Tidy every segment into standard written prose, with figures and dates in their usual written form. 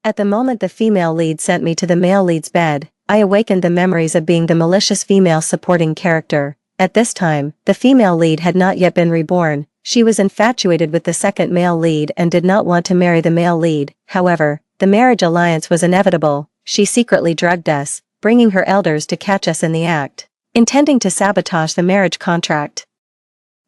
At the moment the female lead sent me to the male lead's bed, I awakened the memories of being the malicious female supporting character. At this time, the female lead had not yet been reborn. She was infatuated with the second male lead and did not want to marry the male lead. However, the marriage alliance was inevitable. She secretly drugged us, bringing her elders to catch us in the act, intending to sabotage the marriage contract.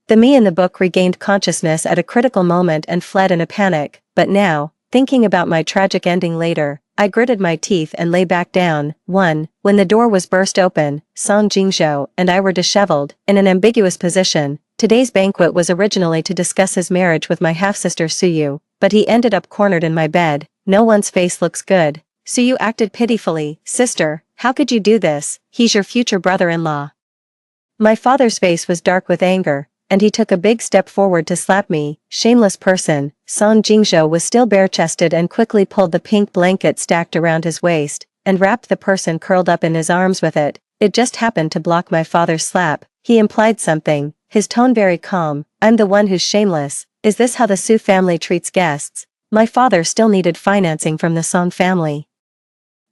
The me in the book regained consciousness at a critical moment and fled in a panic, but now, thinking about my tragic ending later, I gritted my teeth and lay back down. 1. When the door was burst open, Song Jingzhou and I were disheveled, in an ambiguous position. Today's banquet was originally to discuss his marriage with my half-sister Suyu, but he ended up cornered in my bed. No one's face looks good. Suyu acted pitifully. Sister, how could you do this? He's your future brother-in-law. My father's face was dark with anger, and he took a big step forward to slap me. Shameless person. Song Jingzhou was still bare-chested and quickly pulled the pink blanket stacked around his waist, and wrapped the person curled up in his arms with it. It just happened to block my father's slap. He implied something, his tone very calm. I'm the one who's shameless. Is this how the Su family treats guests? My father still needed financing from the Song family,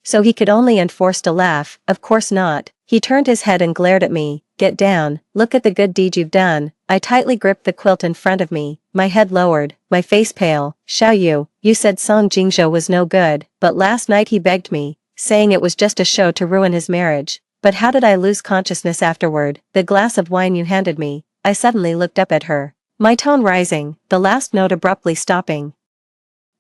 so he could only enforce a laugh. Of course not. He turned his head and glared at me. Get down, look at the good deed you've done. I tightly gripped the quilt in front of me, my head lowered, my face pale. Xiaoyu, you said Song Jingzhou was no good, but last night he begged me, saying it was just a show to ruin his marriage. But how did I lose consciousness afterward? The glass of wine you handed me. I suddenly looked up at her, my tone rising, the last note abruptly stopping.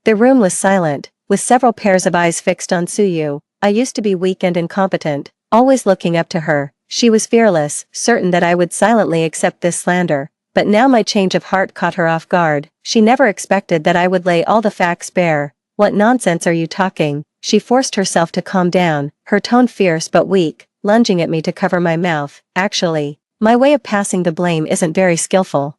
The room was silent, with several pairs of eyes fixed on Suyu. I used to be weak and incompetent, always looking up to her. She was fearless, certain that I would silently accept this slander. But now my change of heart caught her off guard. She never expected that I would lay all the facts bare. What nonsense are you talking? She forced herself to calm down, her tone fierce but weak, lunging at me to cover my mouth. Actually, my way of passing the blame isn't very skillful.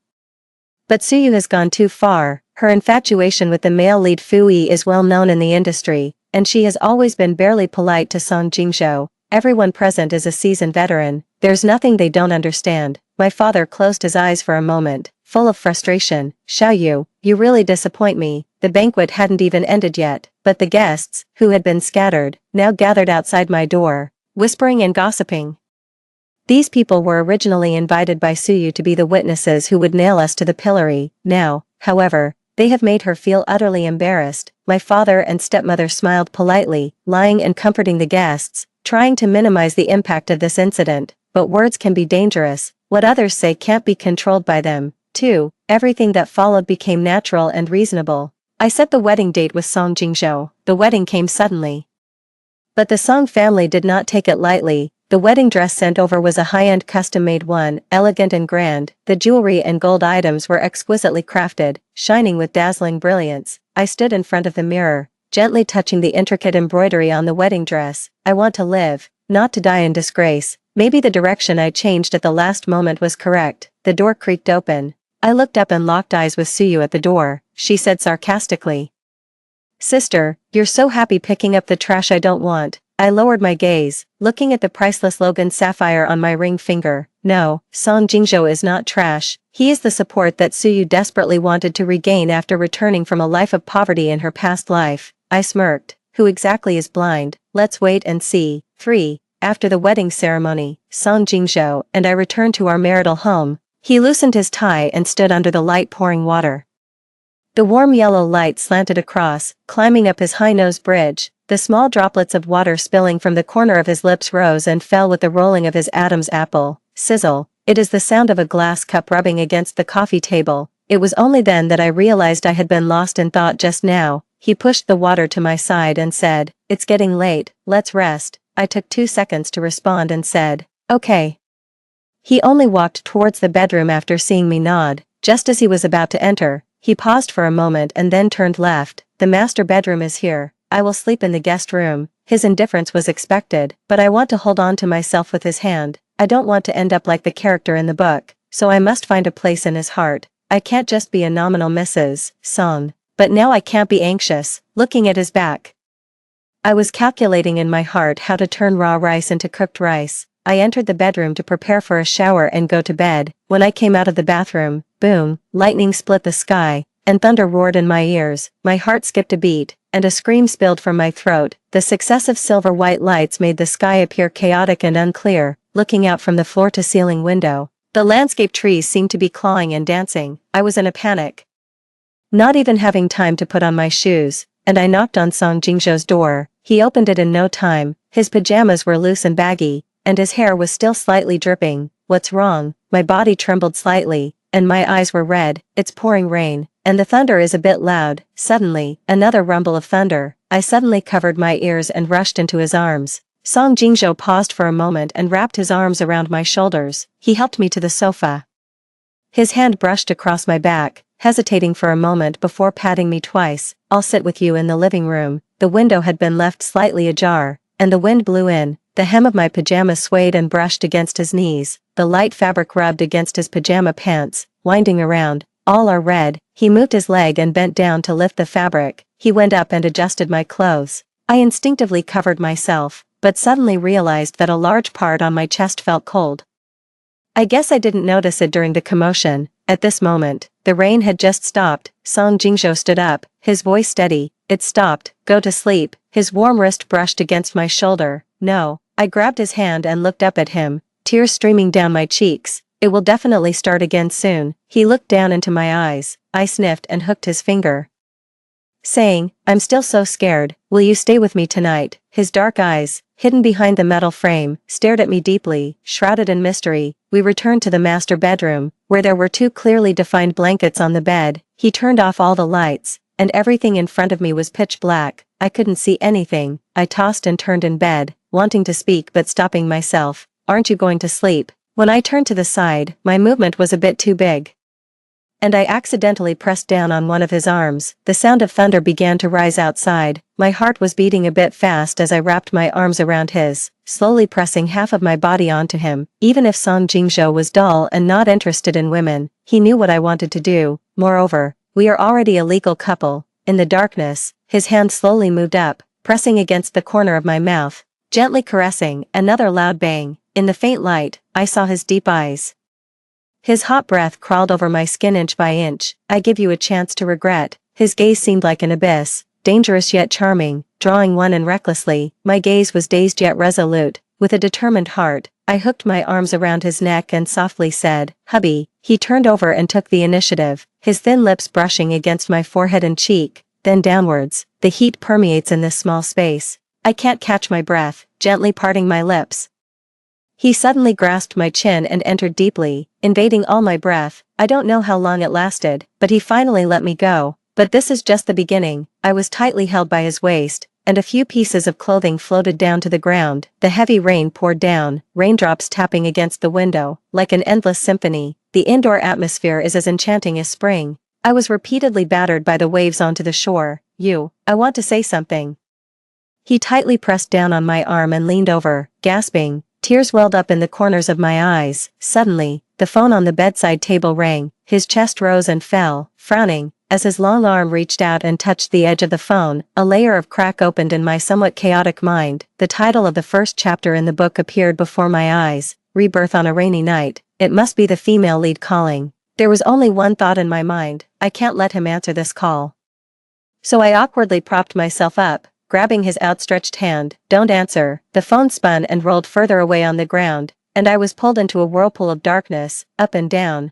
But Suyu has gone too far. Her infatuation with the male lead Fui is well known in the industry, and she has always been barely polite to Song Jingzhou. Everyone present is a seasoned veteran. There's nothing they don't understand. My father closed his eyes for a moment, full of frustration. Xiaoyu, you really disappoint me. The banquet hadn't even ended yet, but the guests, who had been scattered, now gathered outside my door, whispering and gossiping. These people were originally invited by Suyu to be the witnesses who would nail us to the pillory. Now, however, they have made her feel utterly embarrassed. My father and stepmother smiled politely, lying and comforting the guests, trying to minimize the impact of this incident. But words can be dangerous. What others say can't be controlled by them. 2. Everything that followed became natural and reasonable. I set the wedding date with Song Jingzhou. The wedding came suddenly, but the Song family did not take it lightly. The wedding dress sent over was a high-end custom-made one, elegant and grand. The jewelry and gold items were exquisitely crafted, shining with dazzling brilliance. I stood in front of the mirror, gently touching the intricate embroidery on the wedding dress. I want to live, not to die in disgrace. Maybe the direction I changed at the last moment was correct. The door creaked open. I looked up and locked eyes with Suyu at the door. She said sarcastically, "Sister, you're so happy picking up the trash I don't want." I lowered my gaze, looking at the priceless Logan sapphire on my ring finger. No, Song Jingzhou is not trash. He is the support that Suyu desperately wanted to regain after returning from a life of poverty in her past life. I smirked. Who exactly is blind? Let's wait and see. 3. After the wedding ceremony, Song Jingzhou and I returned to our marital home. He loosened his tie and stood under the light pouring water. The warm yellow light slanted across, climbing up his high-nosed bridge. The small droplets of water spilling from the corner of his lips rose and fell with the rolling of his Adam's apple. Sizzle. It is the sound of a glass cup rubbing against the coffee table. It was only then that I realized I had been lost in thought just now. He pushed the water to my side and said, "It's getting late, let's rest." I took 2 seconds to respond and said, "Okay." He only walked towards the bedroom after seeing me nod. Just as he was about to enter, he paused for a moment and then turned left. "The master bedroom is here. I will sleep in the guest room." His indifference was expected, but I want to hold on to myself with his hand. I don't want to end up like the character in the book, so I must find a place in his heart. I can't just be a nominal Mrs. Song. But now I can't be anxious, looking at his back. I was calculating in my heart how to turn raw rice into cooked rice. I entered the bedroom to prepare for a shower and go to bed. When I came out of the bathroom, boom, lightning split the sky, and thunder roared in my ears. My heart skipped a beat. and a scream spilled from my throat. The successive silver-white lights made the sky appear chaotic and unclear. Looking out from the floor-to-ceiling window, the landscape trees seemed to be clawing and dancing. I was in a panic, not even having time to put on my shoes, and I knocked on Song Jingzhou's door. He opened it in no time. His pajamas were loose and baggy, and his hair was still slightly dripping. "What's wrong?" My body trembled slightly, and my eyes were red. "It's pouring rain, and the thunder is a bit loud." Suddenly, another rumble of thunder. I suddenly covered my ears and rushed into his arms. Song Jingzhou paused for a moment and wrapped his arms around my shoulders. He helped me to the sofa. His hand brushed across my back, hesitating for a moment before patting me twice. "I'll sit with you in the living room." The window had been left slightly ajar, and the wind blew in. The hem of my pajamas swayed and brushed against his knees. The light fabric rubbed against his pajama pants, winding around. "All are red." He moved his leg and bent down to lift the fabric. He went up and adjusted my clothes. I instinctively covered myself, but suddenly realized that a large part on my chest felt cold. I guess I didn't notice it during the commotion. At this moment, the rain had just stopped. Song Jingzhou stood up, his voice steady. "It stopped. Go to sleep." His warm wrist brushed against my shoulder. "No." I grabbed his hand and looked up at him, tears streaming down my cheeks. "It will definitely start again soon." He looked down into my eyes. I sniffed and hooked his finger, saying, "I'm still so scared. Will you stay with me tonight?" His dark eyes, hidden behind the metal frame, stared at me deeply, shrouded in mystery. We returned to the master bedroom, where there were two clearly defined blankets on the bed. He turned off all the lights, and everything in front of me was pitch black. I couldn't see anything. I tossed and turned in bed, wanting to speak but stopping myself. "Aren't you going to sleep?" When I turned to the side, my movement was a bit too big, and I accidentally pressed down on one of his arms. The sound of thunder began to rise outside. My heart was beating a bit fast as I wrapped my arms around his, slowly pressing half of my body onto him. Even if Song Jingzhou was dull and not interested in women, he knew what I wanted to do. Moreover, we are already a legal couple. In the darkness, his hand slowly moved up, pressing against the corner of my mouth, gently caressing. Another loud bang. In the faint light, I saw his deep eyes. His hot breath crawled over my skin inch by inch. "I give you a chance to regret." His gaze seemed like an abyss, dangerous yet charming, drawing one in recklessly. My gaze was dazed yet resolute. With a determined heart, I hooked my arms around his neck and softly said, "Hubby." He turned over and took the initiative, his thin lips brushing against my forehead and cheek, then downwards. The heat permeates in this small space. I can't catch my breath, gently parting my lips. He suddenly grasped my chin and entered deeply, invading all my breath. I don't know how long it lasted, but he finally let me go. But this is just the beginning. I was tightly held by his waist, and a few pieces of clothing floated down to the ground. The heavy rain poured down, raindrops tapping against the window, like an endless symphony. The indoor atmosphere is as enchanting as spring. I was repeatedly battered by the waves onto the shore. I want to say something." He tightly pressed down on my arm and leaned over, gasping. Tears welled up in the corners of my eyes. Suddenly, the phone on the bedside table rang. His chest rose and fell, frowning. As his long arm reached out and touched the edge of the phone, a layer of crack opened in my somewhat chaotic mind. The title of the first chapter in the book appeared before my eyes, "Rebirth on a Rainy Night." It must be the female lead calling. There was only one thought in my mind: I can't let him answer this call. So I awkwardly propped myself up, grabbing his outstretched hand. "Don't answer." The phone spun and rolled further away on the ground, and I was pulled into a whirlpool of darkness, up and down.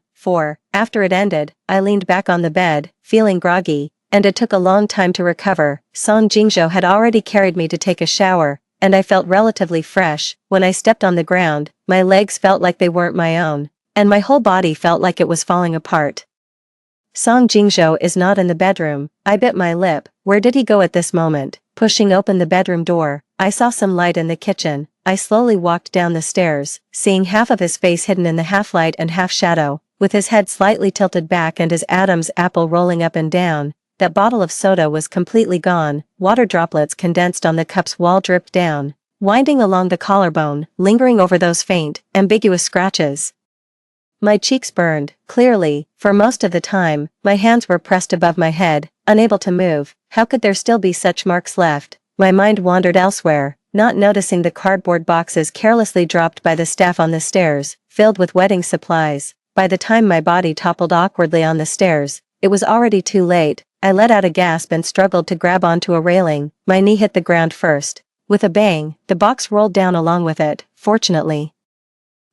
After it ended, I leaned back on the bed, feeling groggy, and it took a long time to recover. Song Jingzhou had already carried me to take a shower, and I felt relatively fresh. When I stepped on the ground, my legs felt like they weren't my own, and my whole body felt like it was falling apart. Song Jingzhou is not in the bedroom. I bit my lip. Where did he go at this moment? Pushing open the bedroom door, I saw some light in the kitchen. I slowly walked down the stairs, seeing half of his face hidden in the half-light and half-shadow, with his head slightly tilted back and his Adam's apple rolling up and down. That bottle of soda was completely gone. Water droplets condensed on the cup's wall dripped down, winding along the collarbone, lingering over those faint, ambiguous scratches. My cheeks burned, clearly. For most of the time, my hands were pressed above my head, unable to move. How could there still be such marks left? My mind wandered elsewhere, not noticing the cardboard boxes carelessly dropped by the staff on the stairs, filled with wedding supplies. By the time my body toppled awkwardly on the stairs, it was already too late. I let out a gasp and struggled to grab onto a railing. My knee hit the ground first. With a bang, the box rolled down along with it, fortunately.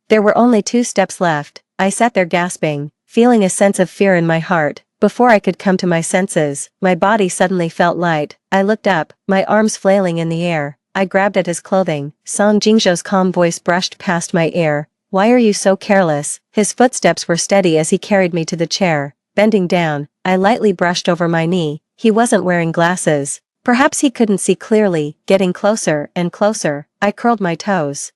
There were only 2 steps left. I sat there gasping, feeling a sense of fear in my heart. Before I could come to my senses, my body suddenly felt light. I looked up, my arms flailing in the air. I grabbed at his clothing. Song Jingzhou's calm voice brushed past my ear. "Why are you so careless?" His footsteps were steady as he carried me to the chair. Bending down, I lightly brushed over my knee. He wasn't wearing glasses. Perhaps he couldn't see clearly. Getting closer and closer, I curled my toes,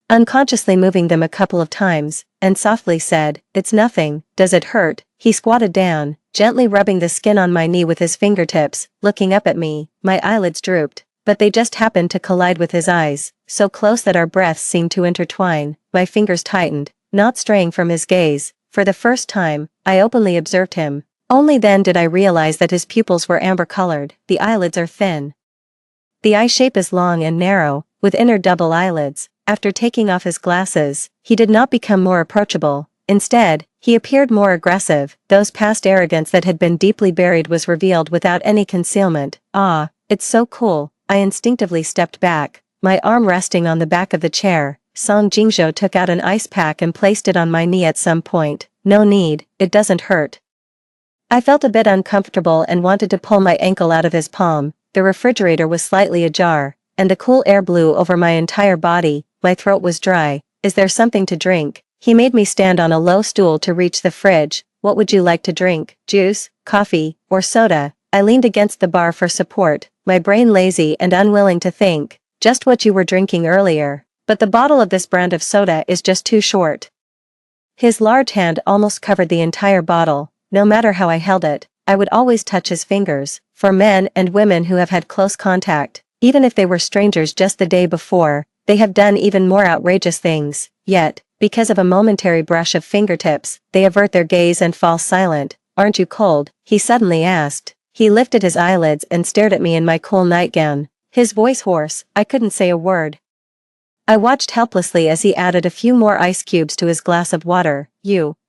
unconsciously moving them a couple of times, and softly said, "It's nothing. Does it hurt?" He squatted down, gently rubbing the skin on my knee with his fingertips. Looking up at me, my eyelids drooped, but they just happened to collide with his eyes, so close that our breaths seemed to intertwine. My fingers tightened, not straying from his gaze. For the first time, I openly observed him. Only then did I realize that his pupils were amber-colored. The eyelids are thin. The eye shape is long and narrow, with inner double eyelids. After taking off his glasses, he did not become more approachable. Instead, he appeared more aggressive. Those past arrogance that had been deeply buried was revealed without any concealment. "Ah, it's so cool." I instinctively stepped back, my arm resting on the back of the chair. Song Jingzhou took out an ice pack and placed it on my knee at some point. "No need, it doesn't hurt." I felt a bit uncomfortable and wanted to pull my ankle out of his palm. The refrigerator was slightly ajar, and the cool air blew over my entire body. My throat was dry. "Is there something to drink?" He made me stand on a low stool to reach the fridge. "What would you like to drink? Juice, coffee, or soda?" I leaned against the bar for support, my brain lazy and unwilling to think. "Just what you were drinking earlier. But the bottle of this brand of soda is just too short." His large hand almost covered the entire bottle. No matter how I held it, I would always touch his fingers. For men and women who have had close contact, even if they were strangers just the day before, they have done even more outrageous things. Yet, because of a momentary brush of fingertips, they avert their gaze and fall silent. "Aren't you cold?" he suddenly asked. He lifted his eyelids and stared at me in my cool nightgown. His voice hoarse, I couldn't say a word. I watched helplessly as he added a few more ice cubes to his glass of water.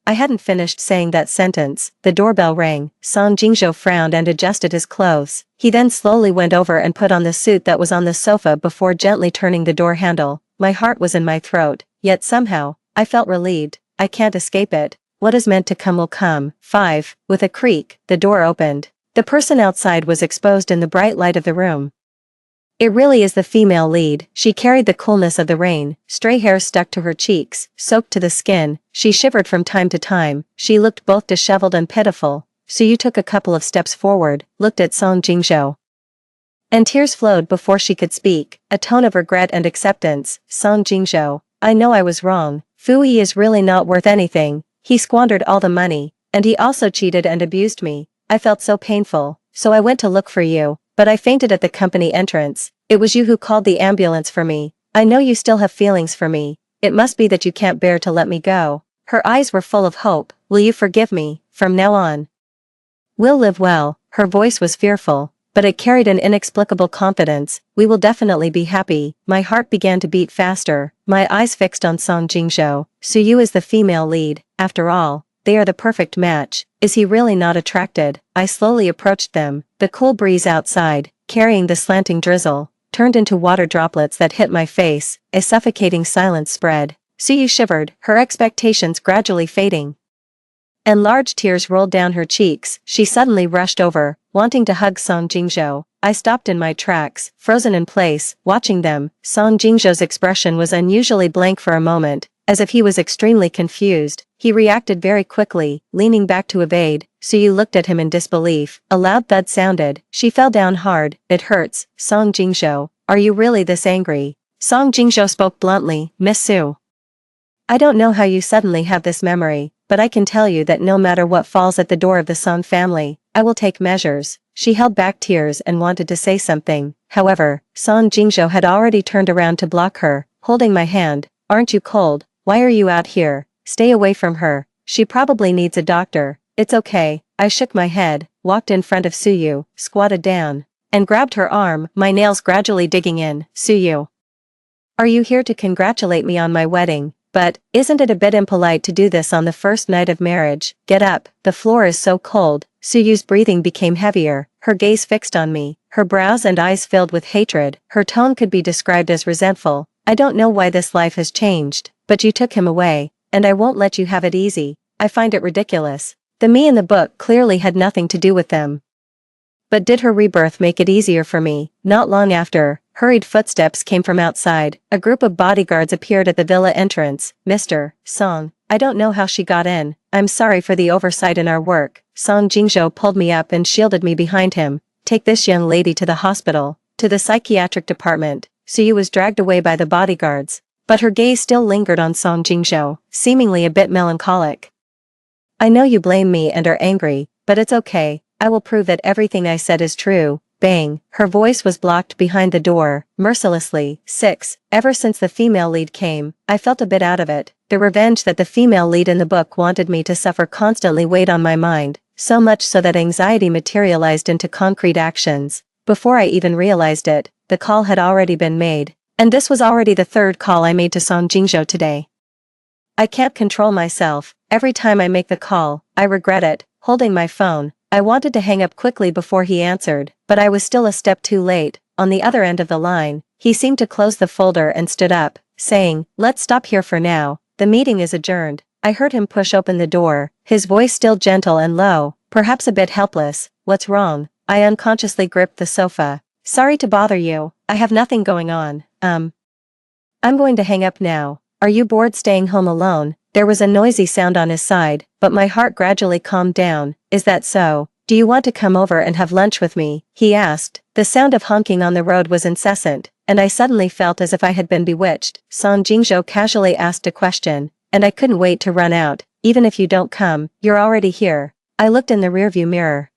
I hadn't finished saying that sentence. The doorbell rang. Song Jingzhou frowned and adjusted his clothes. He then slowly went over and put on the suit that was on the sofa before gently turning the door handle. My heart was in my throat, yet somehow, I felt relieved. I can't escape it. What is meant to come will come. 5. With a creak, the door opened. The person outside was exposed in the bright light of the room. It really is the female lead. She carried the coolness of the rain. Stray hairs stuck to her cheeks, soaked to the skin. She shivered from time to time. She looked both disheveled and pitiful. "So you took a couple of steps forward," looked at Song Jingzhou. And tears flowed before she could speak, a tone of regret and acceptance. "Song Jingzhou, I know I was wrong. Fui is really not worth anything. He squandered all the money, and he also cheated and abused me. I felt so painful, so I went to look for you. But I fainted at the company entrance. It was you who called the ambulance for me. I know you still have feelings for me. It must be that you can't bear to let me go." Her eyes were full of hope. "Will you forgive me, from now on? We'll live well." Her voice was fearful, but it carried an inexplicable confidence. "We will definitely be happy." My heart began to beat faster, my eyes fixed on Song Jingzhou. Suyu is the female lead, after all. They are the perfect match. Is he really not attracted? I slowly approached them. The cool breeze outside, carrying the slanting drizzle, turned into water droplets that hit my face. A suffocating silence spread. Suyu shivered, her expectations gradually fading, and large tears rolled down her cheeks. She suddenly rushed over, wanting to hug Song Jingzhou. I stopped in my tracks, frozen in place, watching them. Song Jingzhou's expression was unusually blank for a moment, as if he was extremely confused. He reacted very quickly, leaning back to evade. Suyu looked at him in disbelief. A loud thud sounded. She fell down hard. "It hurts, Song Jingzhou. Are you really this angry?" Song Jingzhou spoke bluntly. "Miss Su, I don't know how you suddenly have this memory, but I can tell you that no matter what falls at the door of the Song family, I will take measures." She held back tears and wanted to say something. However, Song Jingzhou had already turned around to block her, holding my hand. "Aren't you cold? Why are you out here? Stay away from her. She probably needs a doctor." "It's okay." I shook my head, walked in front of Suyu, squatted down, and grabbed her arm, my nails gradually digging in. "Suyu, are you here to congratulate me on my wedding?" But, isn't it a bit impolite to do this on the first night of marriage? Get up, the floor is so cold. Suyu's breathing became heavier, her gaze fixed on me, her brows and eyes filled with hatred, her tone could be described as resentful. I don't know why this life has changed, but you took him away, and I won't let you have it easy. I find it ridiculous. The me in the book clearly had nothing to do with them. But did her rebirth make it easier for me? Not long after, hurried footsteps came from outside. A group of bodyguards appeared at the villa entrance. Mr. Song, I don't know how she got in. I'm sorry for the oversight in our work. Song Jingzhou pulled me up and shielded me behind him. Take this young lady to the hospital, to the psychiatric department. Suyu was dragged away by the bodyguards, but her gaze still lingered on Song Jingzhou, seemingly a bit melancholic. I know you blame me and are angry, but it's okay. I will prove that everything I said is true. Bang, her voice was blocked behind the door, mercilessly. 6. Ever since the female lead came, I felt a bit out of it. The revenge that the female lead in the book wanted me to suffer constantly weighed on my mind, so much so that anxiety materialized into concrete actions. Before I even realized it, the call had already been made, and this was already the third call I made to Song Jingzhou today. I can't control myself. Every time I make the call, I regret it. Holding my phone, I wanted to hang up quickly before he answered, but I was still a step too late. On the other end of the line, he seemed to close the folder and stood up, saying, "Let's stop here for now. The meeting is adjourned." I heard him push open the door, his voice still gentle and low, perhaps a bit helpless. "What's wrong?" I unconsciously gripped the sofa. "Sorry to bother you. I have nothing going on. I'm going to hang up now. Are you bored staying home alone?" There was a noisy sound on his side, but my heart gradually calmed down. "Is that so? Do you want to come over and have lunch with me?" he asked. The sound of honking on the road was incessant, and I suddenly felt as if I had been bewitched. Song Jingzhou casually asked a question, and I couldn't wait to run out. "Even if you don't come, you're already here." I looked in the rearview mirror.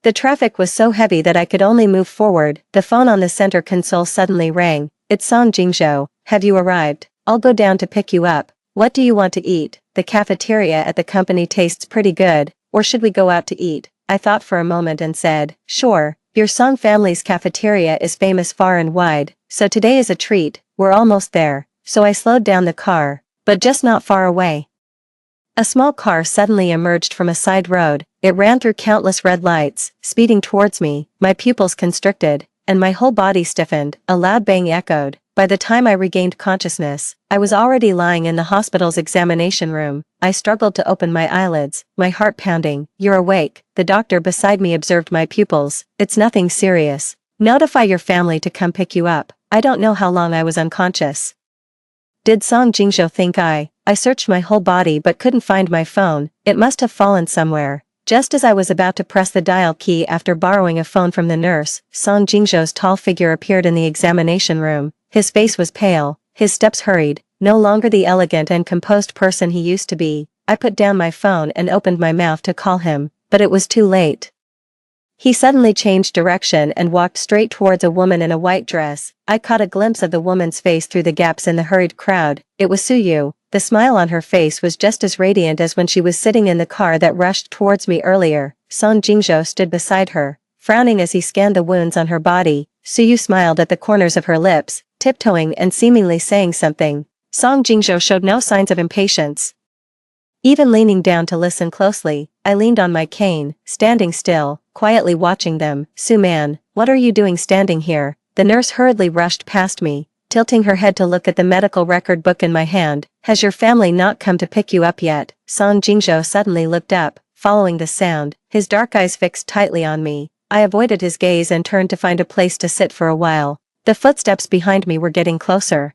The traffic was so heavy that I could only move forward. The phone on the center console suddenly rang. "It's Song Jingzhou. Have you arrived? I'll go down to pick you up. What do you want to eat? The cafeteria at the company tastes pretty good, or should we go out to eat?" I thought for a moment and said, "Sure, your Song family's cafeteria is famous far and wide, so today is a treat. We're almost there." So I slowed down the car, but just not far away. A small car suddenly emerged from a side road. It ran through countless red lights, speeding towards me. My pupils constricted, and my whole body stiffened. A loud bang echoed. By the time I regained consciousness, I was already lying in the hospital's examination room. I struggled to open my eyelids, my heart pounding. "You're awake." The doctor beside me observed my pupils. "It's nothing serious. Notify your family to come pick you up." I don't know how long I was unconscious. Did Song Jingzhou think I searched my whole body but couldn't find my phone. It must have fallen somewhere. Just as I was about to press the dial key after borrowing a phone from the nurse, Song Jingzhou's tall figure appeared in the examination room. His face was pale, his steps hurried, no longer the elegant and composed person he used to be. I put down my phone and opened my mouth to call him, but it was too late. He suddenly changed direction and walked straight towards a woman in a white dress. I caught a glimpse of the woman's face through the gaps in the hurried crowd. It was Suyu. The smile on her face was just as radiant as when she was sitting in the car that rushed towards me earlier. Song Jingzhou stood beside her, frowning as he scanned the wounds on her body. Suyu smiled at the corners of her lips, tiptoeing and seemingly saying something. Song Jingzhou showed no signs of impatience. Even leaning down to listen closely, I leaned on my cane, standing still, quietly watching them. "Su-man, what are you doing standing here?" The nurse hurriedly rushed past me, tilting her head to look at the medical record book in my hand. "Has your family not come to pick you up yet?" Song Jingzhou suddenly looked up, following the sound, his dark eyes fixed tightly on me. I avoided his gaze and turned to find a place to sit for a while. The footsteps behind me were getting closer.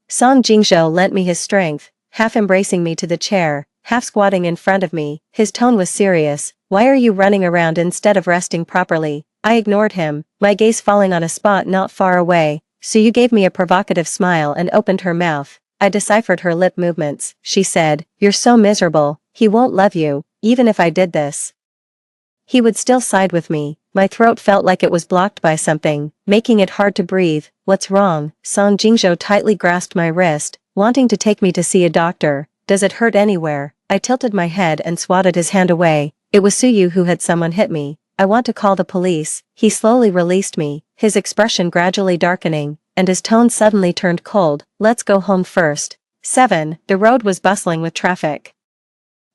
Song Jingzhou lent me his strength, half embracing me to the chair, half squatting in front of me. His tone was serious. "Why are you running around instead of resting properly?" I ignored him, my gaze falling on a spot not far away. Suyu gave me a provocative smile and opened her mouth. I deciphered her lip movements. She said, "You're so miserable. He won't love you, even if I did this. He would still side with me." My throat felt like it was blocked by something, making it hard to breathe. "What's wrong?" Song Jingzhou tightly grasped my wrist, wanting to take me to see a doctor. "Does it hurt anywhere?" I tilted my head and swatted his hand away. It was Suyu who had someone hit me. "I want to call the police." He slowly released me, his expression gradually darkening, and his tone suddenly turned cold. "Let's go home first." 7. The road was bustling with traffic,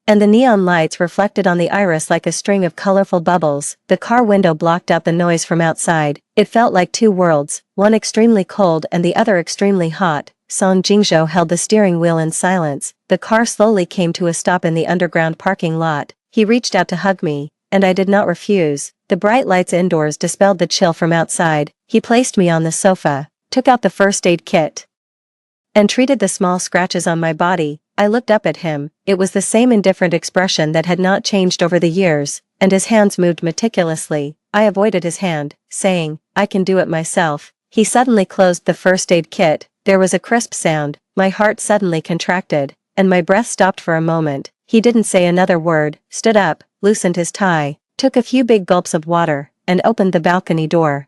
and the neon lights reflected on the iris like a string of colorful bubbles. The car window blocked out the noise from outside. It felt like two worlds, one extremely cold and the other extremely hot. Song Jingzhou held the steering wheel in silence. The car slowly came to a stop in the underground parking lot. He reached out to hug me, and I did not refuse. The bright lights indoors dispelled the chill from outside. He placed me on the sofa, took out the first aid kit, and treated the small scratches on my body. I looked up at him. It was the same indifferent expression that had not changed over the years, and his hands moved meticulously. I avoided his hand, saying, "I can do it myself." He suddenly closed the first aid kit. There was a crisp sound. My heart suddenly contracted, and my breath stopped for a moment. He didn't say another word, stood up, loosened his tie, took a few big gulps of water, and opened the balcony door.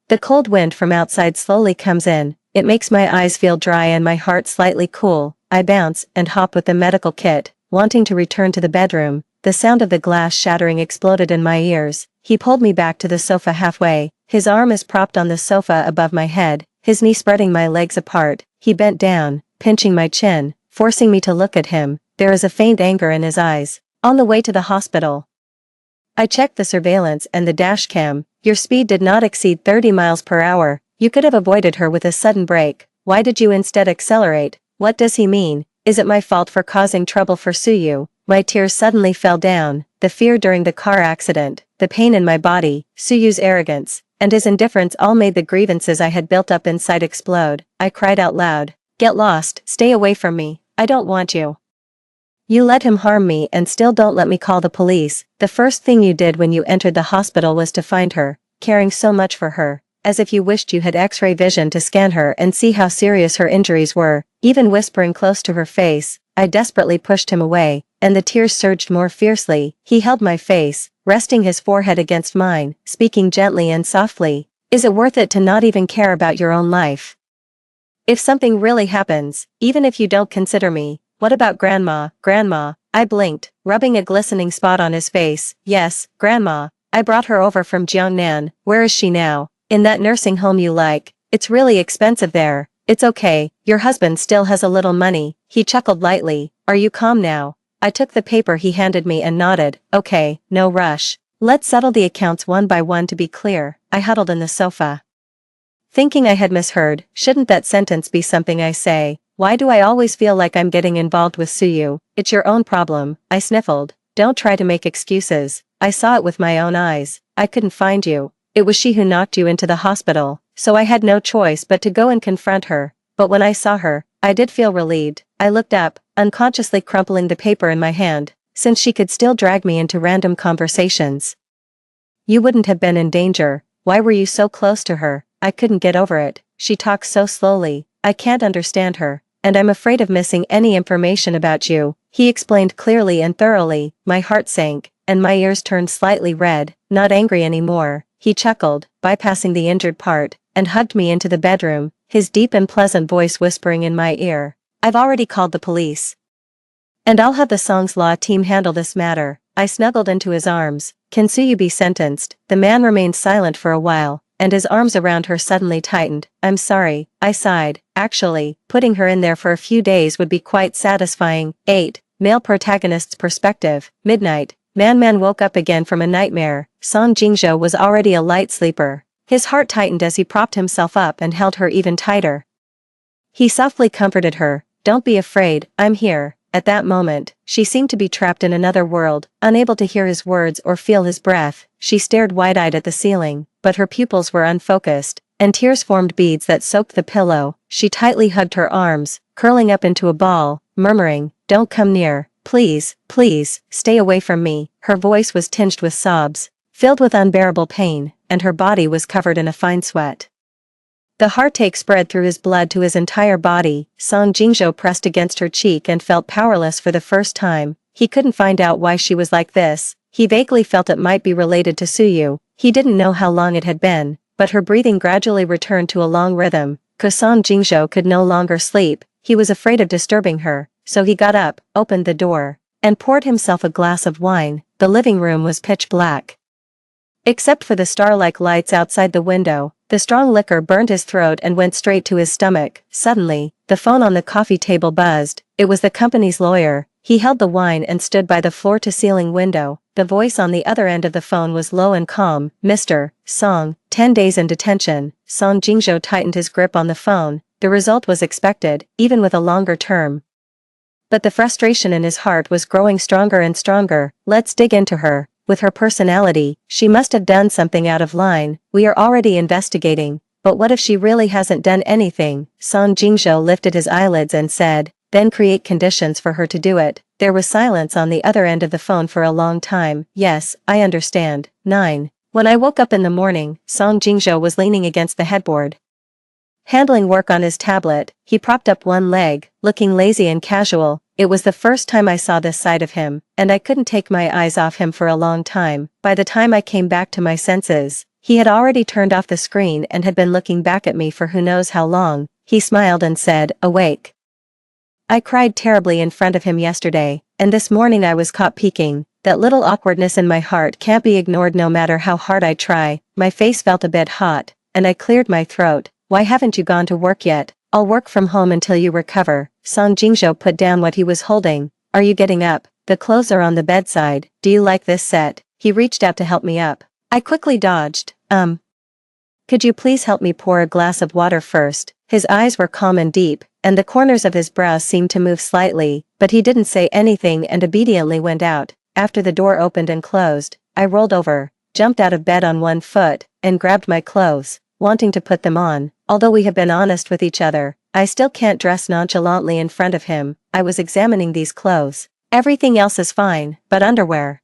The cold wind from outside slowly comes in. It makes my eyes feel dry and my heart slightly cool. I bounce and hop with the medical kit, wanting to return to the bedroom. The sound of the glass shattering exploded in my ears. He pulled me back to the sofa halfway. His arm is propped on the sofa above my head, his knee spreading my legs apart. He bent down, pinching my chin, forcing me to look at him. There is a faint anger in his eyes. On the way to the hospital, I checked the surveillance and the dash cam. Your speed did not exceed 30 miles per hour. You could have avoided her with a sudden brake. Why did you instead accelerate? What does he mean? Is it my fault for causing trouble for Suyu? My tears suddenly fell down. The fear during the car accident, the pain in my body, Suyu's arrogance, and his indifference all made the grievances I had built up inside explode. I cried out loud, "Get lost, stay away from me, I don't want you. You let him harm me and still don't let me call the police. The first thing you did when you entered the hospital was to find her, caring so much for her, as if you wished you had X-ray vision to scan her and see how serious her injuries were." Even whispering close to her face, I desperately pushed him away, and the tears surged more fiercely. He held my face, resting his forehead against mine, speaking gently and softly. "Is it worth it to not even care about your own life? If something really happens, even if you don't consider me, what about Grandma?" "Grandma?" I blinked, rubbing a glistening spot on his face. "Yes, Grandma. I brought her over from Jiangnan." "Where is she now?" "In that nursing home you like. It's really expensive there." "It's okay, your husband still has a little money." He chuckled lightly. "Are you calm now?" I took the paper he handed me and nodded. "Okay, no rush. Let's settle the accounts one by one to be clear." I huddled in the sofa, thinking I had misheard. Shouldn't that sentence be something I say? Why do I always feel like I'm getting involved with Suyu? "It's your own problem," I sniffled. "Don't try to make excuses. I saw it with my own eyes. I couldn't find you. It was she who knocked you into the hospital, so I had no choice but to go and confront her." But when I saw her, I did feel relieved. I looked up, unconsciously crumpling the paper in my hand, since she could still drag me into random conversations. "You wouldn't have been in danger. Why were you so close to her?" I couldn't get over it. She talks so slowly. I can't understand her, and I'm afraid of missing any information about you. He explained clearly and thoroughly. My heart sank, and my ears turned slightly red. Not angry anymore. He chuckled, bypassing the injured part, and hugged me into the bedroom, his deep and pleasant voice whispering in my ear, "I've already called the police, and I'll have the Song's law team handle this matter." I snuggled into his arms. "Can Suyu be sentenced?" The man remained silent for a while, and his arms around her suddenly tightened. "I'm sorry," I sighed. "Actually, putting her in there for a few days would be quite satisfying." 8. Male protagonist's perspective. Midnight. Man woke up again from a nightmare. Song Jingzhou was already a light sleeper. His heart tightened as he propped himself up and held her even tighter. He softly comforted her. "Don't be afraid, I'm here." At that moment, she seemed to be trapped in another world, unable to hear his words or feel his breath. She stared wide-eyed at the ceiling, but her pupils were unfocused, and tears formed beads that soaked the pillow. She tightly hugged her arms, curling up into a ball, murmuring, "Don't come near. Please, please, stay away from me." Her voice was tinged with sobs, filled with unbearable pain, and her body was covered in a fine sweat. The heartache spread through his blood to his entire body. Song Jingzhou pressed against her cheek and felt powerless for the first time. He couldn't find out why she was like this. He vaguely felt it might be related to Suyu. He didn't know how long it had been, but her breathing gradually returned to a long rhythm. Song Jingzhou could no longer sleep. He was afraid of disturbing her, so he got up, opened the door, and poured himself a glass of wine. The living room was pitch black, Except for the star-like lights outside the window, the strong liquor burned his throat and went straight to his stomach. Suddenly, the phone on the coffee table buzzed. It was the company's lawyer. He held the wine and stood by the floor-to-ceiling window. The voice on the other end of the phone was low and calm. Mr. Song, 10 days in detention. Song Jingzhou tightened his grip on the phone. The result was expected, even with a longer term. But the frustration in his heart was growing stronger and stronger. Let's dig into her. With her personality, she must have done something out of line. We are already investigating. But what if she really hasn't done anything? Song Jingzhou lifted his eyelids and said, then create conditions for her to do it. There was silence on the other end of the phone for a long time. Yes, I understand. 9. When I woke up in the morning, Song Jingzhou was leaning against the headboard, handling work on his tablet. He propped up one leg, looking lazy and casual. It was the first time I saw this side of him, and I couldn't take my eyes off him for a long time. By the time I came back to my senses, he had already turned off the screen and had been looking back at me for who knows how long. He smiled and said, awake. I cried terribly in front of him yesterday, and this morning I was caught peeking. That little awkwardness in my heart can't be ignored no matter how hard I try. My face felt a bit hot, and I cleared my throat. Why haven't you gone to work yet? I'll work from home until you recover. Song Jingzhou put down what he was holding. Are you getting up? The clothes are on the bedside. Do you like this set? He reached out to help me up. I quickly dodged. Could you please help me pour a glass of water first? His eyes were calm and deep, and the corners of his brows seemed to move slightly, but he didn't say anything and obediently went out. After the door opened and closed, I rolled over, jumped out of bed on one foot, and grabbed my clothes, wanting to put them on. Although we have been honest with each other, I still can't dress nonchalantly in front of him. I was examining these clothes. Everything else is fine, but underwear.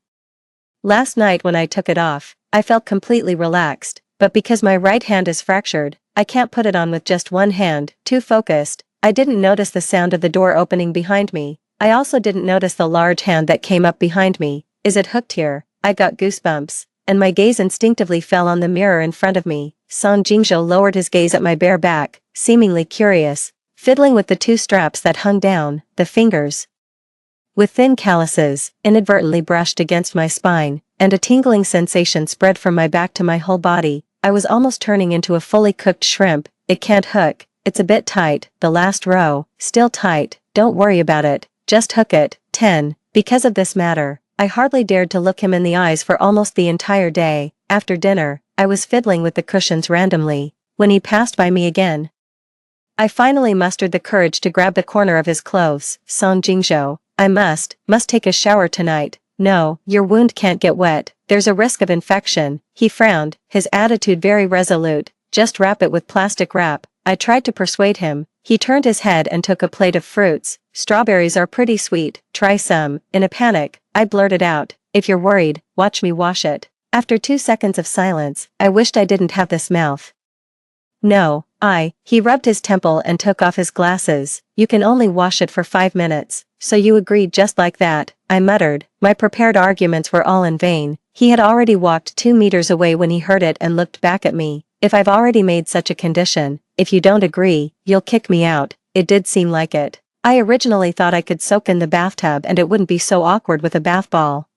Last night when I took it off, I felt completely relaxed, but because my right hand is fractured, I can't put it on with just one hand, too focused. I didn't notice the sound of the door opening behind me. I also didn't notice the large hand that came up behind me. Is it hooked here? I got goosebumps, and my gaze instinctively fell on the mirror in front of me. Song Jingzhou lowered his gaze at my bare back, seemingly curious, fiddling with the two straps that hung down. The fingers, with thin calluses, inadvertently brushed against my spine, and a tingling sensation spread from my back to my whole body. I was almost turning into a fully cooked shrimp. It can't hook. It's a bit tight. The last row, still tight. Don't worry about it. Just hook it. 10. Because of this matter, I hardly dared to look him in the eyes for almost the entire day. After dinner, I was fiddling with the cushions randomly, when he passed by me again. I finally mustered the courage to grab the corner of his clothes. Song Jingzhou, I must take a shower tonight. No, your wound can't get wet. There's a risk of infection. He frowned, his attitude very resolute. Just wrap it with plastic wrap. I tried to persuade him. He turned his head and took a plate of fruits. Strawberries are pretty sweet. Try some. In a panic, I blurted out, if you're worried, watch me wash it. After 2 seconds of silence, I wished I didn't have this mouth. No, he rubbed his temple and took off his glasses. You can only wash it for 5 minutes. So you agreed just like that, I muttered. My prepared arguments were all in vain. He had already walked 2 meters away when he heard it and looked back at me. If I've already made such a condition, if you don't agree, you'll kick me out. It did seem like it. I originally thought I could soak in the bathtub and it wouldn't be so awkward with a bath ball.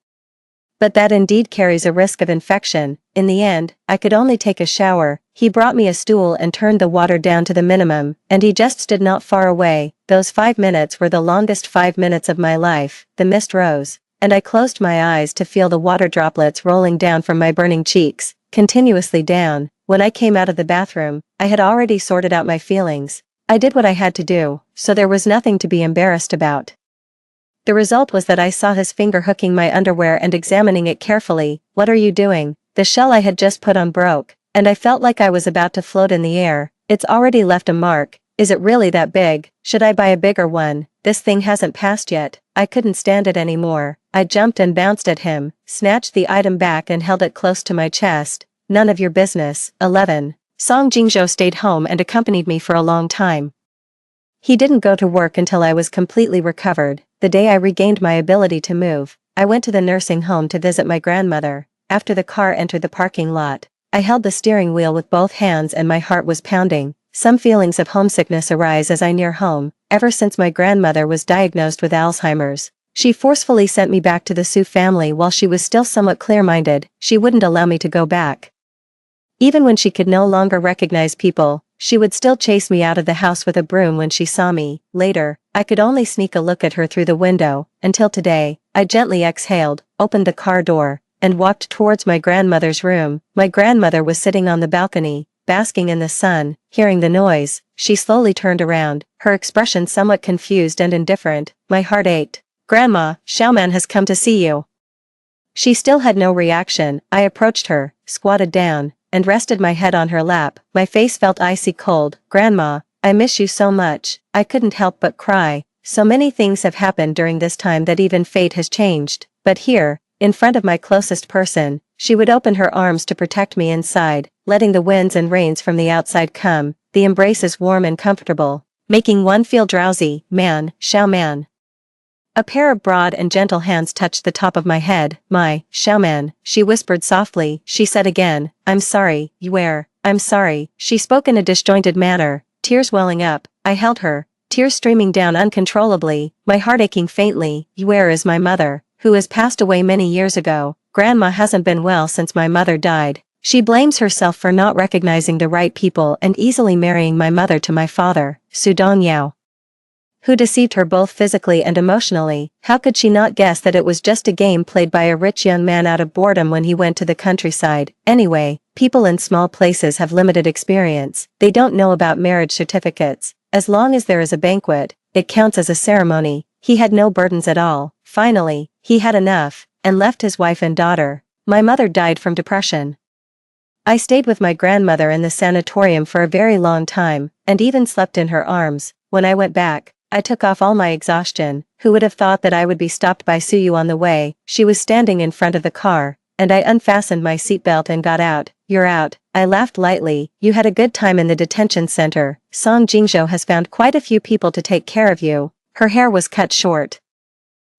But that indeed carries a risk of infection. In the end, I could only take a shower. He brought me a stool and turned the water down to the minimum, and he just stood not far away. Those 5 minutes were the longest 5 minutes of my life. The mist rose, and I closed my eyes to feel the water droplets rolling down from my burning cheeks, continuously down. When I came out of the bathroom, I had already sorted out my feelings. I did what I had to do, so there was nothing to be embarrassed about. The result was that I saw his finger hooking my underwear and examining it carefully. What are you doing? The shell I had just put on broke, and I felt like I was about to float in the air. It's already left a mark. Is it really that big? Should I buy a bigger one? This thing hasn't passed yet. I couldn't stand it anymore. I jumped and bounced at him, snatched the item back and held it close to my chest. None of your business. 11. Song Jingzhou stayed home and accompanied me for a long time. He didn't go to work until I was completely recovered. The day I regained my ability to move, I went to the nursing home to visit my grandmother. After the car entered the parking lot, I held the steering wheel with both hands and my heart was pounding. Some feelings of homesickness arise as I near home. Ever since my grandmother was diagnosed with Alzheimer's, She forcefully sent me back to the Su family while she was still somewhat clear-minded. She wouldn't allow me to go back. Even when she could no longer recognize people, she would still chase me out of the house with a broom when she saw me. Later, I could only sneak a look at her through the window. Until today, I gently exhaled, opened the car door, and walked towards my grandmother's room. My grandmother was sitting on the balcony, basking in the sun. Hearing the noise, she slowly turned around, her expression somewhat confused and indifferent. My heart ached. "Grandma, Xiaoman has come to see you." She still had no reaction. I approached her, squatted down, and rested my head on her lap. My face felt icy cold. "Grandma, I miss you so much." I couldn't help but cry. So many things have happened during this time that even fate has changed. But here, in front of my closest person, she would open her arms to protect me inside, letting the winds and rains from the outside come. The embrace is warm and comfortable, making one feel drowsy. "Man, Xiaoman." A pair of broad and gentle hands touched the top of my head. "My, Xiaoman," she whispered softly. She said again, "I'm sorry, Yuer, I'm sorry." She spoke in a disjointed manner, tears welling up. I held her, tears streaming down uncontrollably, my heart aching faintly. "Yuer is my mother, who has passed away many years ago. Grandma hasn't been well since my mother died. She blames herself for not recognizing the right people and easily marrying my mother to my father, Su Dongyao, who deceived her both physically and emotionally. How could she not guess that it was just a game played by a rich young man out of boredom when he went to the countryside? Anyway, people in small places have limited experience. They don't know about marriage certificates. As long as there is a banquet, it counts as a ceremony. He had no burdens at all. Finally, he had enough, and left his wife and daughter. My mother died from depression. I stayed with my grandmother in the sanatorium for a very long time, and even slept in her arms. When I went back, I took off all my exhaustion. Who would have thought that I would be stopped by Suyu on the way? She was standing in front of the car, and I unfastened my seatbelt and got out. "You're out." I laughed lightly. "You had a good time in the detention center. Song Jingzhou has found quite a few people to take care of you." Her hair was cut short,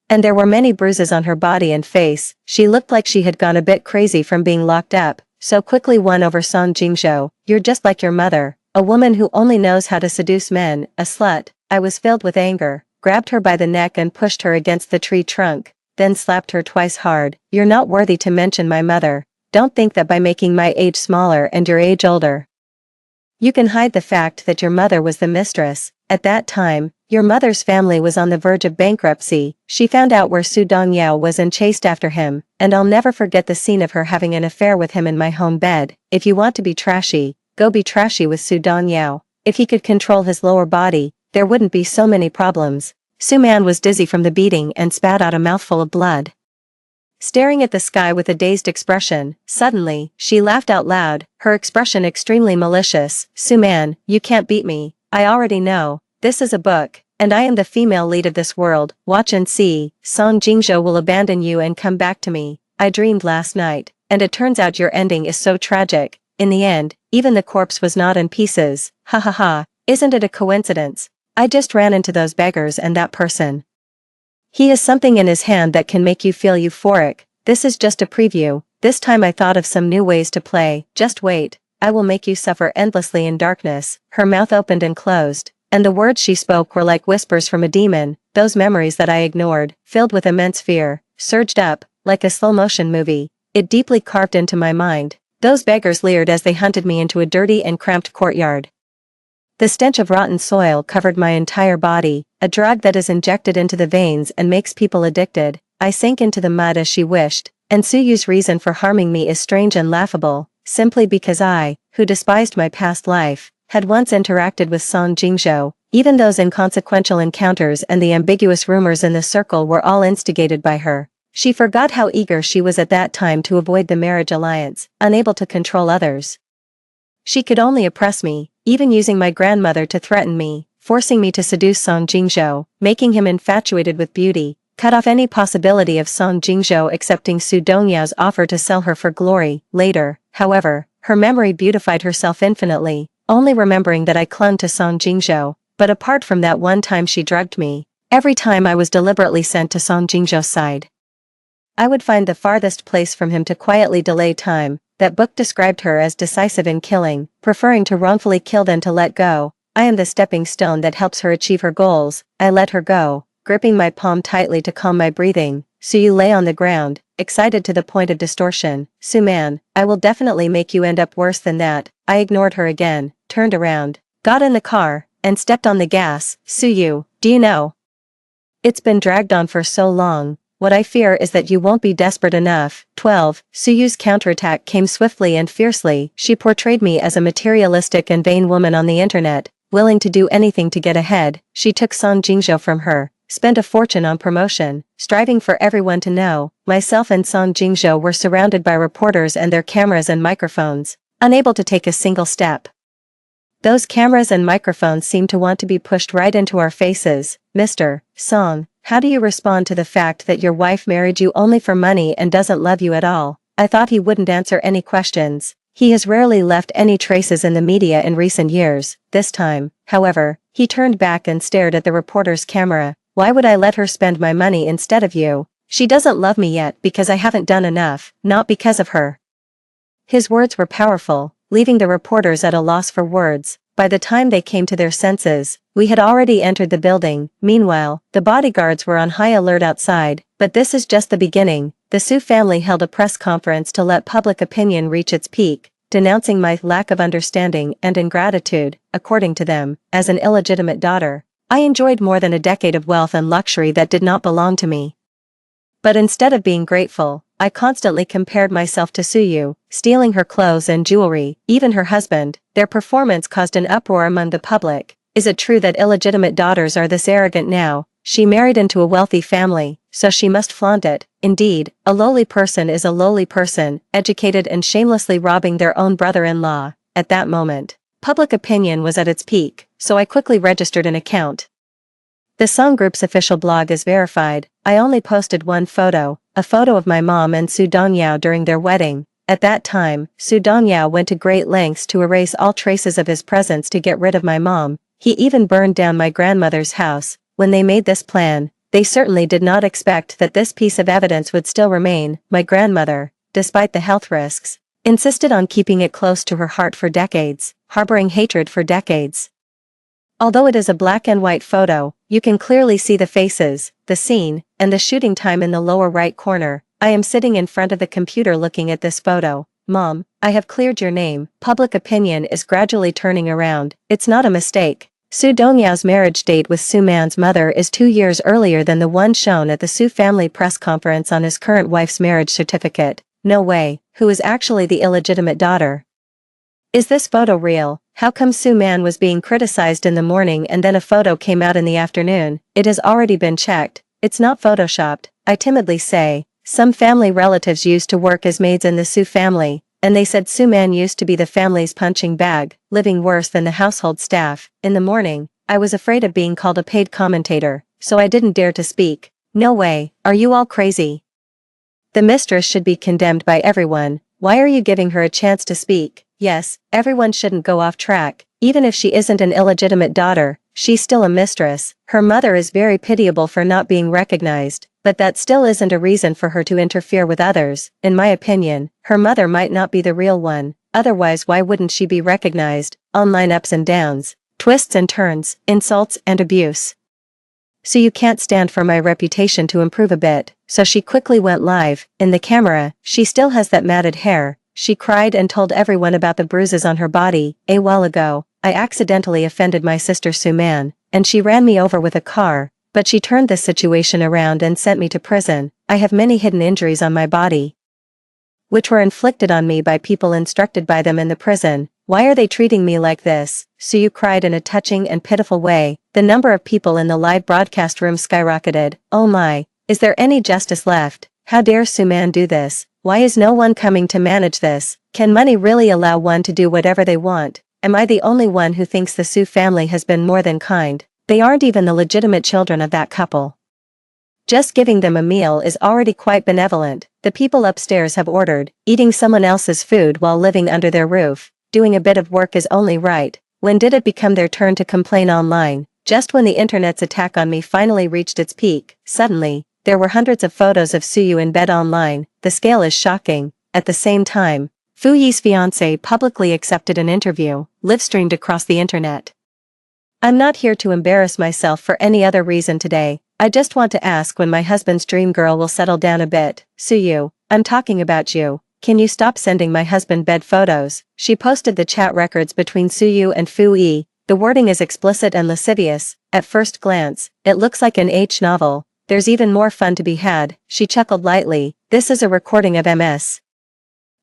and there were many bruises on her body and face. She looked like she had gone a bit crazy from being locked up. So quickly won over Song Jingzhou. "You're just like your mother, a woman who only knows how to seduce men, a slut." I was filled with anger, grabbed her by the neck and pushed her against the tree trunk, then slapped her twice hard. "You're not worthy to mention my mother. Don't think that by making my age smaller and your age older, you can hide the fact that your mother was the mistress. At that time, your mother's family was on the verge of bankruptcy. She found out where Su Dongyao was and chased after him, and I'll never forget the scene of her having an affair with him in my home bed. If you want to be trashy, go be trashy with Su Dongyao. If he could control his lower body, there wouldn't be so many problems." Su Man was dizzy from the beating and spat out a mouthful of blood, staring at the sky with a dazed expression. Suddenly, she laughed out loud, her expression extremely malicious. "Su Man, you can't beat me. I already know. This is a book, and I am the female lead of this world. Watch and see. Song Jingzhou will abandon you and come back to me. I dreamed last night, and it turns out your ending is so tragic. In the end, even the corpse was not in pieces. Ha ha ha, isn't it a coincidence? I just ran into those beggars and that person. He has something in his hand that can make you feel euphoric. This is just a preview. This time I thought of some new ways to play. Just wait. I will make you suffer endlessly in darkness." Her mouth opened and closed, and the words she spoke were like whispers from a demon. Those memories that I ignored, filled with immense fear, surged up, like a slow-motion movie. It deeply carved into my mind. Those beggars leered as they hunted me into a dirty and cramped courtyard. The stench of rotten soil covered my entire body, a drug that is injected into the veins and makes people addicted. I sank into the mud as she wished, and Suyu's reason for harming me is strange and laughable, simply because I, who despised my past life, had once interacted with Song Jingzhou. Even those inconsequential encounters and the ambiguous rumors in the circle were all instigated by her. She forgot how eager she was at that time to avoid the marriage alliance, unable to control others. She could only oppress me, even using my grandmother to threaten me, forcing me to seduce Song Jingzhou, making him infatuated with beauty, cut off any possibility of Song Jingzhou accepting Su Dongyao's offer to sell her for glory. Later, however, her memory beautified herself infinitely, only remembering that I clung to Song Jingzhou. But apart from that one time she drugged me, every time I was deliberately sent to Song Jingzhou's side, I would find the farthest place from him to quietly delay time. That book described her as decisive in killing, preferring to wrongfully kill than to let go. I am the stepping stone that helps her achieve her goals. I let her go. gripping my palm tightly to calm my breathing. Suyu lay on the ground, excited to the point of distortion. Suman, I will definitely make you end up worse than that. I ignored her again, turned around, got in the car, and stepped on the gas. Suyu, do you know? It's been dragged on for so long. What I fear is that you won't be desperate enough. 12. Suyu's counterattack came swiftly and fiercely. She portrayed me as a materialistic and vain woman on the internet, willing to do anything to get ahead. She took Song Jingzhou from her, spent a fortune on promotion, striving for everyone to know. Myself and Song Jingzhou were surrounded by reporters and their cameras and microphones, unable to take a single step. Those cameras and microphones seemed to want to be pushed right into our faces. Mr. Song, how do you respond to the fact that your wife married you only for money and doesn't love you at all? I thought he wouldn't answer any questions. He has rarely left any traces in the media in recent years. This time, however, he turned back and stared at the reporter's camera. Why would I let her spend my money instead of you? She doesn't love me yet because I haven't done enough, not because of her. His words were powerful, leaving the reporters at a loss for words. By the time they came to their senses, we had already entered the building. Meanwhile, the bodyguards were on high alert outside. But this is just the beginning. The Su family held a press conference to let public opinion reach its peak, denouncing my lack of understanding and ingratitude. According to them, as an illegitimate daughter, I enjoyed more than a decade of wealth and luxury that did not belong to me. But instead of being grateful, I constantly compared myself to Suyu, stealing her clothes and jewelry, even her husband. Their performance caused an uproar among the public. Is it true that illegitimate daughters are this arrogant now? She married into a wealthy family, so she must flaunt it. Indeed, a lowly person is a lowly person, educated and shamelessly robbing their own brother-in-law. At that moment, public opinion was at its peak, so I quickly registered an account. The Song Group's official blog is verified. I only posted one photo, a photo of my mom and Su Dongyao during their wedding. At that time, Su Dongyao went to great lengths to erase all traces of his presence to get rid of my mom. He even burned down my grandmother's house. When they made this plan, they certainly did not expect that this piece of evidence would still remain. My grandmother, despite the health risks, insisted on keeping it close to her heart for decades, harboring hatred for decades. Although it is a black and white photo, you can clearly see the faces, the scene, and the shooting time in the lower right corner. I am sitting in front of the computer looking at this photo. Mom, I have cleared your name. Public opinion is gradually turning around. It's not a mistake. Su Dongyao's marriage date with Su Man's mother is 2 years earlier than the one shown at the Su family press conference on his current wife's marriage certificate. No way. Who is actually the illegitimate daughter? Is this photo real? How come Su Man was being criticized in the morning and then a photo came out in the afternoon? It has already been checked. It's not photoshopped, I timidly say. Some family relatives used to work as maids in the Su family, and they said Su Man used to be the family's punching bag, living worse than the household staff. In the morning, I was afraid of being called a paid commentator, so I didn't dare to speak. No way, are you all crazy? The mistress should be condemned by everyone. Why are you giving her a chance to speak? Yes, everyone shouldn't go off track. Even if she isn't an illegitimate daughter, she's still a mistress. Her mother is very pitiable for not being recognized, but that still isn't a reason for her to interfere with others. In my opinion, her mother might not be the real one. Otherwise, why wouldn't she be recognized? Online ups and downs, twists and turns, insults and abuse. So you can't stand for my reputation to improve a bit. So she quickly went live. In the camera, she still has that matted hair. She cried and told everyone about the bruises on her body. A while ago, I accidentally offended my sister Su Man, and she ran me over with a car, but she turned this situation around and sent me to prison. I have many hidden injuries on my body, which were inflicted on me by people instructed by them in the prison. Why are they treating me like this? Suyu cried in a touching and pitiful way. The number of people in the live broadcast room skyrocketed. Oh my, is there any justice left? How dare Su Man do this? Why is no one coming to manage this? Can money really allow one to do whatever they want? Am I the only one who thinks the Su family has been more than kind? They aren't even the legitimate children of that couple. Just giving them a meal is already quite benevolent. The people upstairs have ordered, eating someone else's food while living under their roof. Doing a bit of work is only right. When did it become their turn to complain online? Just when the internet's attack on me finally reached its peak, suddenly, there were hundreds of photos of Suyu in bed online. The scale is shocking. At the same time, Fu Yi's fiancé publicly accepted an interview, live-streamed across the internet. I'm not here to embarrass myself for any other reason today. I just want to ask when my husband's dream girl will settle down a bit. Suyu, I'm talking about you. Can you stop sending my husband bed photos? She posted the chat records between Suyu and Fu Yi. The wording is explicit and lascivious. At first glance, it looks like an H novel. There's even more fun to be had. She chuckled lightly. This is a recording of MS.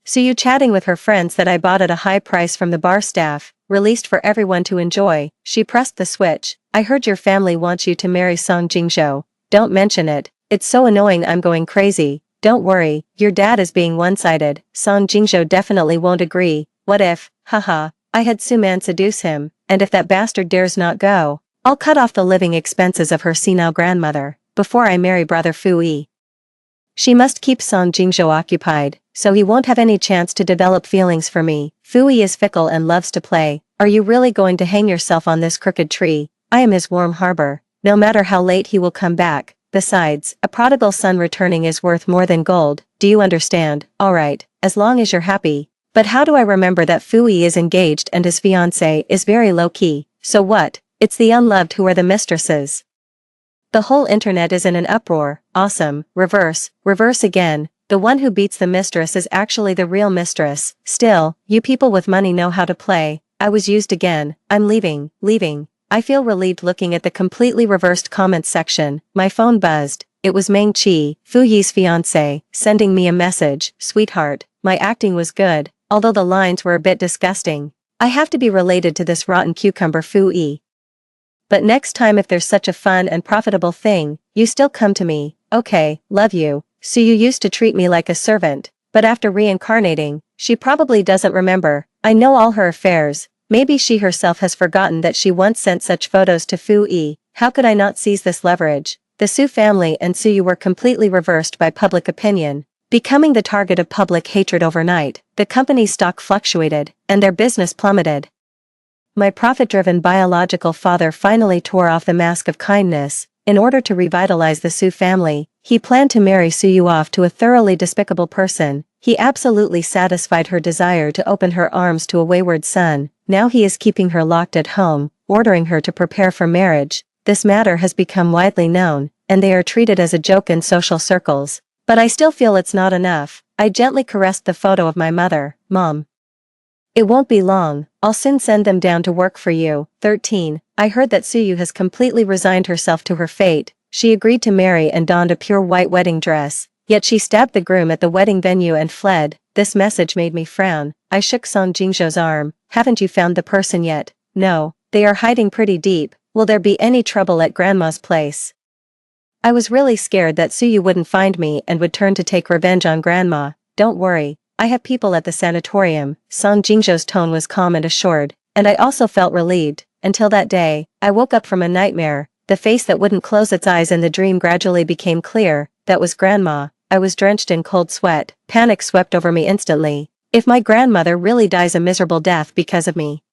Suyu chatting with her friends that I bought at a high price from the bar staff, released for everyone to enjoy. She pressed the switch. I heard your family wants you to marry Song Jingzhou. Don't mention it. It's so annoying I'm going crazy. Don't worry, your dad is being one-sided. Song Jingzhou definitely won't agree. What if, haha, I had Suman seduce him, and if that bastard dares not go, I'll cut off the living expenses of her senile grandmother, before I marry brother Fu Yi. She must keep Song Jingzhou occupied, so he won't have any chance to develop feelings for me. Fu Yi is fickle and loves to play. Are you really going to hang yourself on this crooked tree? I am his warm harbor. No matter how late he will come back. Besides, a prodigal son returning is worth more than gold. Do you understand? Alright, as long as you're happy. But how do I remember that Fu Yi is engaged and his fiancée is very low-key? So what? It's the unloved who are the mistresses. The whole internet is in an uproar. Awesome. Reverse again. The one who beats the mistress is actually the real mistress. Still, you people with money know how to play. I was used again. I'm leaving. I feel relieved looking at the completely reversed comments section. My phone buzzed. It was Meng Qi, Fu Yi's fiancé, sending me a message. Sweetheart, my acting was good, although the lines were a bit disgusting. I have to be related to this rotten cucumber Fu Yi. But next time if there's such a fun and profitable thing, you still come to me. Okay, love you. So you used to treat me like a servant, but after reincarnating, she probably doesn't remember. I know all her affairs. Maybe she herself has forgotten that she once sent such photos to Fu Yi. How could I not seize this leverage? The Su family and Suyu were completely reversed by public opinion, becoming the target of public hatred overnight. The company's stock fluctuated, and their business plummeted. My profit-driven biological father finally tore off the mask of kindness. In order to revitalize the Su family, he planned to marry Suyu off to a thoroughly despicable person. He absolutely satisfied her desire to open her arms to a wayward son. Now he is keeping her locked at home, ordering her to prepare for marriage. This matter has become widely known, and they are treated as a joke in social circles. But I still feel it's not enough. I gently caressed the photo of my mother. Mom. It won't be long, I'll soon send them down to work for you. 13. I heard that Suyu has completely resigned herself to her fate. She agreed to marry and donned a pure white wedding dress. Yet she stabbed the groom at the wedding venue and fled. This message made me frown. I shook Song Jingzhou's arm. Haven't you found the person yet? No, they are hiding pretty deep. Will there be any trouble at Grandma's place? I was really scared that Suyu wouldn't find me and would turn to take revenge on Grandma. Don't worry, I have people at the sanatorium. Song Jingzhou's tone was calm and assured, and I also felt relieved. Until that day, I woke up from a nightmare. The face that wouldn't close its eyes in the dream gradually became clear. That was Grandma. I was drenched in cold sweat. Panic swept over me instantly. If my grandmother really dies a miserable death because of me,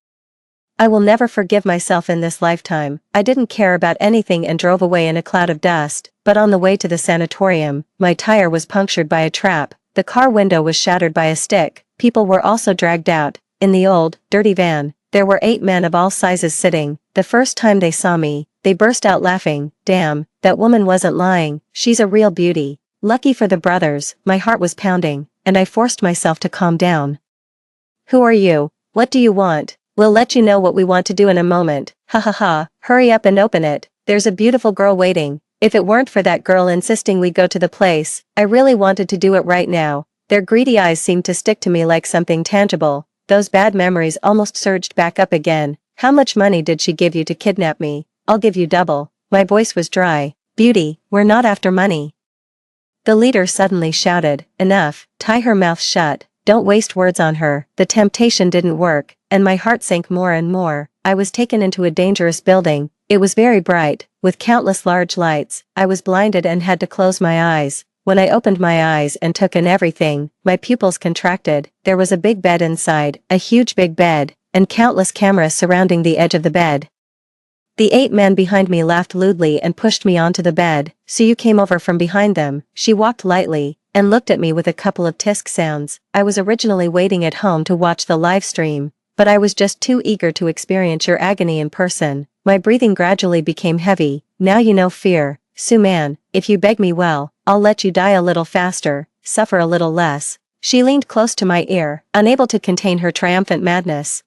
I will never forgive myself in this lifetime. I didn't care about anything and drove away in a cloud of dust, but on the way to the sanatorium, my tire was punctured by a trap. The car window was shattered by a stick. People were also dragged out. In the old, dirty van, there were 8 men of all sizes sitting. The first time they saw me, they burst out laughing. Damn, that woman wasn't lying. She's a real beauty. Lucky for the brothers, my heart was pounding, and I forced myself to calm down. Who are you? What do you want? We'll let you know what we want to do in a moment. Ha ha ha, hurry up and open it. There's a beautiful girl waiting. If it weren't for that girl insisting we go to the place, I really wanted to do it right now. Their greedy eyes seemed to stick to me like something tangible. Those bad memories almost surged back up again. How much money did she give you to kidnap me? I'll give you double. My voice was dry. Beauty, we're not after money. The leader suddenly shouted, enough, tie her mouth shut, don't waste words on her. The temptation didn't work, and my heart sank more and more. I was taken into a dangerous building. It was very bright, with countless large lights. I was blinded and had to close my eyes. When I opened my eyes and took in everything, my pupils contracted. There was a big bed inside, a huge big bed, and countless cameras surrounding the edge of the bed. The 8 men behind me laughed lewdly and pushed me onto the bed. Suyu came over from behind them. She walked lightly, and looked at me with a couple of tisk sounds. I was originally waiting at home to watch the live stream, but I was just too eager to experience your agony in person. My breathing gradually became heavy. Now you know fear. Su-man, if you beg me well, I'll let you die a little faster, suffer a little less. She leaned close to my ear, unable to contain her triumphant madness.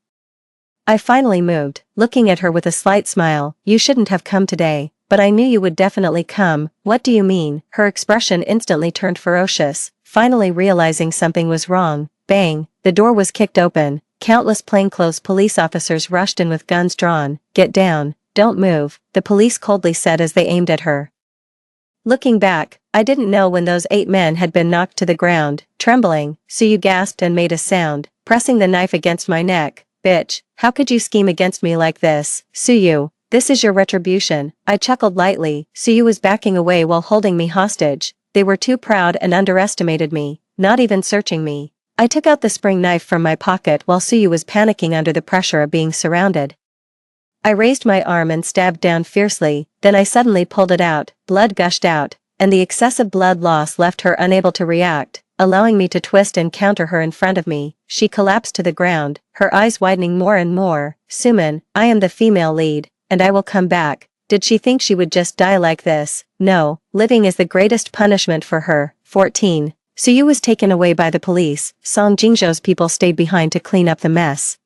I finally moved, looking at her with a slight smile. You shouldn't have come today, but I knew you would definitely come. What do you mean? Her expression instantly turned ferocious, finally realizing something was wrong. Bang, the door was kicked open. Countless plainclothes police officers rushed in with guns drawn. Get down, don't move, the police coldly said as they aimed at her. Looking back, I didn't know when those 8 men had been knocked to the ground. Trembling, Suyu gasped and made a sound, pressing the knife against my neck. Bitch, how could you scheme against me like this? Suyu, this is your retribution. I chuckled lightly. Suyu was backing away while holding me hostage. They were too proud and underestimated me, not even searching me. I took out the spring knife from my pocket while Suyu was panicking under the pressure of being surrounded. I raised my arm and stabbed down fiercely, then I suddenly pulled it out. Blood gushed out, and the excessive blood loss left her unable to react, allowing me to twist and counter her in front of me. She collapsed to the ground, her eyes widening more and more. Suman, I am the female lead, and I will come back. Did she think she would just die like this? No, living is the greatest punishment for her. 14. Suyu was taken away by the police. Song Jingzhou's people stayed behind to clean up the mess.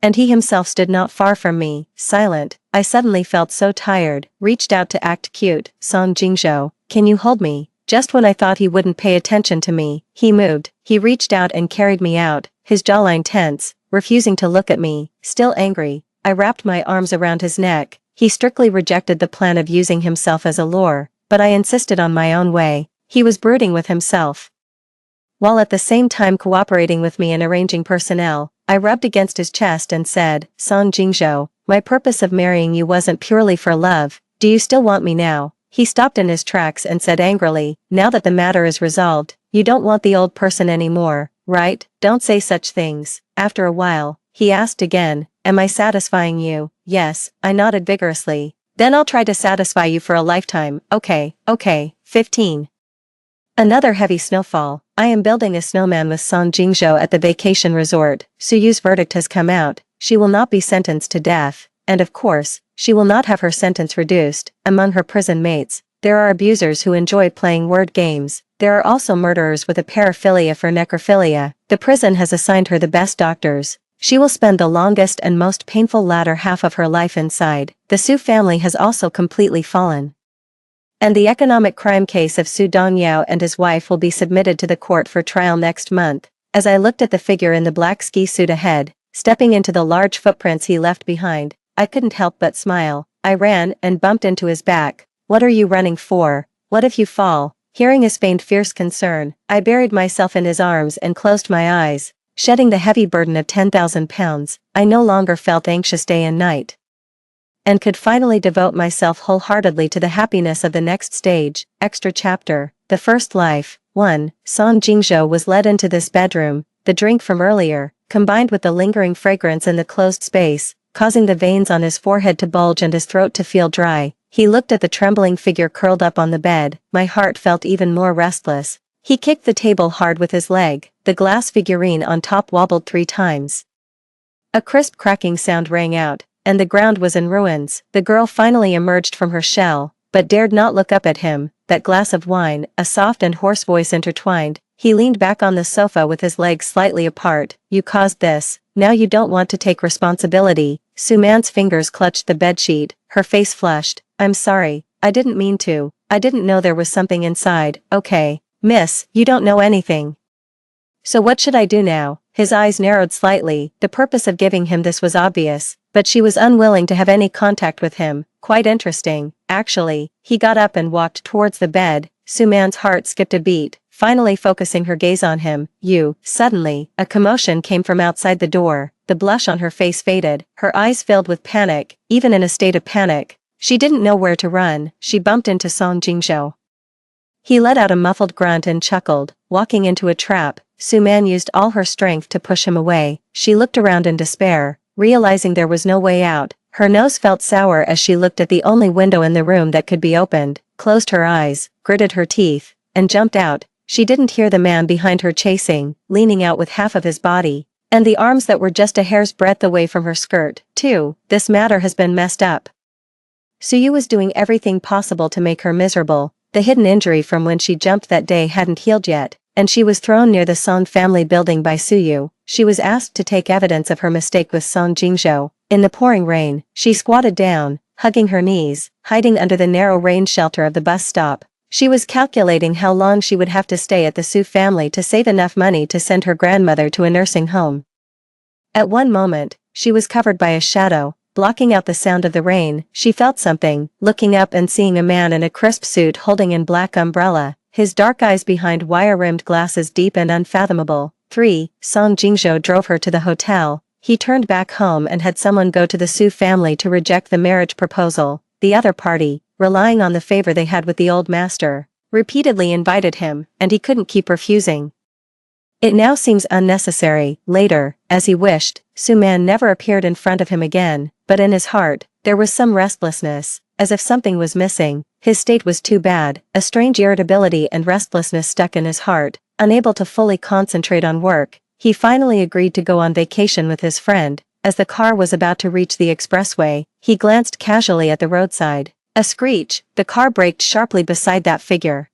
And he himself stood not far from me, silent. I suddenly felt so tired, reached out to act cute. Song Jingzhou, can you hold me? Just when I thought he wouldn't pay attention to me, he moved. He reached out and carried me out, his jawline tense, refusing to look at me. Still angry, I wrapped my arms around his neck. He strictly rejected the plan of using himself as a lure, but I insisted on my own way. He was brooding with himself, while at the same time cooperating with me in arranging personnel. I rubbed against his chest and said, Song Jingzhou, my purpose of marrying you wasn't purely for love. Do you still want me now? He stopped in his tracks and said angrily, now that the matter is resolved, you don't want the old person anymore, right? Don't say such things. After a while, he asked again, am I satisfying you? Yes, I nodded vigorously. Then I'll try to satisfy you for a lifetime. Okay. 15. Another heavy snowfall. I am building a snowman with Song Jingzhou at the vacation resort. Suyu's verdict has come out. She will not be sentenced to death, and of course, she will not have her sentence reduced. Among her prison mates, there are abusers who enjoy playing word games. There are also murderers with a paraphilia for necrophilia. The prison has assigned her the best doctors. She will spend the longest and most painful latter half of her life inside. The Su family has also completely fallen. And the economic crime case of Su Dongyao and his wife will be submitted to the court for trial next month. As I looked at the figure in the black ski suit ahead, stepping into the large footprints he left behind, I couldn't help but smile. I ran and bumped into his back. What are you running for? What if you fall? Hearing his feigned fierce concern, I buried myself in his arms and closed my eyes, shedding the heavy burden of 10,000 pounds. I no longer felt anxious day and night, and could finally devote myself wholeheartedly to the happiness of the next stage. Extra chapter, The First Life. 1. Song Jingzhou was led into this bedroom. The drink from earlier, combined with the lingering fragrance in the closed space, causing the veins on his forehead to bulge and his throat to feel dry. He looked at the trembling figure curled up on the bed. My heart felt even more restless. He kicked the table hard with his leg. The glass figurine on top wobbled 3 times. A crisp cracking sound rang out, and the ground was in ruins. The girl finally emerged from her shell, but dared not look up at him. That glass of wine, a soft and hoarse voice intertwined. He leaned back on the sofa with his legs slightly apart. You caused this. Now you don't want to take responsibility. Su-man's fingers clutched the bedsheet, her face flushed. I'm sorry, I didn't mean to. I didn't know there was something inside. Okay, miss, you don't know anything. So what should I do now? His eyes narrowed slightly. The purpose of giving him this was obvious, but she was unwilling to have any contact with him. Quite interesting, actually. He got up and walked towards the bed. Su-man's heart skipped a beat, finally focusing her gaze on him. Suddenly, a commotion came from outside the door. The blush on her face faded, her eyes filled with panic. Even in a state of panic, she didn't know where to run. She bumped into Song Jingzhou. He let out a muffled grunt and chuckled. Walking into a trap, Su-man used all her strength to push him away. She looked around in despair, realizing there was no way out. Her nose felt sour as she looked at the only window in the room that could be opened, closed her eyes, gritted her teeth, and jumped out. She didn't hear the man behind her chasing, leaning out with half of his body, and the arms that were just a hair's breadth away from her skirt. 2. This matter has been messed up. Suyu was doing everything possible to make her miserable. The hidden injury from when she jumped that day hadn't healed yet, and she was thrown near the Song family building by Suyu. She was asked to take evidence of her mistake with Song Jingzhou. In the pouring rain, she squatted down, hugging her knees, hiding under the narrow rain shelter of the bus stop. She was calculating how long she would have to stay at the Su family to save enough money to send her grandmother to a nursing home. At one moment, she was covered by a shadow, blocking out the sound of the rain. She felt something, looking up and seeing a man in a crisp suit holding a black umbrella, his dark eyes behind wire-rimmed glasses deep and unfathomable. 3. Song Jingzhou drove her to the hotel. He turned back home and had someone go to the Su family to reject the marriage proposal. The other party, relying on the favor they had with the old master, repeatedly invited him, and he couldn't keep refusing. It now seems unnecessary. Later, as he wished, Su Man never appeared in front of him again, but in his heart, there was some restlessness, as if something was missing. His state was too bad, a strange irritability and restlessness stuck in his heart. Unable to fully concentrate on work, he finally agreed to go on vacation with his friend. As the car was about to reach the expressway, he glanced casually at the roadside. A screech, the car braked sharply beside that figure.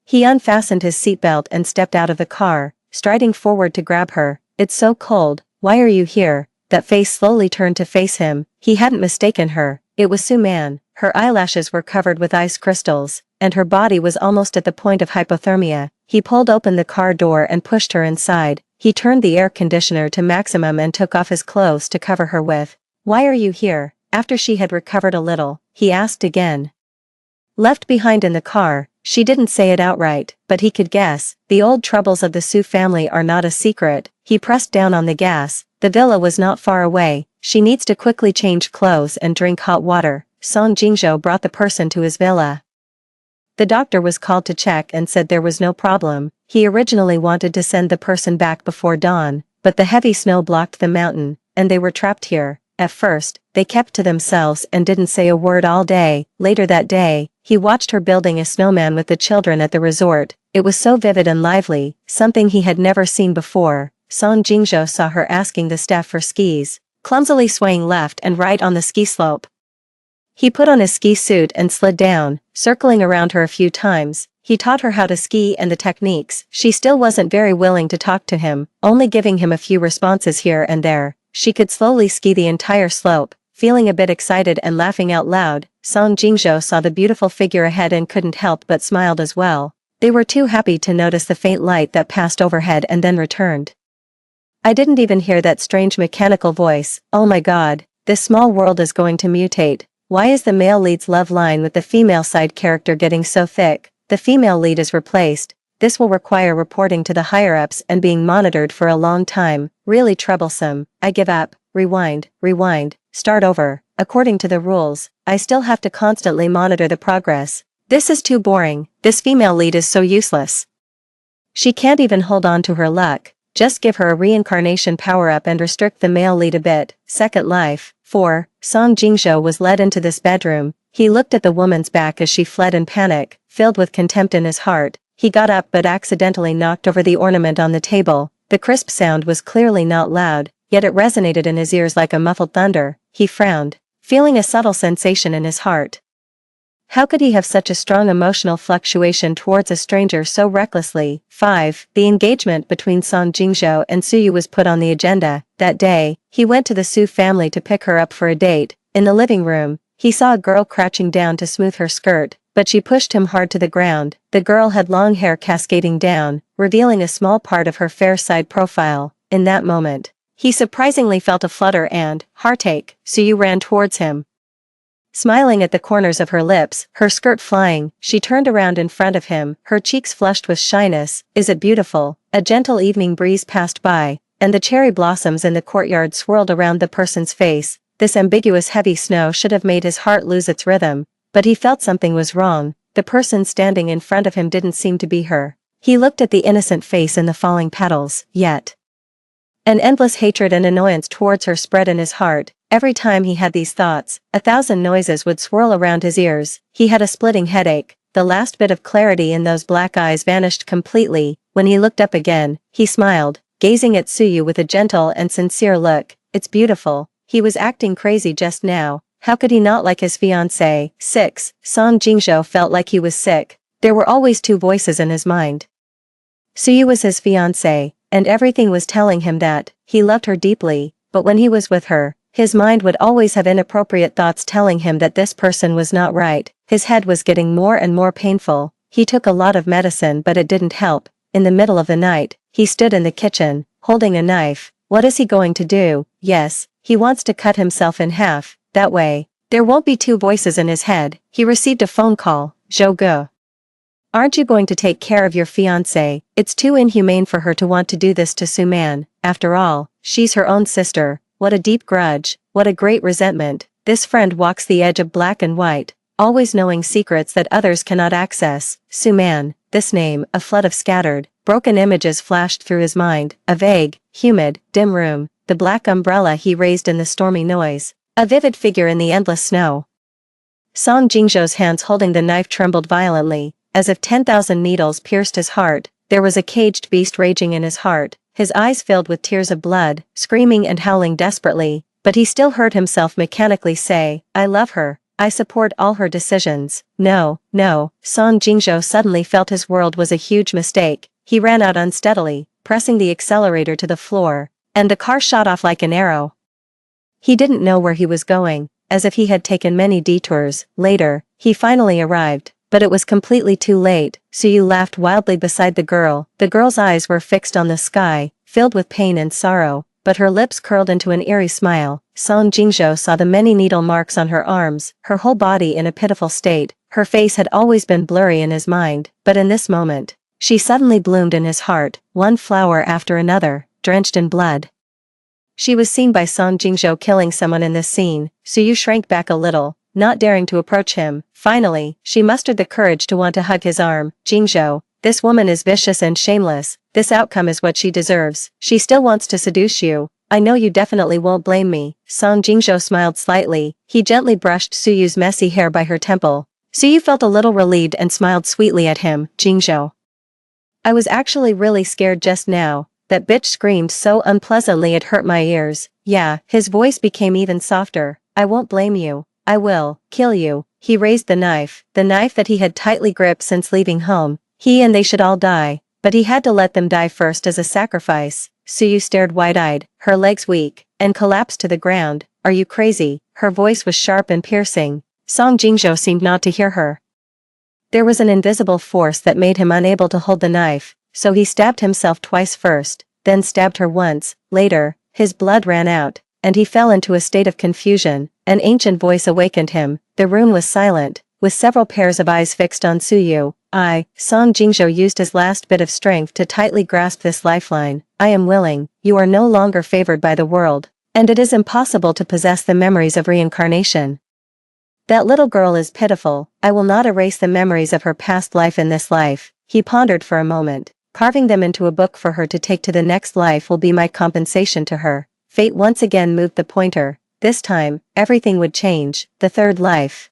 He unfastened his seatbelt and stepped out of the car, striding forward to grab her. "It's so cold, why are you here?" That face slowly turned to face him. He hadn't mistaken her. It was Su Man. Her eyelashes were covered with ice crystals, and her body was almost at the point of hypothermia. He pulled open the car door and pushed her inside. He turned the air conditioner to maximum and took off his clothes to cover her with. "Why are you here?" After she had recovered a little, he asked again. Left behind in the car, she didn't say it outright, but he could guess. The old troubles of the Su family are not a secret. He pressed down on the gas. The villa was not far away. She needs to quickly change clothes and drink hot water. Song Jingzhou brought the person to his villa. The doctor was called to check and said there was no problem. He originally wanted to send the person back before dawn, but the heavy snow blocked the mountain, and they were trapped here. At first, they kept to themselves and didn't say a word all day. Later that day, he watched her building a snowman with the children at the resort. It was so vivid and lively, something he had never seen before. Song Jingzhou saw her asking the staff for skis, clumsily swaying left and right on the ski slope. He put on his ski suit and slid down, circling around her a few times. He taught her how to ski and the techniques. She still wasn't very willing to talk to him, only giving him a few responses here and there. She could slowly ski the entire slope, feeling a bit excited and laughing out loud. Song Jingzhou saw the beautiful figure ahead and couldn't help but smiled as well. They were too happy to notice the faint light that passed overhead and then returned. "I didn't even hear that strange mechanical voice. Oh my god, this small world is going to mutate. Why is the male lead's love line with the female side character getting so thick? The female lead is replaced. This will require reporting to the higher-ups and being monitored for a long time. Really troublesome. I give up. Rewind, start over. According to the rules, I still have to constantly monitor the progress. This is too boring. This female lead is so useless. She can't even hold on to her luck. Just give her a reincarnation power-up and restrict the male lead a bit." Second Life. 4. Song Jingzhou was led into this bedroom. He looked at the woman's back as she fled in panic, filled with contempt in his heart. He got up but accidentally knocked over the ornament on the table. The crisp sound was clearly not loud, yet it resonated in his ears like a muffled thunder. He frowned, feeling a subtle sensation in his heart. How could he have such a strong emotional fluctuation towards a stranger so recklessly? 5. The engagement between Song Jingzhou and Suyu was put on the agenda. That day, he went to the Su family to pick her up for a date. In the living room, he saw a girl crouching down to smooth her skirt, but she pushed him hard to the ground. The girl had long hair cascading down, revealing a small part of her fair side profile. In that moment, he surprisingly felt a flutter and heartache. Suyu ran towards him, smiling at the corners of her lips, her skirt flying. She turned around in front of him, her cheeks flushed with shyness. "Is it beautiful?" A gentle evening breeze passed by, and the cherry blossoms in the courtyard swirled around the person's face. This ambiguous heavy snow should have made his heart lose its rhythm, but he felt something was wrong. The person standing in front of him didn't seem to be her. He looked at the innocent face in the falling petals, yet an endless hatred and annoyance towards her spread in his heart. Every time he had these thoughts, 1,000 noises would swirl around his ears. He had a splitting headache. The last bit of clarity in those black eyes vanished completely. When he looked up again, he smiled, gazing at Suyu with a gentle and sincere look. "It's beautiful." He was acting crazy just now, How could he not like his fiancée? 6. Song Jingzhou felt like he was sick. There were always two voices in his mind. Suyu was his fiancée, and everything was telling him that he loved her deeply, but when he was with her, his mind would always have inappropriate thoughts telling him that this person was not right. His head was getting more and more painful. He took a lot of medicine but it didn't help. In the middle of the night, he stood in the kitchen, holding a knife. What is he going to do? Yes, he wants to cut himself in half. That way, there won't be two voices in his head. He received a phone call. Zhou Ge. Aren't you going to take care of your fiancée? It's too inhumane for her to want to do this to Su Man. After all, she's her own sister. What a deep grudge. What a great resentment. This friend walks the edge of black and white, always knowing secrets that others cannot access. Su Man. This name, a flood of scattered, broken images flashed through his mind. A vague, humid, dim room. The black umbrella he raised in the stormy noise. A vivid figure in the endless snow. Song Jingzhou's hands holding the knife trembled violently, as if 10,000 needles pierced his heart. There was a caged beast raging in his heart, his eyes filled with tears of blood, screaming and howling desperately, but he still heard himself mechanically say, I love her, I support all her decisions. No, no, Song Jingzhou suddenly felt his world was a huge mistake. He ran out unsteadily, pressing the accelerator to the floor, and the car shot off like an arrow. He didn't know where he was going, as if he had taken many detours. Later, he finally arrived, but it was completely too late. Suyu laughed wildly beside the girl. The girl's eyes were fixed on the sky, filled with pain and sorrow, but her lips curled into an eerie smile. Song Jingzhou saw the many needle marks on her arms, her whole body in a pitiful state. Her face had always been blurry in his mind, but in this moment, she suddenly bloomed in his heart, one flower after another, drenched in blood. She was seen by Song Jingzhou killing someone in this scene. Suyu shrank back a little, not daring to approach him. Finally, she mustered the courage to want to hug his arm. Jingzhou, this woman is vicious and shameless. This outcome is what she deserves. She still wants to seduce you. I know you definitely won't blame me. Song Jingzhou smiled slightly. He gently brushed Suyu's messy hair by her temple. Suyu felt a little relieved and smiled sweetly at him. Jingzhou, I was actually really scared just now. That bitch screamed so unpleasantly it hurt my ears. Yeah, his voice became even softer. I won't blame you. I will kill you. He raised the knife that he had tightly gripped since leaving home. He and they should all die, but he had to let them die first as a sacrifice. Suyu stared wide-eyed, her legs weak, and collapsed to the ground. Are you crazy? Her voice was sharp and piercing. Song Jingzhou seemed not to hear her. There was an invisible force that made him unable to hold the knife, so he stabbed himself twice first, then stabbed her once. Later, his blood ran out, and he fell into a state of confusion. An ancient voice awakened him. The room was silent, with several pairs of eyes fixed on Suyu. Song Jingzhou used his last bit of strength to tightly grasp this lifeline. I am willing. You are no longer favored by the world, and it is impossible to possess the memories of reincarnation. That little girl is pitiful. I will not erase the memories of her past life in this life. He pondered for a moment. Carving them into a book for her to take to the next life will be my compensation to her. Fate once again moved the pointer. This time, everything would change. The third life.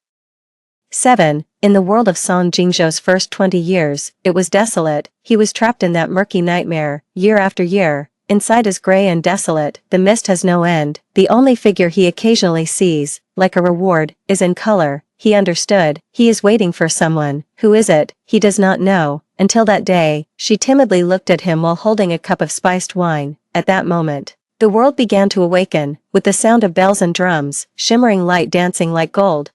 7. In the world of Song Jingzhou's first 20 years, it was desolate. He was trapped in that murky nightmare, year after year. Inside is gray and desolate. The mist has no end. The only figure he occasionally sees, like a reward, is in color. He understood. He is waiting for someone. Who is it? He does not know. Until that day, she timidly looked at him while holding a cup of spiced wine. At that moment, the world began to awaken, with the sound of bells and drums, shimmering light dancing like gold,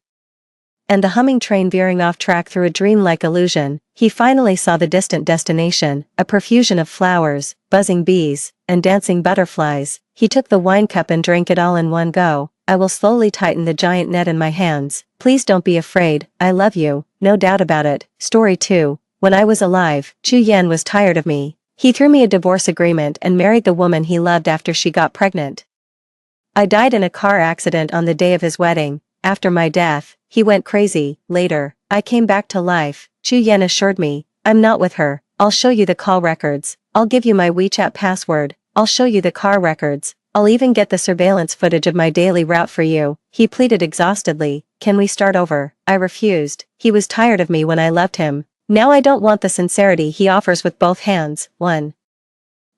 and the humming train veering off track through a dreamlike illusion. He finally saw the distant destination, a profusion of flowers, buzzing bees, and dancing butterflies. He took the wine cup and drank it all in one go. I will slowly tighten the giant net in my hands. Please don't be afraid. I love you, no doubt about it. Story 2. When I was alive, Chu Yan was tired of me. He threw me a divorce agreement and married the woman he loved after she got pregnant. I died in a car accident on the day of his wedding. After my death, he went crazy. Later, I came back to life. Chu Yan assured me, I'm not with her. I'll show you the call records. I'll give you my WeChat password. I'll show you the car records. I'll even get the surveillance footage of my daily route for you. He pleaded exhaustedly. Can we start over? I refused. He was tired of me when I loved him. Now I don't want the sincerity he offers with both hands. 1.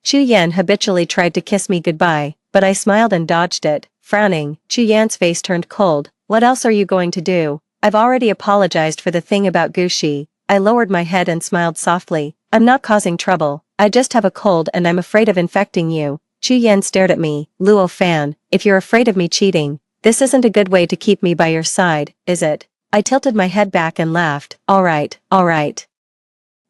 Chu Yan habitually tried to kiss me goodbye, but I smiled and dodged it. Frowning, Chu Yan's face turned cold. What else are you going to do? I've already apologized for the thing about Gushi. I lowered my head and smiled softly. I'm not causing trouble. I just have a cold and I'm afraid of infecting you. Chu Yan stared at me. Luo Fan, if you're afraid of me cheating, this isn't a good way to keep me by your side, is it? I tilted my head back and laughed. Alright, alright.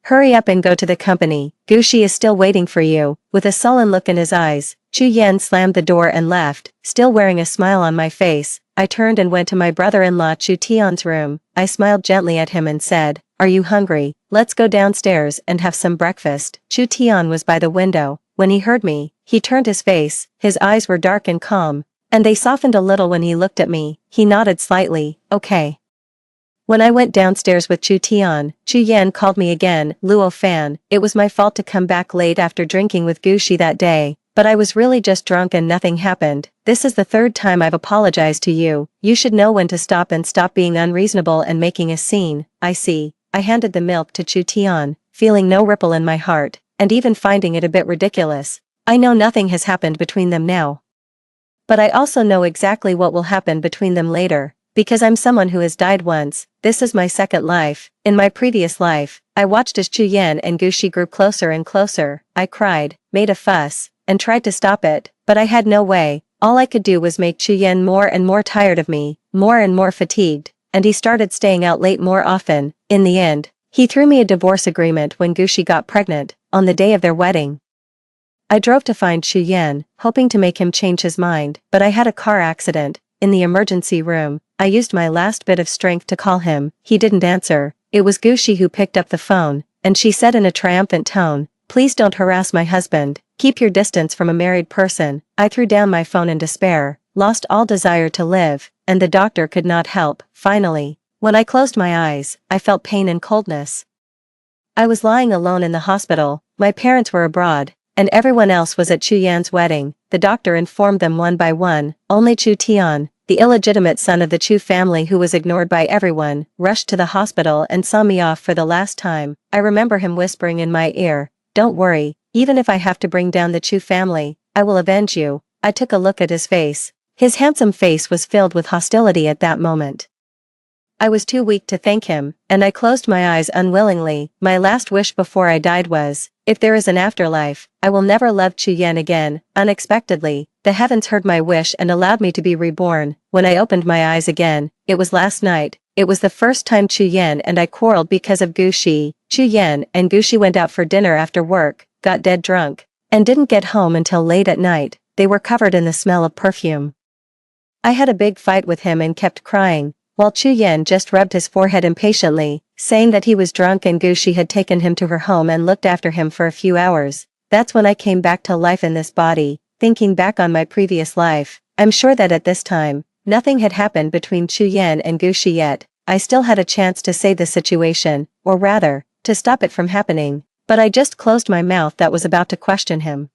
Hurry up and go to the company. Gushi is still waiting for you. With a sullen look in his eyes, Chu Yan slammed the door and left, still wearing a smile on my face. I turned and went to my brother-in-law Chu Tian's room. I smiled gently at him and said, "Are you hungry? Let's go downstairs and have some breakfast." Chu Tian was by the window. When he heard me, he turned his face. His eyes were dark and calm, and they softened a little when he looked at me. He nodded slightly. Okay. When I went downstairs with Chu Tian, Chu Yan called me again. Luo Fan, it was my fault to come back late after drinking with Gushi that day, but I was really just drunk and nothing happened. This is the third time I've apologized to you. You should know when to stop and stop being unreasonable and making a scene. I see. I handed the milk to Chu Tian, feeling no ripple in my heart, and even finding it a bit ridiculous. I know nothing has happened between them now. But I also know exactly what will happen between them later. Because I'm someone who has died once, this is my second life. In my previous life, I watched as Chu Yan and Gushi grew closer and closer. I cried, made a fuss, and tried to stop it, but I had no way. All I could do was make Chu Yan more and more tired of me, more and more fatigued, and he started staying out late more often. In the end, he threw me a divorce agreement when Gushi got pregnant, on the day of their wedding. I drove to find Chu Yan, hoping to make him change his mind, but I had a car accident. In the emergency room, I used my last bit of strength to call him. He didn't answer. It was Gushi who picked up the phone, and she said in a triumphant tone, "Please don't harass my husband. Keep your distance from a married person." I threw down my phone in despair, lost all desire to live, and the doctor could not help. Finally, when I closed my eyes, I felt pain and coldness. I was lying alone in the hospital. My parents were abroad, and everyone else was at Chu Yan's wedding. The doctor informed them one by one. Only Chu Tian, the illegitimate son of the Chu family who was ignored by everyone, rushed to the hospital and saw me off for the last time. I remember him whispering in my ear, "Don't worry, even if I have to bring down the Chu family, I will avenge you." I took a look at his face. His handsome face was filled with hostility at that moment. I was too weak to thank him, and I closed my eyes unwillingly. My last wish before I died was, if there is an afterlife, I will never love Chu Yan again. Unexpectedly, the heavens heard my wish and allowed me to be reborn. When I opened my eyes again, it was last night. It was the first time Chu Yan and I quarreled because of Gushi. Chu Yan and Gushi went out for dinner after work, got dead drunk, and didn't get home until late at night. They were covered in the smell of perfume. I had a big fight with him and kept crying, while Chu Yan just rubbed his forehead impatiently, saying that he was drunk and Gushi had taken him to her home and looked after him for a few hours. That's when I came back to life in this body. Thinking back on my previous life, I'm sure that at this time, nothing had happened between Chu Yan and Gushi yet. I still had a chance to save the situation, or rather, to stop it from happening, but I just closed my mouth that was about to question him.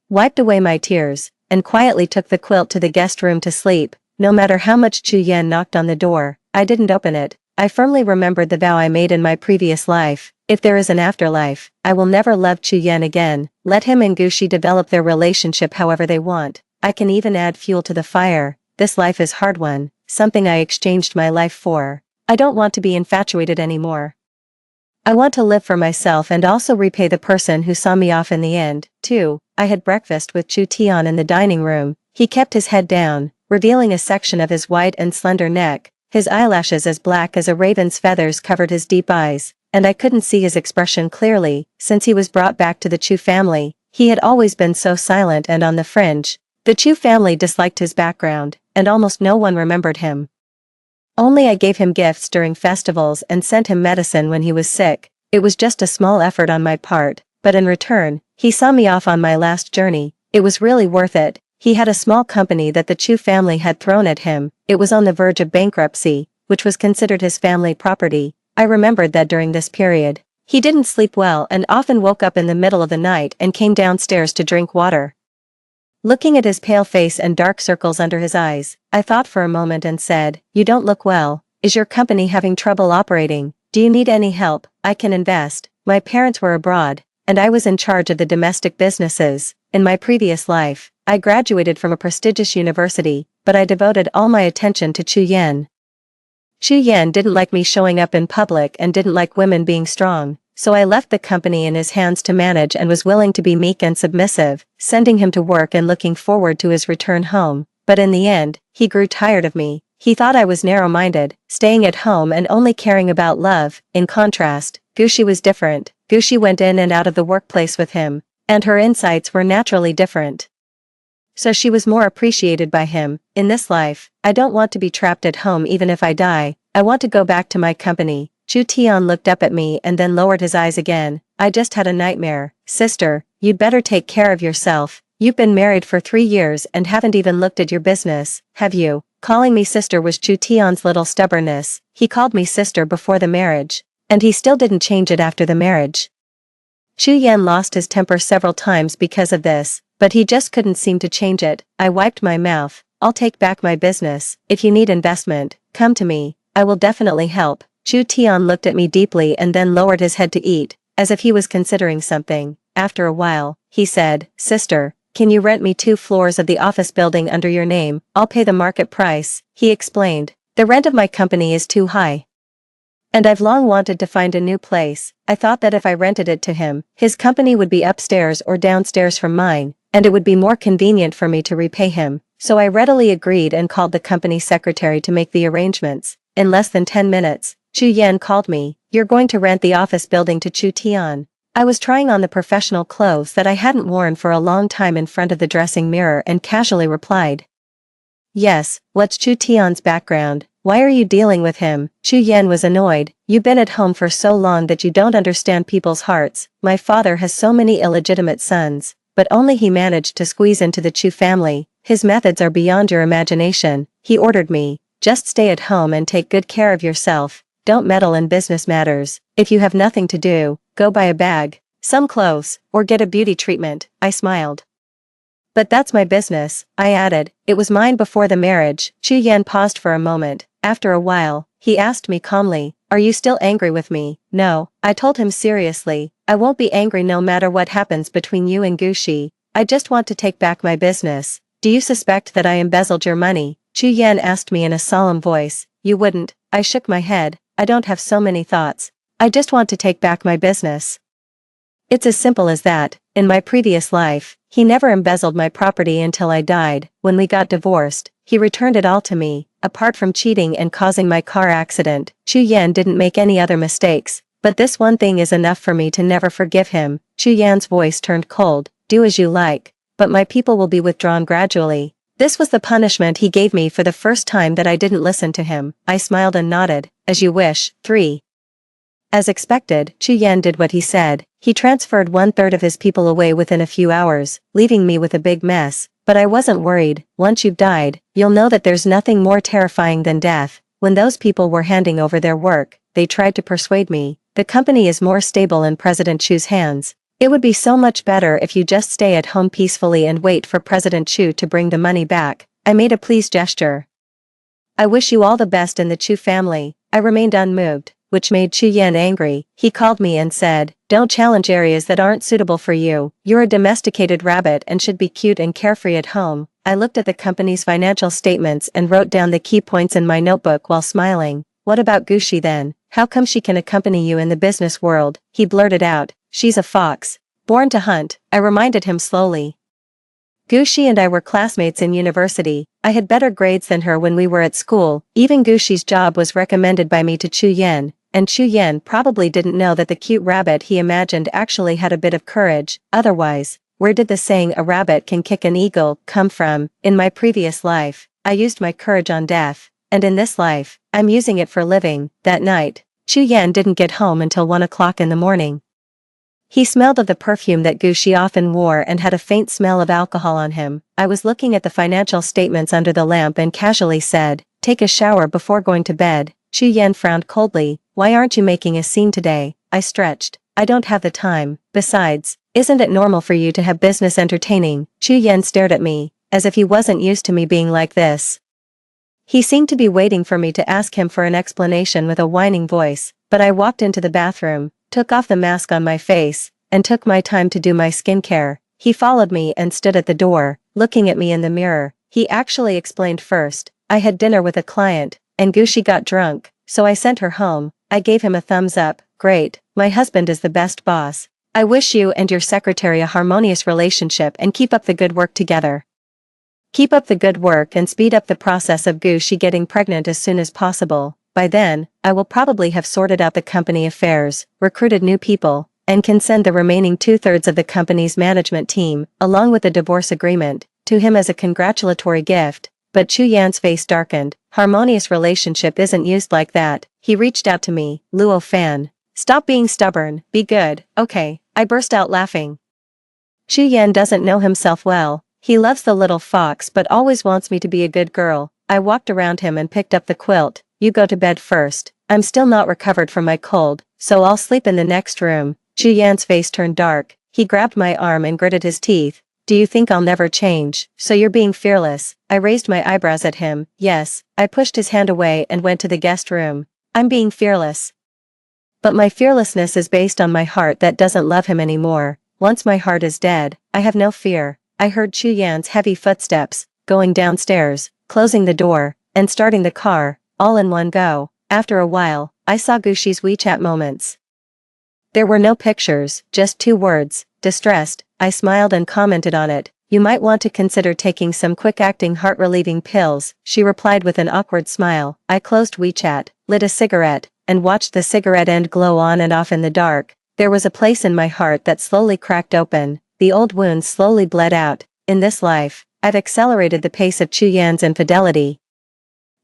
Wiped away my tears, and quietly took the quilt to the guest room to sleep. No matter how much Chu Yan knocked on the door, I didn't open it. I firmly remembered the vow I made in my previous life. If there is an afterlife, I will never love Chu Yan again. Let him and Gushi develop their relationship however they want. I can even add fuel to the fire. This life is hard one, something I exchanged my life for. I don't want to be infatuated anymore. I want to live for myself and also repay the person who saw me off in the end, too. I had breakfast with Chu Tian in the dining room. He kept his head down, revealing a section of his white and slender neck. His eyelashes as black as a raven's feathers covered his deep eyes, and I couldn't see his expression clearly. Since he was brought back to the Chu family, he had always been so silent and on the fringe. The Chu family disliked his background, and almost no one remembered him. Only I gave him gifts during festivals and sent him medicine when he was sick. It was just a small effort on my part, but in return, he saw me off on my last journey. It was really worth it. He had a small company that the Chu family had thrown at him. It was on the verge of bankruptcy, which was considered his family property. I remembered that during this period, he didn't sleep well and often woke up in the middle of the night and came downstairs to drink water. Looking at his pale face and dark circles under his eyes, I thought for a moment and said, "You don't look well. Is your company having trouble operating? Do you need any help? I can invest." My parents were abroad, and I was in charge of the domestic businesses. In my previous life, I graduated from a prestigious university, but I devoted all my attention to Chu Yan. Chu Yan didn't like me showing up in public and didn't like women being strong, so I left the company in his hands to manage and was willing to be meek and submissive, sending him to work and looking forward to his return home. But in the end, he grew tired of me. He thought I was narrow-minded, staying at home and only caring about love. In contrast, Gushi was different. Gushi went in and out of the workplace with him, and her insights were naturally different. So she was more appreciated by him. In this life, I don't want to be trapped at home even if I die. I want to go back to my company. Chu Tian looked up at me and then lowered his eyes again. I just had a nightmare. Sister, you'd better take care of yourself. You've been married for 3 years and haven't even looked at your business, have you? Calling me sister was Chu Tian's little stubbornness. He called me sister before the marriage, and he still didn't change it after the marriage. Chu Yan lost his temper several times because of this, but he just couldn't seem to change it. I wiped my mouth. I'll take back my business. If you need investment, come to me. I will definitely help. Chu Tian looked at me deeply and then lowered his head to eat, as if he was considering something. After a while, he said, Sister, can you rent me 2 floors of the office building under your name? I'll pay the market price. He explained. The rent of my company is too high, and I've long wanted to find a new place. I thought that if I rented it to him, his company would be upstairs or downstairs from mine, and it would be more convenient for me to repay him. So I readily agreed and called the company secretary to make the arrangements. In less than 10 minutes, Chu Yan called me. You're going to rent the office building to Chu Tian. I was trying on the professional clothes that I hadn't worn for a long time in front of the dressing mirror and casually replied. Yes, what's Chu Tian's background? Why are you dealing with him? Chu Yan was annoyed. You've been at home for so long that you don't understand people's hearts. My father has so many illegitimate sons, but only he managed to squeeze into the Chu family. His methods are beyond your imagination. He ordered me, just stay at home and take good care of yourself. Don't meddle in business matters. If you have nothing to do, go buy a bag, some clothes, or get a beauty treatment. I smiled. But that's my business, I added. It was mine before the marriage. Chu Yan paused for a moment. After a while, he asked me calmly, are you still angry with me? No, I told him seriously. I won't be angry no matter what happens between you and Gushi. I just want to take back my business. Do you suspect that I embezzled your money? Chu Yan asked me in a solemn voice. You wouldn't. I shook my head. I don't have so many thoughts. I just want to take back my business. It's as simple as that. In my previous life, he never embezzled my property until I died. When we got divorced, he returned it all to me, apart from cheating and causing my car accident. Chu Yan didn't make any other mistakes, but this one thing is enough for me to never forgive him. Chu Yan's voice turned cold. Do as you like, but my people will be withdrawn gradually. This was the punishment he gave me for the first time that I didn't listen to him. I smiled and nodded. As you wish. 3. As expected, Chu Yan did what he said. He transferred 1/3 of his people away within a few hours, leaving me with a big mess. But I wasn't worried. Once you've died, you'll know that there's nothing more terrifying than death. When those people were handing over their work, they tried to persuade me. The company is more stable in President Chu's hands. It would be so much better if you just stay at home peacefully and wait for President Chu to bring the money back. I made a pleased gesture. I wish you all the best in the Chu family. I remained unmoved, which made Chu Yan angry. He called me and said, don't challenge areas that aren't suitable for you. You're a domesticated rabbit and should be cute and carefree at home. I looked at the company's financial statements and wrote down the key points in my notebook while smiling. What about Gushi then? How come she can accompany you in the business world? He blurted out. She's a fox, born to hunt. I reminded him slowly. Gushi and I were classmates in university. I had better grades than her when we were at school. Even Gushi's job was recommended by me to Chu Yan, and Chu Yan probably didn't know that the cute rabbit he imagined actually had a bit of courage. Otherwise, where did the saying a rabbit can kick an eagle come from? In my previous life, I used my courage on death, and in this life, I'm using it for living. That night, Chu Yan didn't get home until 1 o'clock in the morning. He smelled of the perfume that Gushi often wore and had a faint smell of alcohol on him. I was looking at the financial statements under the lamp and casually said, take a shower before going to bed. Chu Yan frowned coldly. Why aren't you making a scene today? I stretched. I don't have the time. Besides, isn't it normal for you to have business entertaining? Chu Yan stared at me, as if he wasn't used to me being like this. He seemed to be waiting for me to ask him for an explanation with a whining voice, but I walked into the bathroom, took off the mask on my face, and took my time to do my skincare. He followed me and stood at the door, looking at me in the mirror. He actually explained first. I had dinner with a client, and Gushi got drunk, so I sent her home. I gave him a thumbs up. Great, my husband is the best boss. I wish you and your secretary a harmonious relationship and keep up the good work together. Keep up the good work and speed up the process of Gushi getting pregnant as soon as possible. By then, I will probably have sorted out the company affairs, recruited new people, and can send the remaining 2/3 of the company's management team, along with the divorce agreement, to him as a congratulatory gift. But Chu Yan's face darkened. Harmonious relationship isn't used like that. He reached out to me. Luo Fan. Stop being stubborn, be good, okay. I burst out laughing. Chu Yan doesn't know himself well. He loves the little fox but always wants me to be a good girl. I walked around him and picked up the quilt. You go to bed first. I'm still not recovered from my cold, so I'll sleep in the next room. Chu Yan's face turned dark. He grabbed my arm and gritted his teeth. Do you think I'll never change? So you're being fearless. I raised my eyebrows at him. Yes. I pushed his hand away and went to the guest room. I'm being fearless. But my fearlessness is based on my heart that doesn't love him anymore. Once my heart is dead, I have no fear. I heard Chu Yan's heavy footsteps, going downstairs, closing the door, and starting the car, all in one go. After a while, I saw Gushi's WeChat moments. There were no pictures, just 2 words, distressed. I smiled and commented on it. You might want to consider taking some quick-acting heart-relieving pills, she replied with an awkward smile. I closed WeChat, lit a cigarette, and watched the cigarette end glow on and off in the dark. There was a place in my heart that slowly cracked open. The old wounds slowly bled out. In this life, I've accelerated the pace of Chu Yan's infidelity.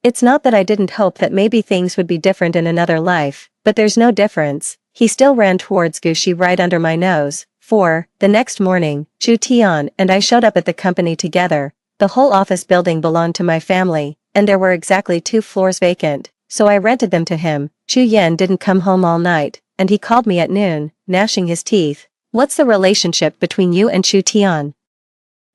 It's not that I didn't hope that maybe things would be different in another life, but there's no difference. He still ran towards Gushi right under my nose. The next morning, Chu Tian and I showed up at the company together. The whole office building belonged to my family, and there were exactly 2 floors vacant, so I rented them to him. Chu Yan didn't come home all night, and he called me at noon, gnashing his teeth. What's the relationship between you and Chu Tian?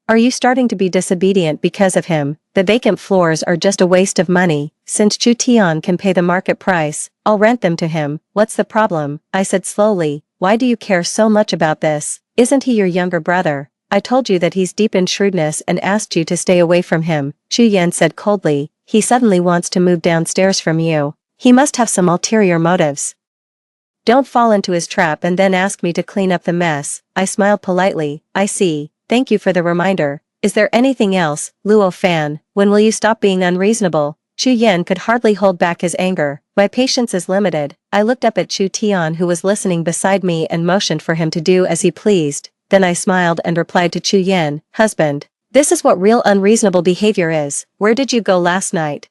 Are you starting to be disobedient because of him? The vacant floors are just a waste of money. Since Chu Tian can pay the market price, I'll rent them to him. What's the problem? I said slowly. Why do you care so much about this? Isn't he your younger brother? I told you that he's deep in shrewdness and asked you to stay away from him. Chu Yan said coldly. He suddenly wants to move downstairs from you. He must have some ulterior motives. Don't fall into his trap and then ask me to clean up the mess. I smiled politely. I see. Thank you for the reminder. Is there anything else? Luo Fan, when will you stop being unreasonable? Chu Yan could hardly hold back his anger. My patience is limited. I looked up at Chu Tian who was listening beside me and motioned for him to do as he pleased. Then I smiled and replied to Chu Yan, husband. This is what real unreasonable behavior is. Where did you go last night?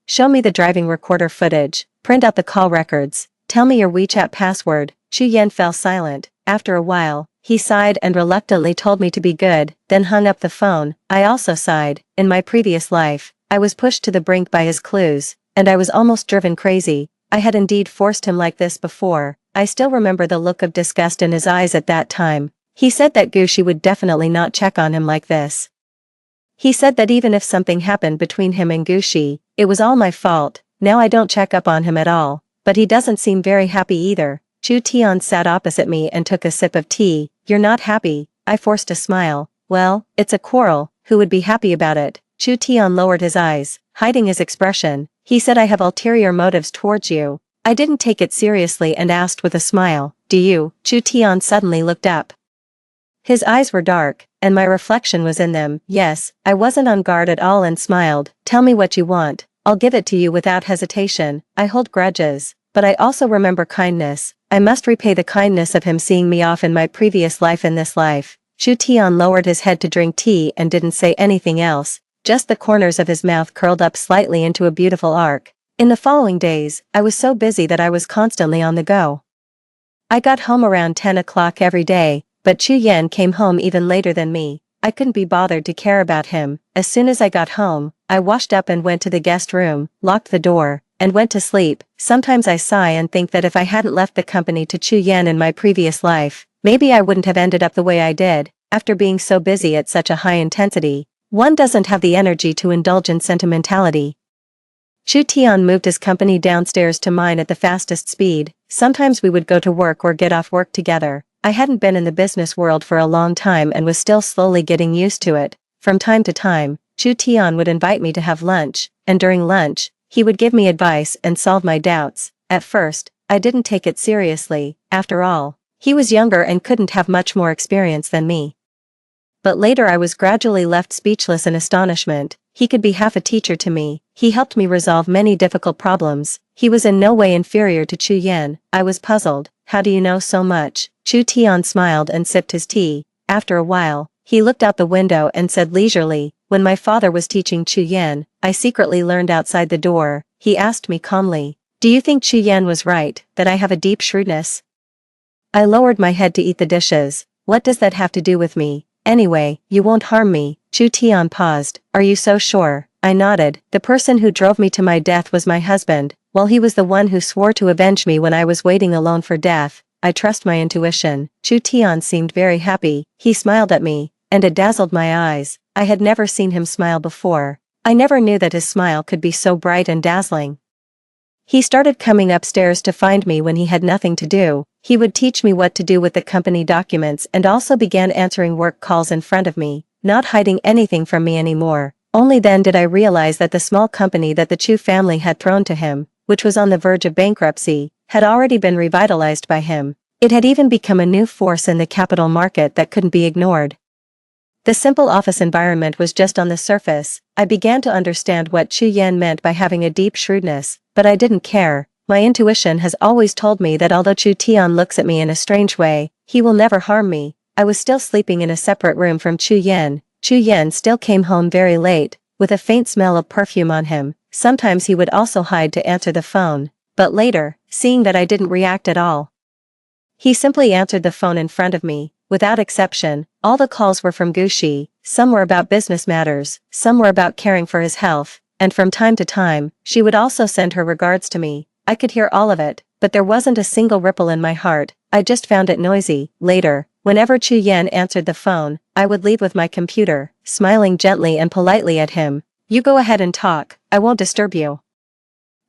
Show me the driving recorder footage. Print out the call records. Tell me your WeChat password. Chu Yan fell silent. After a while, he sighed and reluctantly told me to be good, then hung up the phone. I also sighed. In my previous life, I was pushed to the brink by his clues, and I was almost driven crazy. I had indeed forced him like this before. I still remember the look of disgust in his eyes at that time. He said that Gushi would definitely not check on him like this. He said that even if something happened between him and Gushi, it was all my fault. Now I don't check up on him at all. But he doesn't seem very happy either. Chu Tian sat opposite me and took a sip of tea. You're not happy? I forced a smile. Well, it's a quarrel. Who would be happy about it? Chu Tian lowered his eyes, hiding his expression. He said I have ulterior motives towards you. I didn't take it seriously and asked with a smile. Do you? Chu Tian suddenly looked up. His eyes were dark, and my reflection was in them. Yes, I wasn't on guard at all and smiled. Tell me what you want. I'll give it to you without hesitation. I hold grudges, but I also remember kindness. I must repay the kindness of him seeing me off in my previous life in this life. Chu Tian lowered his head to drink tea and didn't say anything else. Just the corners of his mouth curled up slightly into a beautiful arc. In the following days, I was so busy that I was constantly on the go. I got home around 10 o'clock every day, but Chu Yan came home even later than me. I couldn't be bothered to care about him. As soon as I got home, I washed up and went to the guest room, locked the door, and went to sleep. Sometimes I sigh and think that if I hadn't left the company to Chu Yan in my previous life, maybe I wouldn't have ended up the way I did. After being so busy at such a high intensity, one doesn't have the energy to indulge in sentimentality. Chu Tian moved his company downstairs to mine at the fastest speed. Sometimes we would go to work or get off work together. I hadn't been in the business world for a long time and was still slowly getting used to it. From time to time, Chu Tian would invite me to have lunch, and during lunch, he would give me advice and solve my doubts. At first, I didn't take it seriously. After all, he was younger and couldn't have much more experience than me. But later I was gradually left speechless in astonishment. He could be half a teacher to me. He helped me resolve many difficult problems. He was in no way inferior to Chu Yan. I was puzzled. How do you know so much? Chu Tian smiled and sipped his tea. After a while, he looked out the window and said leisurely, when my father was teaching Chu Yan, I secretly learned outside the door. He asked me calmly, do you think Chu Yan was right, that I have a deep shrewdness? I lowered my head to eat the dishes. What does that have to do with me? Anyway, you won't harm me. Chu Tian paused. Are you so sure? I nodded. The person who drove me to my death was my husband, while he was the one who swore to avenge me when I was waiting alone for death. I trust my intuition. Chu Tian seemed very happy. He smiled at me, and it dazzled my eyes. I had never seen him smile before. I never knew that his smile could be so bright and dazzling. He started coming upstairs to find me when he had nothing to do. He would teach me what to do with the company documents and also began answering work calls in front of me, not hiding anything from me anymore. Only then did I realize that the small company that the Chu family had thrown to him, which was on the verge of bankruptcy, had already been revitalized by him. It had even become a new force in the capital market that couldn't be ignored. The simple office environment was just on the surface. I began to understand what Chu Yan meant by having a deep shrewdness, but I didn't care. My intuition has always told me that although Chu Tian looks at me in a strange way, he will never harm me. I was still sleeping in a separate room from Chu Yan. Chu Yan still came home very late, with a faint smell of perfume on him. Sometimes he would also hide to answer the phone. But later, seeing that I didn't react at all, he simply answered the phone in front of me. Without exception, all the calls were from Gushi. Some were about business matters, some were about caring for his health, and from time to time, she would also send her regards to me. I could hear all of it, but there wasn't a single ripple in my heart. I just found it noisy. Later, whenever Chu Yan answered the phone, I would leave with my computer, smiling gently and politely at him. You go ahead and talk, I won't disturb you.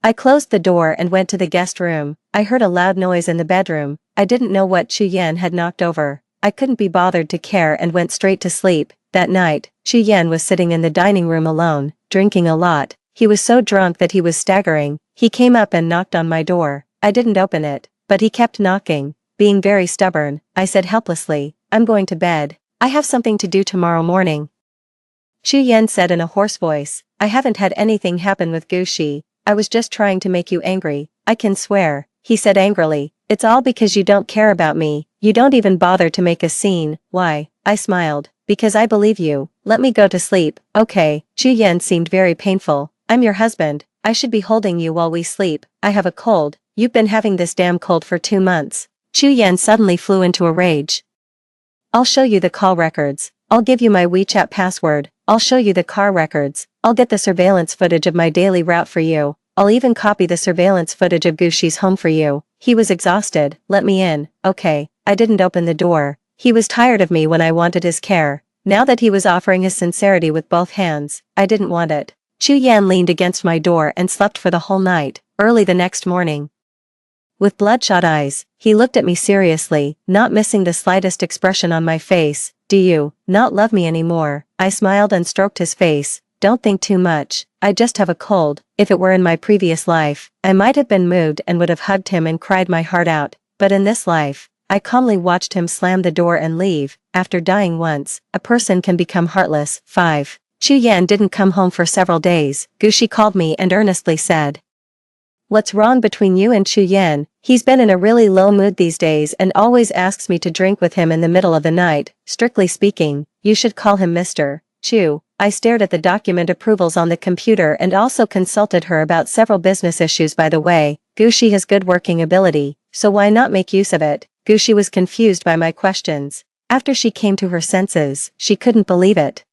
I closed the door and went to the guest room. I heard a loud noise in the bedroom. I didn't know what Chu Yan had knocked over. I couldn't be bothered to care and went straight to sleep. That night, Chu Yan was sitting in the dining room alone, drinking a lot. He was so drunk that he was staggering. He came up and knocked on my door. I didn't open it, but he kept knocking. Being very stubborn, I said helplessly, I'm going to bed. I have something to do tomorrow morning. Chu Yan said in a hoarse voice, I haven't had anything happen with Gushi. I was just trying to make you angry. I can swear, he said angrily. It's all because you don't care about me. You don't even bother to make a scene. Why? I smiled. Because I believe you. Let me go to sleep. Okay. Chu Yan seemed very painful. I'm your husband. I should be holding you while we sleep. I have a cold. You've been having this damn cold for 2 months. Chu Yan suddenly flew into a rage. I'll show you the call records. I'll give you my WeChat password. I'll show you the car records. I'll get the surveillance footage of my daily route for you. I'll even copy the surveillance footage of Gushi's home for you. He was exhausted. Let me in. Okay. I didn't open the door. He was tired of me when I wanted his care. Now that he was offering his sincerity with both hands, I didn't want it. Chu Yan leaned against my door and slept for the whole night. Early the next morning, with bloodshot eyes, he looked at me seriously, not missing the slightest expression on my face. Do you not love me anymore? I smiled and stroked his face. Don't think too much. I just have a cold. If it were in my previous life, I might have been moved and would have hugged him and cried my heart out. But in this life, I calmly watched him slam the door and leave. After dying once, a person can become heartless. 5. Chu Yan didn't come home for several days. Gushi called me and earnestly said, What's wrong between you and Chu Yan? He's been in a really low mood these days and always asks me to drink with him in the middle of the night. Strictly speaking, you should call him Mr. Chu. I stared at the document approvals on the computer and also consulted her about several business issues. By the way, Gushi has good working ability, so why not make use of it? Gushi was confused by my questions. After she came to her senses, she couldn't believe it.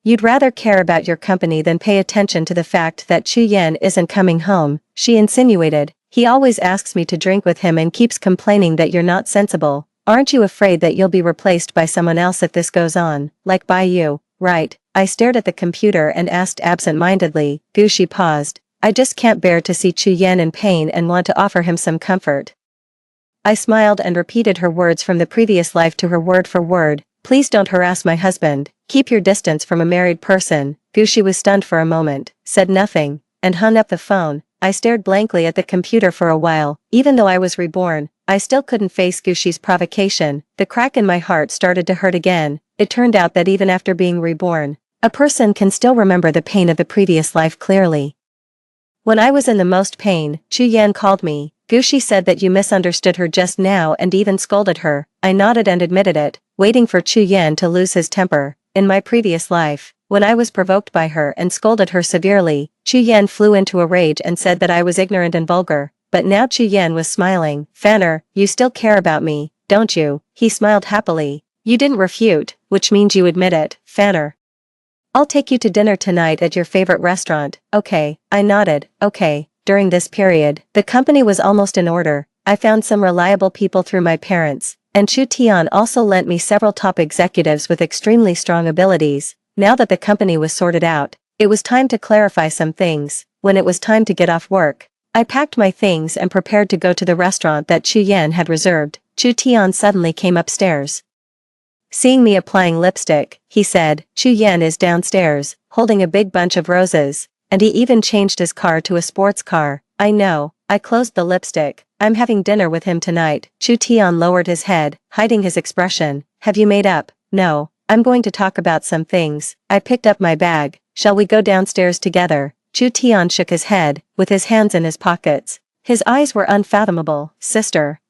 You'd rather care about your company than pay attention to the fact that Chu Yan isn't coming home, she insinuated. He always asks me to drink with him and keeps complaining that you're not sensible. Aren't you afraid that you'll be replaced by someone else if this goes on? Like by you, right? I stared at the computer and asked absent-mindedly. Gushi paused. I just can't bear to see Chu Yan in pain and want to offer him some comfort. I smiled and repeated her words from the previous life to her word for word. Please don't harass my husband. Keep your distance from a married person. Gushi was stunned for a moment, said nothing, and hung up the phone. I stared blankly at the computer for a while. Even though I was reborn, I still couldn't face Gushi's provocation. The crack in my heart started to hurt again. It turned out that even after being reborn, a person can still remember the pain of the previous life clearly. When I was in the most pain, Chu Yan called me. Gushi said that you misunderstood her just now and even scolded her. I nodded and admitted it, waiting for Chu Yan to lose his temper. In my previous life, when I was provoked by her and scolded her severely, Chu Yan flew into a rage and said that I was ignorant and vulgar. But now Chu Yan was smiling. Fanner, you still care about me, don't you? He smiled happily. You didn't refute, which means you admit it, Fanner. I'll take you to dinner tonight at your favorite restaurant. Okay, I nodded, okay. During this period, the company was almost in order. I found some reliable people through my parents, and Chu Tian also lent me several top executives with extremely strong abilities. Now that the company was sorted out, it was time to clarify some things. When it was time to get off work, I packed my things and prepared to go to the restaurant that Chu Yan had reserved. Chu Tian suddenly came upstairs. Seeing me applying lipstick, he said, Chu Yan is downstairs, holding a big bunch of roses, and he even changed his car to a sports car. I know. I closed the lipstick. I'm having dinner with him tonight. Chu Tian lowered his head, hiding his expression. Have you made up? No. I'm going to talk about some things. I picked up my bag. Shall we go downstairs together? Chu Tian shook his head, with his hands in his pockets. His eyes were unfathomable. Sister.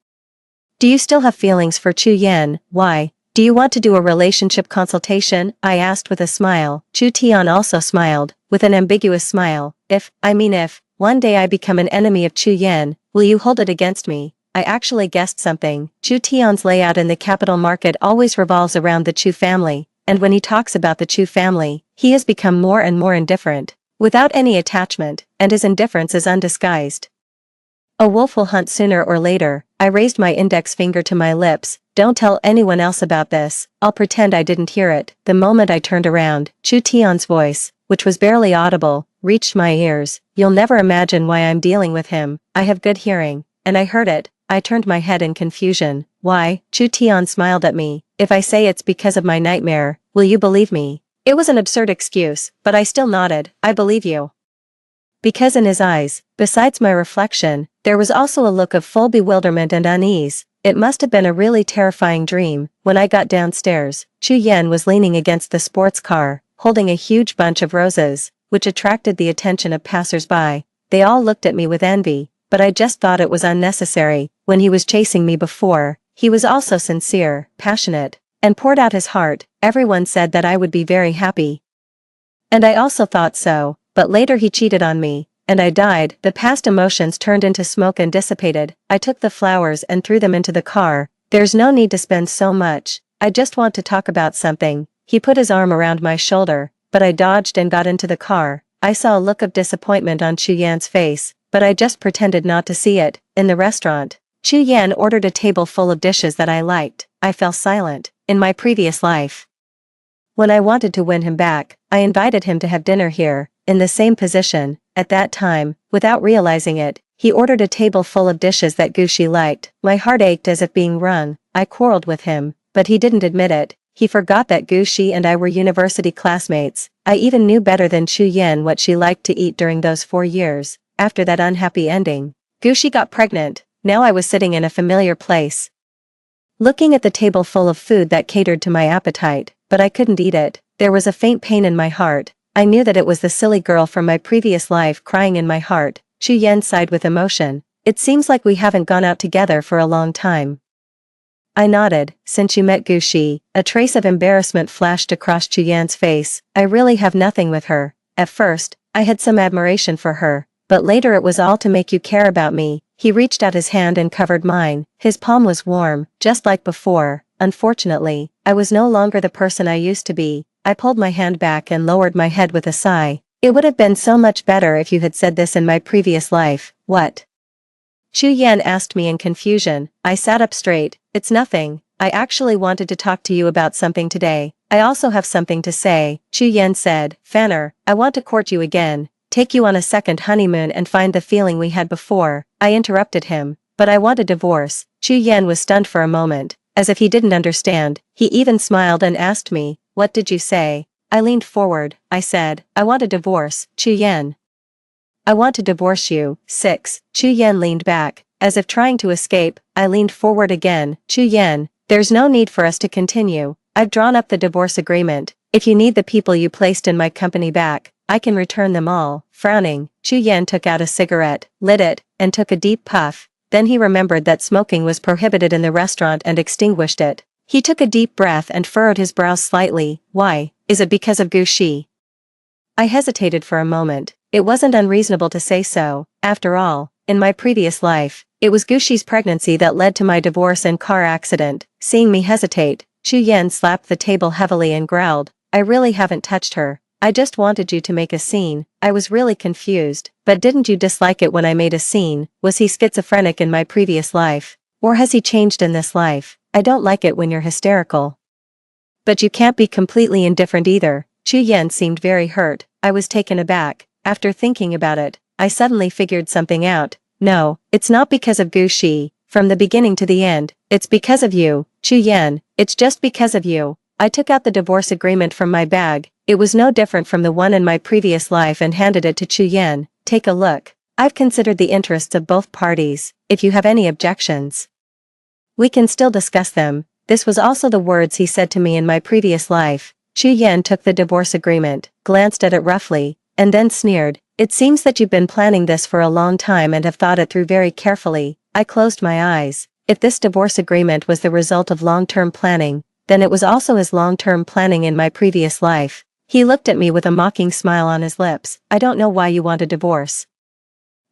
Do you still have feelings for Chu Yan? Why? Do you want to do a relationship consultation? I asked with a smile. Chu Tian also smiled, with an ambiguous smile. If one day I become an enemy of Chu Yan, will you hold it against me? I actually guessed something. Chu Tian's layout in the capital market always revolves around the Chu family, and when he talks about the Chu family, he has become more and more indifferent, without any attachment, and his indifference is undisguised. A wolf will hunt sooner or later. I raised my index finger to my lips. Don't tell anyone else about this. I'll pretend I didn't hear it. The moment I turned around, Chu Tian's voice, which was barely audible, reached my ears. You'll never imagine why I'm dealing with him. I have good hearing, and I heard it. I turned my head in confusion. Why? Chu Tian smiled at me. If I say it's because of my nightmare, will you believe me? It was an absurd excuse, but I still nodded. I believe you. Because in his eyes, besides my reflection, there was also a look of full bewilderment and unease. It must have been a really terrifying dream. When I got downstairs, Chu Yan was leaning against the sports car, holding a huge bunch of roses, which attracted the attention of passers-by. They all looked at me with envy, but I just thought it was unnecessary. When he was chasing me before, he was also sincere, passionate, and poured out his heart. Everyone said that I would be very happy. And I also thought so, but later he cheated on me, and I died. The past emotions turned into smoke and dissipated. I took the flowers and threw them into the car. There's no need to spend so much. I just want to talk about something. He put his arm around my shoulder, but I dodged and got into the car. I saw a look of disappointment on Chu Yan's face, but I just pretended not to see it. In the restaurant, Chu Yan ordered a table full of dishes that I liked. I fell silent. In my previous life, when I wanted to win him back, I invited him to have dinner here, in the same position. At that time, without realizing it, he ordered a table full of dishes that Gushi liked. My heart ached as if being wrung. I quarreled with him, but he didn't admit it. He forgot that Gushi and I were university classmates. I even knew better than Chu Yan what she liked to eat during those 4 years. After that unhappy ending, Gushi got pregnant. Now I was sitting in a familiar place, looking at the table full of food that catered to my appetite, but I couldn't eat it. There was a faint pain in my heart. I knew that it was the silly girl from my previous life crying in my heart. Chu Yan sighed with emotion. It seems like we haven't gone out together for a long time. I nodded. Since you met Gushi, a trace of embarrassment flashed across Chu Yan's face. I really have nothing with her. At first, I had some admiration for her, but later it was all to make you care about me. He reached out his hand and covered mine. His palm was warm, just like before. Unfortunately, I was no longer the person I used to be. I pulled my hand back and lowered my head with a sigh. It would have been so much better if you had said this in my previous life. What? Chu Yan asked me in confusion. I sat up straight. It's nothing. I actually wanted to talk to you about something today. I also have something to say. Chu Yan said, Fanner, I want to court you again, take you on a second honeymoon and find the feeling we had before. I interrupted him. But I want a divorce. Chu Yan was stunned for a moment, as if he didn't understand. He even smiled and asked me, what did you say? I leaned forward. I said, I want a divorce, Chu Yan. I want to divorce you. 6. Chu Yan leaned back, as if trying to escape. I leaned forward again. Chu Yan, there's no need for us to continue. I've drawn up the divorce agreement. If you need the people you placed in my company back, I can return them all. Frowning, Chu Yan took out a cigarette, lit it, and took a deep puff. Then he remembered that smoking was prohibited in the restaurant and extinguished it. He took a deep breath and furrowed his brows slightly. Why? Is it because of Gu Shi? I hesitated for a moment. It wasn't unreasonable to say so. After all, in my previous life, it was Gu Shi's pregnancy that led to my divorce and car accident. Seeing me hesitate, Chu Yan slapped the table heavily and growled, I really haven't touched her. I just wanted you to make a scene. I was really confused. But didn't you dislike it when I made a scene? Was he schizophrenic in my previous life? Or has he changed in this life? I don't like it when you're hysterical. But you can't be completely indifferent either. Chu Yan seemed very hurt. I was taken aback. After thinking about it, I suddenly figured something out. No, it's not because of Gu Shi. From the beginning to the end, it's because of you, Chu Yan. It's just because of you. I took out the divorce agreement from my bag. It was no different from the one in my previous life and handed it to Chu Yan. Take a look. I've considered the interests of both parties. If you have any objections, we can still discuss them. This was also the words he said to me in my previous life. Chu Yan took the divorce agreement, glanced at it roughly, and then sneered. It seems that you've been planning this for a long time and have thought it through very carefully. I closed my eyes. If this divorce agreement was the result of long-term planning, then it was also his long-term planning in my previous life. He looked at me with a mocking smile on his lips. I don't know why you want a divorce.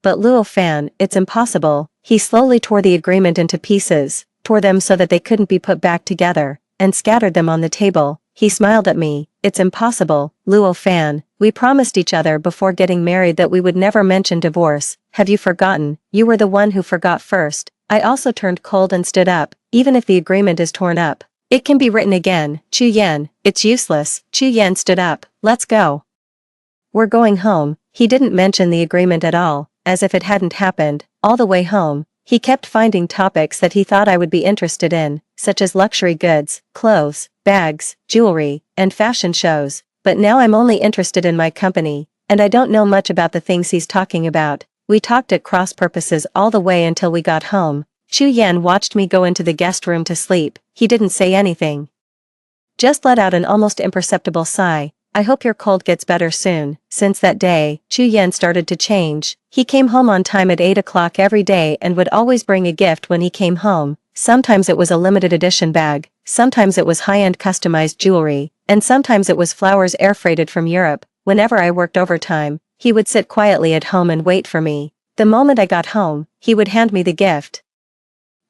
But Luo Fan, it's impossible. He slowly tore the agreement into pieces, tore them so that they couldn't be put back together, and scattered them on the table. He smiled at me. It's impossible, Luo Fan. We promised each other before getting married that we would never mention divorce. Have you forgotten? You were the one who forgot first. I also turned cold and stood up. Even if the agreement is torn up, it can be written again. Chu Yan, it's useless. Chu Yan stood up. Let's go. We're going home. He didn't mention the agreement at all, as if it hadn't happened. All the way home, he kept finding topics that he thought I would be interested in, such as luxury goods, clothes, bags, jewelry, and fashion shows. But now I'm only interested in my company, and I don't know much about the things he's talking about. We talked at cross purposes all the way until we got home. Chu Yan watched me go into the guest room to sleep. He didn't say anything. Just let out an almost imperceptible sigh. I hope your cold gets better soon. Since that day, Chu Yan started to change. He came home on time at 8 o'clock every day and would always bring a gift when he came home. Sometimes it was a limited edition bag, sometimes it was high-end customized jewelry, and sometimes it was flowers air-freighted from Europe. Whenever I worked overtime, he would sit quietly at home and wait for me. The moment I got home, he would hand me the gift.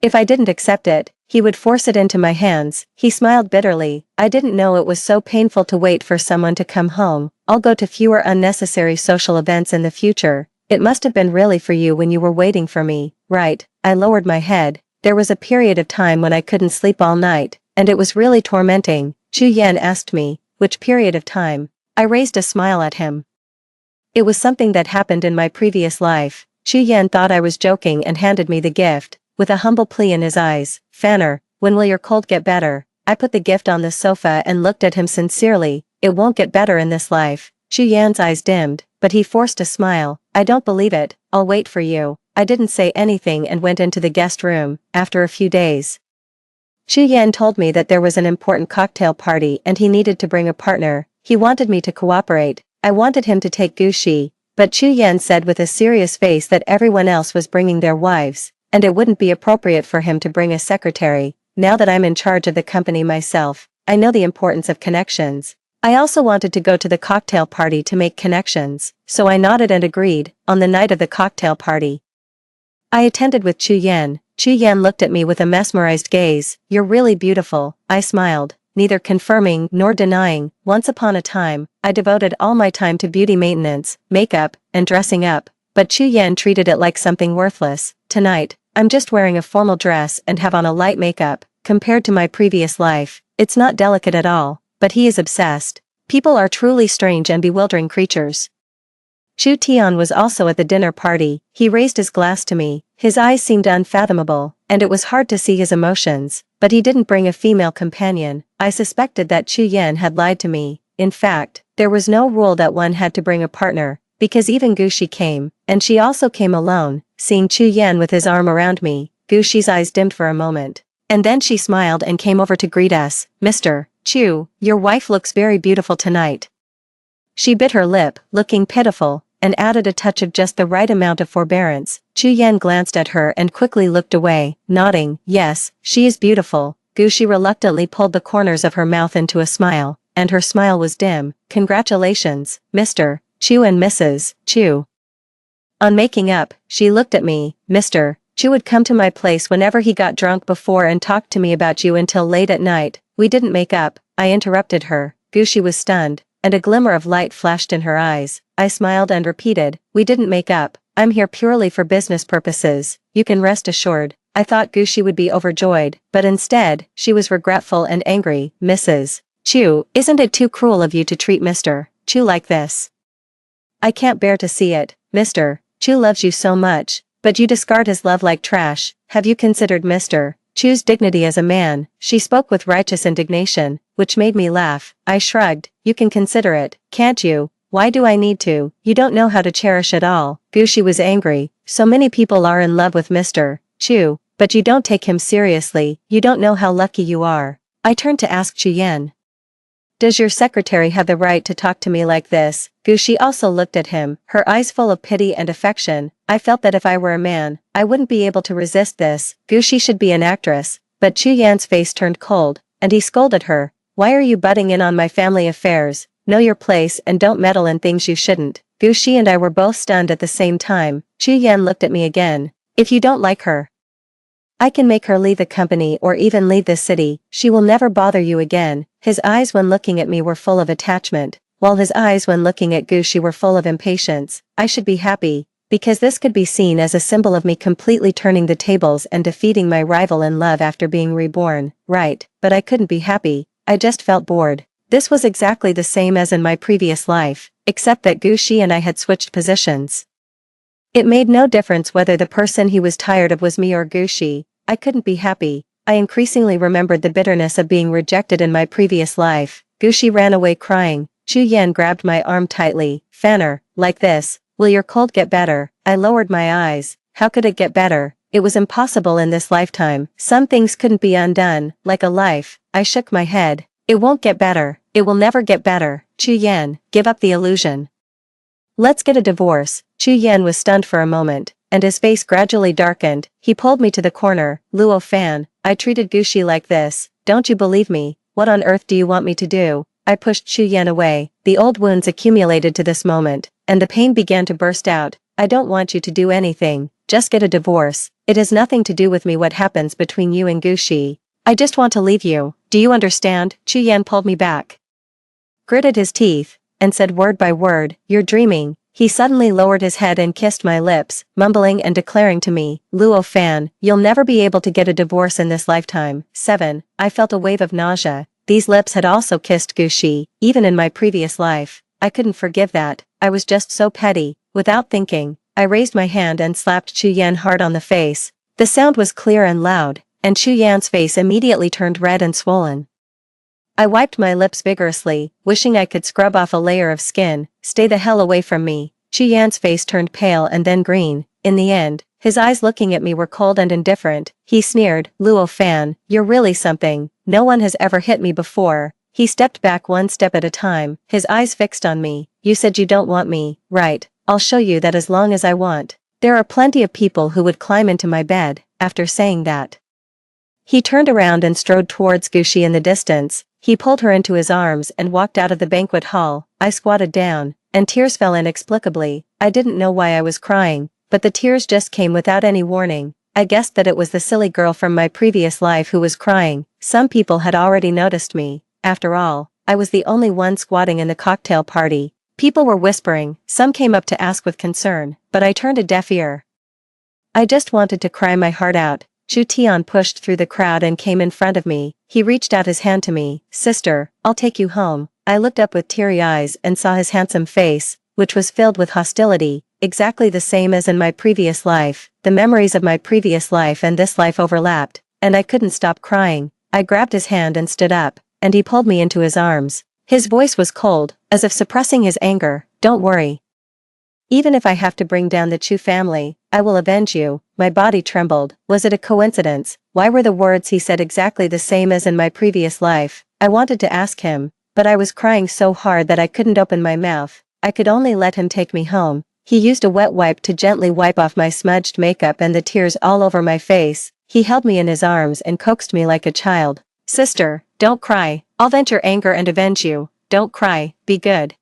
If I didn't accept it, he would force it into my hands. He smiled bitterly. I didn't know it was so painful to wait for someone to come home. I'll go to fewer unnecessary social events in the future. It must have been really for you when you were waiting for me, right? I lowered my head. There was a period of time when I couldn't sleep all night, and it was really tormenting. Chu Yan asked me, which period of time? I raised a smile at him. It was something that happened in my previous life. Chu Yan thought I was joking and handed me the gift, with a humble plea in his eyes. Fanner, when will your cold get better? I put the gift on the sofa and looked at him sincerely. It won't get better in this life. Chu Yan's eyes dimmed, but he forced a smile. I don't believe it. I'll wait for you. I didn't say anything and went into the guest room. After a few days, Chu Yan told me that there was an important cocktail party and he needed to bring a partner. He wanted me to cooperate. I wanted him to take Gu Shi, but Chu Yan said with a serious face that everyone else was bringing their wives, and it wouldn't be appropriate for him to bring a secretary. Now that I'm in charge of the company myself, I know the importance of connections. I also wanted to go to the cocktail party to make connections, so I nodded and agreed. On the night of the cocktail party, I attended with Chu Yan. Chu Yan looked at me with a mesmerized gaze. You're really beautiful. I smiled, neither confirming nor denying. Once upon a time, I devoted all my time to beauty maintenance, makeup, and dressing up, but Chu Yan treated it like something worthless. Tonight, I'm just wearing a formal dress and have on a light makeup. Compared to my previous life, it's not delicate at all, but he is obsessed. People are truly strange and bewildering creatures. Chu Tian was also at the dinner party. He raised his glass to me. His eyes seemed unfathomable, and it was hard to see his emotions, but he didn't bring a female companion. I suspected that Chu Yan had lied to me. In fact, there was no rule that one had to bring a partner, because even Gushi came, and she also came alone. Seeing Chu Yan with his arm around me, Gushi's eyes dimmed for a moment. And then she smiled and came over to greet us. Mr. Chu, your wife looks very beautiful tonight. She bit her lip, looking pitiful, and added a touch of just the right amount of forbearance. Chu Yan glanced at her and quickly looked away, nodding, yes, she is beautiful. Gushi reluctantly pulled the corners of her mouth into a smile, and her smile was dim. Congratulations, Mr. Chu and Mrs. Chu. On making up, she looked at me. Mr. Chu would come to my place whenever he got drunk before and talked to me about you until late at night. We didn't make up, I interrupted her. Gushi was stunned, and a glimmer of light flashed in her eyes. I smiled and repeated, we didn't make up. I'm here purely for business purposes, you can rest assured. I thought Gushi would be overjoyed, but instead, she was regretful and angry. Mrs. Chu, isn't it too cruel of you to treat Mr. Chu like this? I can't bear to see it. Mr. Chu loves you so much, but you discard his love like trash. Have you considered Mr. Chu's dignity as a man? She spoke with righteous indignation, which made me laugh. I shrugged. You can consider it, can't you? Why do I need to? You don't know how to cherish at all. Gushi was angry. So many people are in love with Mr. Chu, but you don't take him seriously. You don't know how lucky you are. I turned to ask Chu Yan. Does your secretary have the right to talk to me like this? Gushi also looked at him, her eyes full of pity and affection. I felt that if I were a man, I wouldn't be able to resist this. Gushi should be an actress, but Chu Yan's face turned cold, and he scolded her. Why are you butting in on my family affairs? Know your place and don't meddle in things you shouldn't. Gushi and I were both stunned at the same time. Chu Yan looked at me again. If you don't like her, I can make her leave the company or even leave this city. She will never bother you again. His eyes when looking at me were full of attachment, while his eyes when looking at Gushi were full of impatience. I should be happy, because this could be seen as a symbol of me completely turning the tables and defeating my rival in love after being reborn. Right, but I couldn't be happy. I just felt bored. This was exactly the same as in my previous life, except that Gushi and I had switched positions. It made no difference whether the person he was tired of was me or Gushi. I couldn't be happy. I increasingly remembered the bitterness of being rejected in my previous life. Gushi ran away crying. Chu Yan grabbed my arm tightly. Fanner, like this, will your cold get better? I lowered my eyes. How could it get better? It was impossible in this lifetime. Some things couldn't be undone, like a life. I shook my head. It won't get better. It will never get better. Chu Yan, give up the illusion. Let's get a divorce. Chu Yan was stunned for a moment, and his face gradually darkened. He pulled me to the corner. Luo Fan, I treated Gushi like this. Don't you believe me? What on earth do you want me to do? I pushed Chu Yan away. The old wounds accumulated to this moment, and the pain began to burst out. I don't want you to do anything. Just get a divorce. It has nothing to do with me what happens between you and Gushi. I just want to leave you. Do you understand? Chu Yan pulled me back, gritted his teeth, and said word by word, you're dreaming. He suddenly lowered his head and kissed my lips, mumbling and declaring to me, Luo Fan, you'll never be able to get a divorce in this lifetime. 7. I felt a wave of nausea. These lips had also kissed Gushi, even in my previous life. I couldn't forgive that. I was just so petty. Without thinking, I raised my hand and slapped Chu Yan hard on the face. The sound was clear and loud, and Chu Yan's face immediately turned red and swollen. I wiped my lips vigorously, wishing I could scrub off a layer of skin. Stay the hell away from me. Chu Yan's face turned pale and then green. In the end, his eyes looking at me were cold and indifferent. He sneered, Luo Fan, you're really something. No one has ever hit me before. He stepped back one step at a time, his eyes fixed on me. You said you don't want me, right? I'll show you that as long as I want. There are plenty of people who would climb into my bed. After saying that, he turned around and strode towards Gushi in the distance. He pulled her into his arms and walked out of the banquet hall. I squatted down, and tears fell inexplicably. I didn't know why I was crying, but the tears just came without any warning. I guessed that it was the silly girl from my previous life who was crying. Some people had already noticed me. After all, I was the only one squatting in the cocktail party. People were whispering, some came up to ask with concern, but I turned a deaf ear. I just wanted to cry my heart out. Chu Tian pushed through the crowd and came in front of me. He reached out his hand to me. Sister, I'll take you home. I looked up with teary eyes and saw his handsome face, which was filled with hostility, exactly the same as in my previous life. The memories of my previous life and this life overlapped, and I couldn't stop crying. I grabbed his hand and stood up, and he pulled me into his arms. His voice was cold, as if suppressing his anger. "Don't worry. Even if I have to bring down the Chu family, I will avenge you." My body trembled. Was it a coincidence? Why were the words he said exactly the same as in my previous life? I wanted to ask him, but I was crying so hard that I couldn't open my mouth. I could only let him take me home. He used a wet wipe to gently wipe off my smudged makeup and the tears all over my face. He held me in his arms and coaxed me like a child. "Sister, don't cry. I'll vent your anger and avenge you. Don't cry, be good."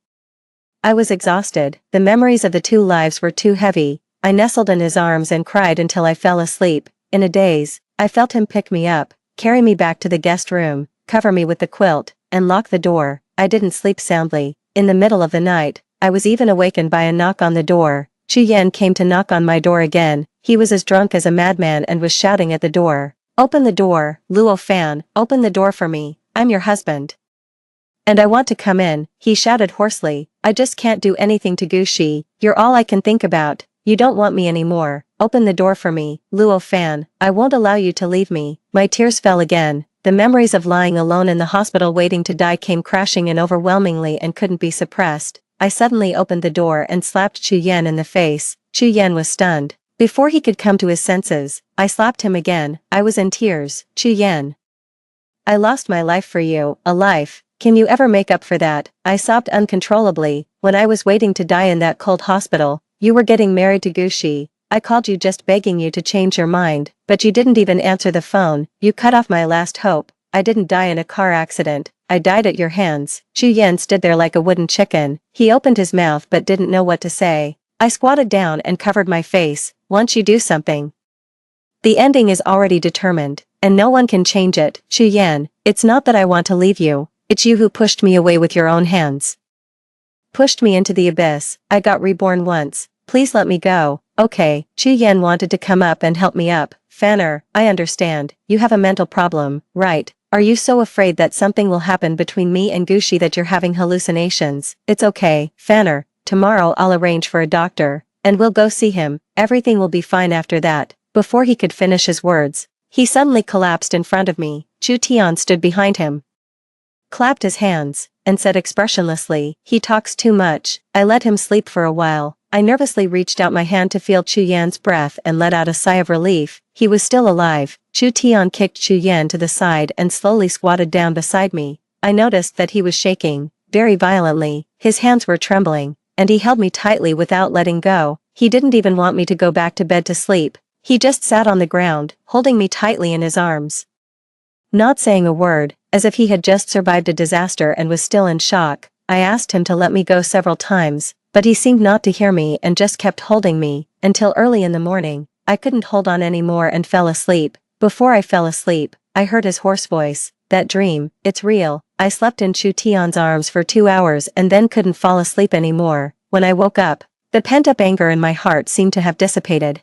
I was exhausted. The memories of the two lives were too heavy. I nestled in his arms and cried until I fell asleep. In a daze, I felt him pick me up, carry me back to the guest room, cover me with the quilt, and lock the door. I didn't sleep soundly. In the middle of the night, I was even awakened by a knock on the door. Chu Yan came to knock on my door again. He was as drunk as a madman and was shouting at the door. "Open the door, Luo Fan, open the door for me. I'm your husband. And I want to come in," he shouted hoarsely. "I just can't do anything to Gushi. You're all I can think about. You don't want me anymore. Open the door for me, Luo Fan. I won't allow you to leave me." My tears fell again. The memories of lying alone in the hospital waiting to die came crashing in overwhelmingly and couldn't be suppressed. I suddenly opened the door and slapped Chu Yan in the face. Chu Yan was stunned. Before he could come to his senses, I slapped him again. I was in tears. "Chu Yan, I lost my life for you, a life. Can you ever make up for that?" I sobbed uncontrollably. "When I was waiting to die in that cold hospital, you were getting married to Gushi. I called you just begging you to change your mind, but you didn't even answer the phone. You cut off my last hope. I didn't die in a car accident. I died at your hands." Chu Yan stood there like a wooden chicken. He opened his mouth but didn't know what to say. I squatted down and covered my face. "Once you do something, the ending is already determined, and no one can change it. Chu Yan, it's not that I want to leave you. It's you who pushed me away with your own hands. Pushed me into the abyss. I got reborn once. Please let me go." "Okay." Chu Yan wanted to come up and help me up. "Fanner, I understand. You have a mental problem, right? Are you so afraid that something will happen between me and Gushi that you're having hallucinations?" "It's okay, Fanner. Tomorrow I'll arrange for a doctor, and we'll go see him. Everything will be fine after that." Before he could finish his words, he suddenly collapsed in front of me. Chu Tian stood behind him, clapped his hands, and said expressionlessly, "He talks too much." I let him sleep for a while. I nervously reached out my hand to feel Chu Yan's breath and let out a sigh of relief. He was still alive. Chu Tian kicked Chu Yan to the side and slowly squatted down beside me. I noticed that he was shaking, very violently. His hands were trembling, and he held me tightly without letting go. He didn't even want me to go back to bed to sleep. He just sat on the ground, holding me tightly in his arms, not saying a word, as if he had just survived a disaster and was still in shock. I asked him to let me go several times, but he seemed not to hear me and just kept holding me, until early in the morning. I couldn't hold on anymore and fell asleep. Before I fell asleep, I heard his hoarse voice. "That dream, it's real." I slept in Chu Tian's arms for 2 hours and then couldn't fall asleep anymore. When I woke up, the pent-up anger in my heart seemed to have dissipated,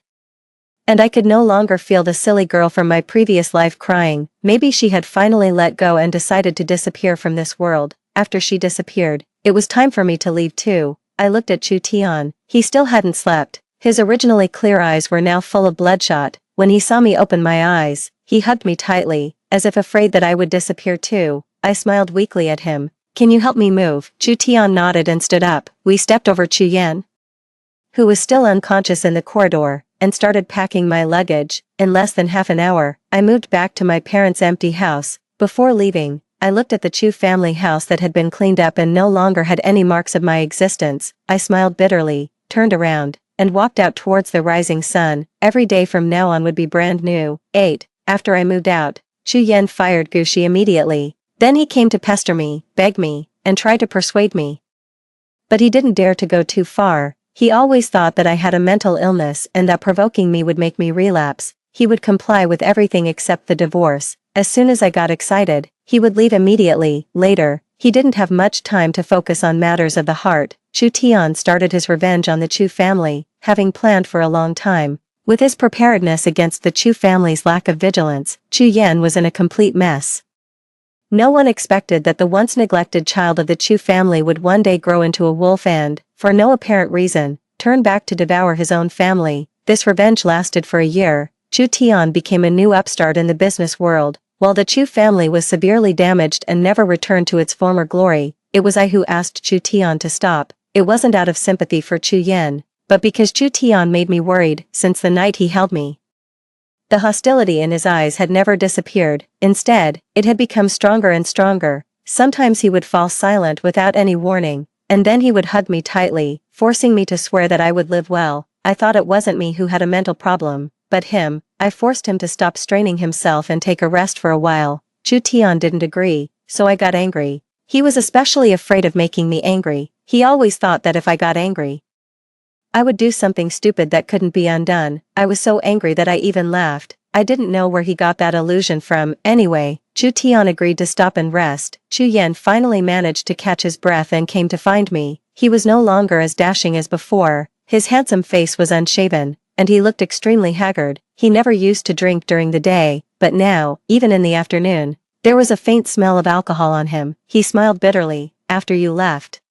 and I could no longer feel the silly girl from my previous life crying. Maybe she had finally let go and decided to disappear from this world. After she disappeared, it was time for me to leave too. I looked at Chu Tian. He still hadn't slept. His originally clear eyes were now full of bloodshot. When he saw me open my eyes, he hugged me tightly, as if afraid that I would disappear too. I smiled weakly at him. "Can you help me move?" Chu Tian nodded and stood up. We stepped over Chu Yan, who was still unconscious in the corridor, and started packing my luggage. In less than half an hour, I moved back to my parents' empty house. Before leaving, I looked at the Chu family house that had been cleaned up and no longer had any marks of my existence. I smiled bitterly, turned around, and walked out towards the rising sun. Every day from now on would be brand new. 8. After I moved out, Chu Yan fired Gushi immediately. Then he came to pester me, beg me, and try to persuade me. But he didn't dare to go too far. He always thought that I had a mental illness and that provoking me would make me relapse. He would comply with everything except the divorce. As soon as I got excited, he would leave immediately. Later, he didn't have much time to focus on matters of the heart. Chu Tian started his revenge on the Chu family, having planned for a long time. With his preparedness against the Chu family's lack of vigilance, Chu Yan was in a complete mess. No one expected that the once neglected child of the Chu family would one day grow into a wolf and, for no apparent reason, turn back to devour his own family. This revenge lasted for a year. Chu Tian became a new upstart in the business world, while the Chu family was severely damaged and never returned to its former glory. it was I who asked Chu Tian to stop. It wasn't out of sympathy for Chu Yan, but because Chu Tian made me worried since the night he held me. The hostility in his eyes had never disappeared, instead, it had become stronger and stronger. Sometimes he would fall silent without any warning, and then he would hug me tightly, forcing me to swear that I would live well. I thought it wasn't me who had a mental problem, but him. I forced him to stop straining himself and take a rest for a while. Chu Tian didn't agree, so I got angry. He was especially afraid of making me angry. He always thought that if I got angry, I would do something stupid that couldn't be undone. I was so angry that I even laughed. I didn't know where he got that illusion from. Anyway, Chu Tian agreed to stop and rest. Chu Yan finally managed to catch his breath and came to find me. He was no longer as dashing as before. His handsome face was unshaven, and he looked extremely haggard. He never used to drink during the day, but now, even in the afternoon, there was a faint smell of alcohol on him. He smiled bitterly. After you left,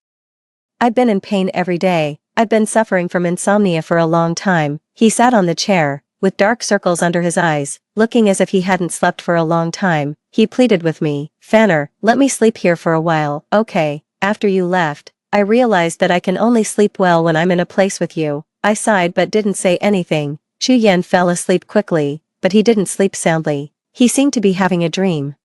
I'd been in pain every day. I'd been suffering from insomnia for a long time. He sat on the chair, with dark circles under his eyes, looking as if he hadn't slept for a long time. He pleaded with me, "Fanner, let me sleep here for a while." "Okay." After you left, I realized that I can only sleep well when I'm in a place with you. I sighed but didn't say anything. Chu Yan fell asleep quickly, but he didn't sleep soundly. He seemed to be having a dream.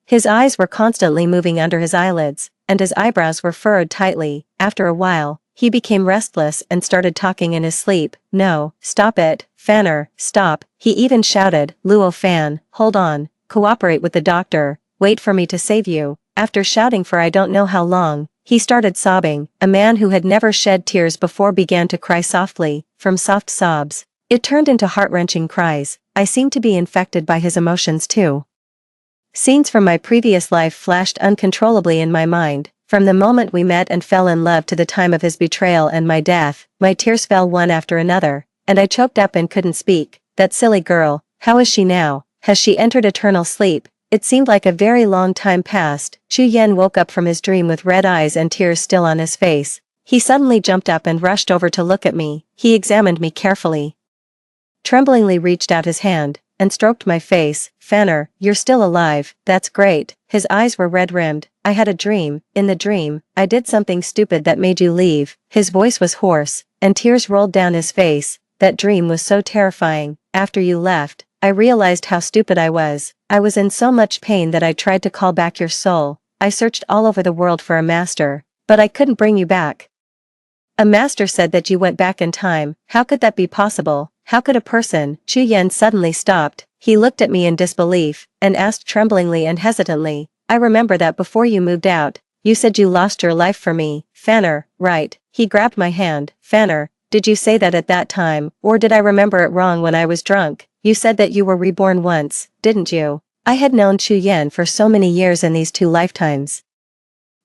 His eyes were constantly moving under his eyelids, and his eyebrows were furrowed tightly. After a while, he became restless and started talking in his sleep. "No, stop it, Fanner, stop." He even shouted, "Luo Fan, hold on, cooperate with the doctor, wait for me to save you." After shouting for I don't know how long, he started sobbing. A man who had never shed tears before began to cry softly. From soft sobs, it turned into heart-wrenching cries. I seemed to be infected by his emotions too. Scenes from my previous life flashed uncontrollably in my mind. From the moment we met and fell in love to the time of his betrayal and my death, my tears fell one after another, and I choked up and couldn't speak. That silly girl, how is she now? Has she entered eternal sleep? It seemed like a very long time passed. Chu Yan woke up from his dream with red eyes and tears still on his face. He suddenly jumped up and rushed over to look at me. He examined me carefully, tremblingly reached out his hand, and stroked my face. "Fanner, you're still alive, that's great." His eyes were red-rimmed. "I had a dream. In the dream, I did something stupid that made you leave." His voice was hoarse, and tears rolled down his face. "That dream was so terrifying. After you left, I realized how stupid I was. I was in so much pain that I tried to call back your soul. I searched all over the world for a master, but I couldn't bring you back." "A master said that you went back in time. How could that be possible? How could a person?" Chu Yan suddenly stopped. He looked at me in disbelief, and asked tremblingly and hesitantly, "I remember that before you moved out, you said you lost your life for me, Fanner, right?" He grabbed my hand. "Fanner, did you say that at that time, or did I remember it wrong when I was drunk? You said that you were reborn once, didn't you?" I had known Chu Yan for so many years in these 2 lifetimes,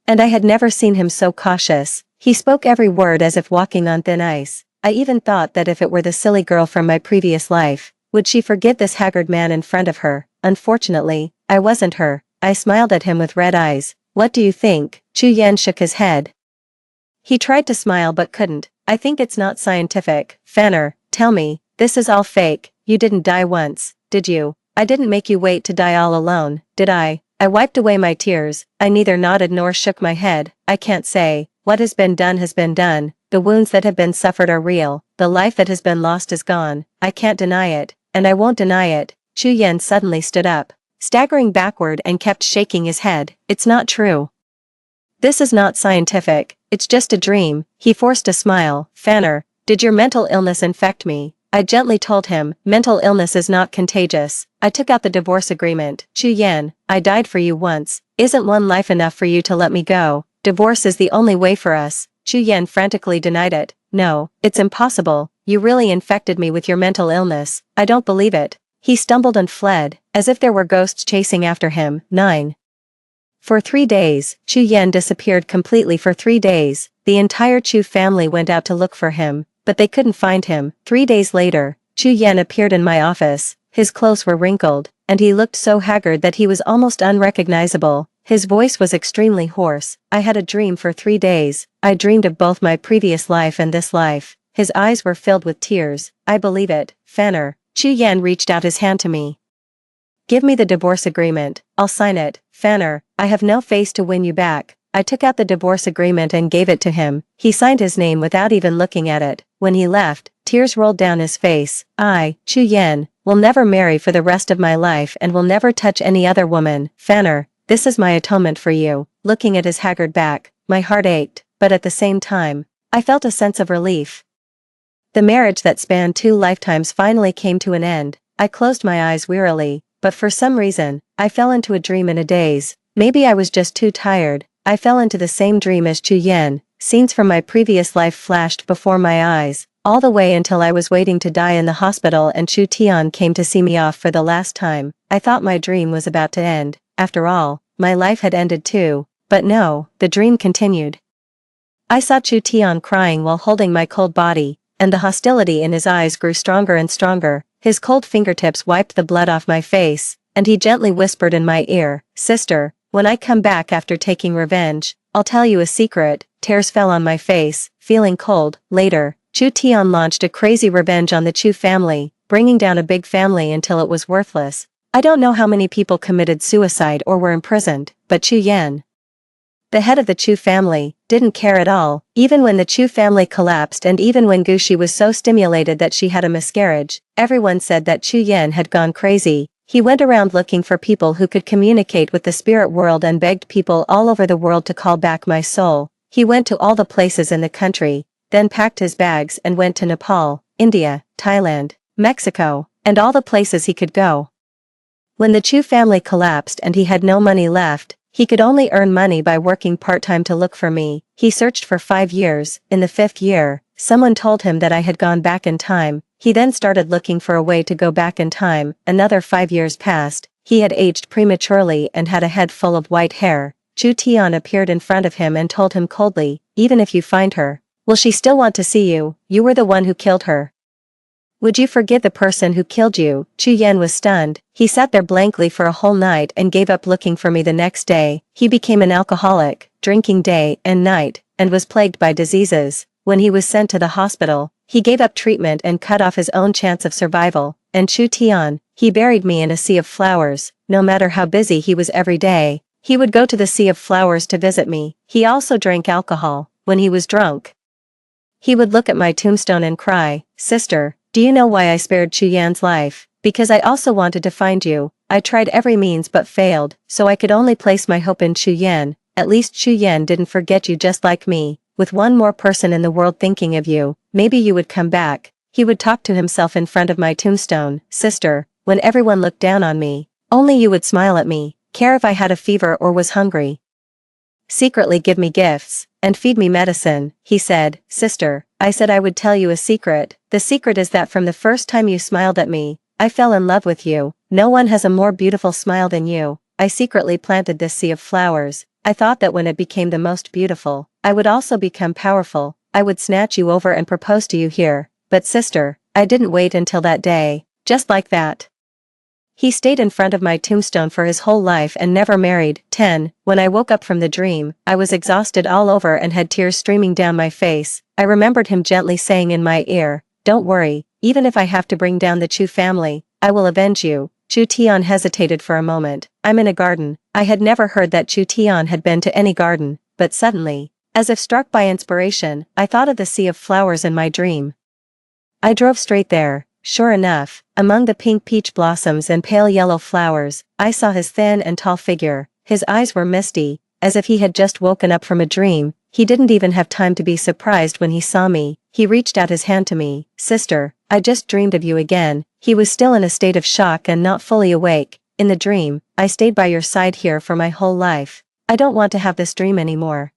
and I had never seen him so cautious. He spoke every word as if walking on thin ice. I even thought that if it were the silly girl from my previous life, would she forgive this haggard man in front of her? Unfortunately, I wasn't her. I smiled at him with red eyes. "What do you think?" Chu Yan shook his head. He tried to smile but couldn't. "I think it's not scientific. Fanner, tell me, this is all fake. You didn't die once, did you? I didn't make you wait to die all alone, did I?" I wiped away my tears. I neither nodded nor shook my head. "I can't say. What has been done has been done. The wounds that have been suffered are real. The life that has been lost is gone. I can't deny it, and I won't deny it." Chu Yan suddenly stood up, staggering backward and kept shaking his head. "It's not true. This is not scientific. It's just a dream." He forced a smile. "Fanner, did your mental illness infect me?" I gently told him, "Mental illness is not contagious." I took out the divorce agreement. "Chu Yan, I died for you once. Isn't one life enough for you to let me go? Divorce is the only way for us." Chu Yan frantically denied it. "No, it's impossible. You really infected me with your mental illness. I don't believe it." He stumbled and fled, as if there were ghosts chasing after him. 9. For 3 days, Chu Yan disappeared completely for 3 days. The entire Chu family went out to look for him, but they couldn't find him. 3 days later, Chu Yan appeared in my office. His clothes were wrinkled, and he looked so haggard that he was almost unrecognizable. His voice was extremely hoarse. "I had a dream for 3 days. I dreamed of both my previous life and this life." His eyes were filled with tears. "I believe it, Fanner." Chu Yan reached out his hand to me. "Give me the divorce agreement. I'll sign it, Fanner. I have no face to win you back. I took out the divorce agreement and gave it to him. He signed his name without even looking at it. When he left, tears rolled down his face. I, Chu Yan, will never marry for the rest of my life and will never touch any other woman. Fanner, this is my atonement for you. Looking at his haggard back, my heart ached, but at the same time, I felt a sense of relief. The marriage that spanned 2 lifetimes finally came to an end. I closed my eyes wearily, but for some reason, I fell into a dream in a daze. Maybe I was just too tired. I fell into the same dream as Chu Yan. Scenes from my previous life flashed before my eyes, all the way until I was waiting to die in the hospital and Chu Tian came to see me off for the last time. I thought my dream was about to end. After all, my life had ended too. But no, the dream continued. I saw Chu Tian crying while holding my cold body, and the hostility in his eyes grew stronger and stronger. His cold fingertips wiped the blood off my face, and he gently whispered in my ear, "Sister, when I come back after taking revenge, I'll tell you a secret." Tears fell on my face, feeling cold. Later, Chu Tian launched a crazy revenge on the Chu family, bringing down a big family until it was worthless. I don't know how many people committed suicide or were imprisoned, but Chu Yan, the head of the Chu family, didn't care at all. Even when the Chu family collapsed and even when Gushi was so stimulated that she had a miscarriage, everyone said that Chu Yan had gone crazy. He went around looking for people who could communicate with the spirit world and begged people all over the world to call back my soul. He went to all the places in the country, then packed his bags and went to Nepal, India, Thailand, Mexico, and all the places he could go. When the Chu family collapsed and he had no money left, he could only earn money by working part-time to look for me. He searched for 5 years. In the 5th year, someone told him that I had gone back in time. He then started looking for a way to go back in time. Another 5 years passed. He had aged prematurely and had a head full of white hair. Chu Tian appeared in front of him and told him coldly, "Even if you find her, will she still want to see you? You were the one who killed her. Would you forgive the person who killed you?" Chu Yan was stunned. He sat there blankly for a whole night and gave up looking for me the next day. He became an alcoholic, drinking day and night, and was plagued by diseases. When he was sent to the hospital, he gave up treatment and cut off his own chance of survival. And Chu Tian, he buried me in a sea of flowers. No matter how busy he was every day, he would go to the sea of flowers to visit me. He also drank alcohol. When he was drunk, he would look at my tombstone and cry, "Sister, do you know why I spared Chu Yan's life? Because I also wanted to find you. I tried every means but failed, so I could only place my hope in Chu Yan. At least Chu Yan didn't forget you just like me. With one more person in the world thinking of you, maybe you would come back." He would talk to himself in front of my tombstone. "Sister, when everyone looked down on me, only you would smile at me, care if I had a fever or was hungry, secretly give me gifts, and feed me medicine." He said, "Sister, I said I would tell you a secret. The secret is that from the first time you smiled at me, I fell in love with you. No one has a more beautiful smile than you. I secretly planted this sea of flowers. I thought that when it became the most beautiful, I would also become powerful. I would snatch you over and propose to you here. But sister, I didn't wait until that day." Just like that, he stayed in front of my tombstone for his whole life and never married. 10. When I woke up from the dream, I was exhausted all over and had tears streaming down my face. I remembered him gently saying in my ear, "Don't worry, even if I have to bring down the Chu family, I will avenge you." Chu Tian hesitated for a moment. "I'm in a garden." I had never heard that Chu Tian had been to any garden, but suddenly, as if struck by inspiration, I thought of the sea of flowers in my dream. I drove straight there. Sure enough, among the pink peach blossoms and pale yellow flowers, I saw his thin and tall figure. His eyes were misty, as if he had just woken up from a dream. He didn't even have time to be surprised when he saw me. He reached out his hand to me. "Sister, I just dreamed of you again." He was still in a state of shock and not fully awake. "In the dream, I stayed by your side here for my whole life. I don't want to have this dream anymore."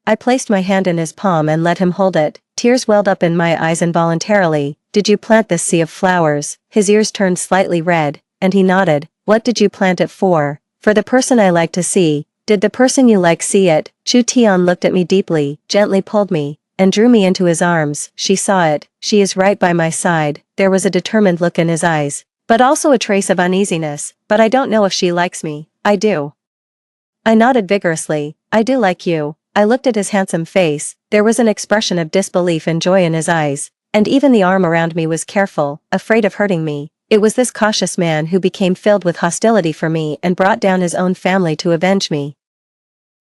I placed my hand in his palm and let him hold it. Tears welled up in my eyes involuntarily. "Did you plant this sea of flowers?" His ears turned slightly red, and he nodded. "What did you plant it for?" "For the person I like to see." "Did the person you like see it?" Chu Tian looked at me deeply, gently pulled me, and drew me into his arms. "She saw it. She is right by my side." There was a determined look in his eyes, but also a trace of uneasiness. "But I don't know if she likes me." "I do." I nodded vigorously. "I do like you." I looked at his handsome face. There was an expression of disbelief and joy in his eyes, and even the arm around me was careful, afraid of hurting me. It was this cautious man who became filled with hostility for me and brought down his own family to avenge me.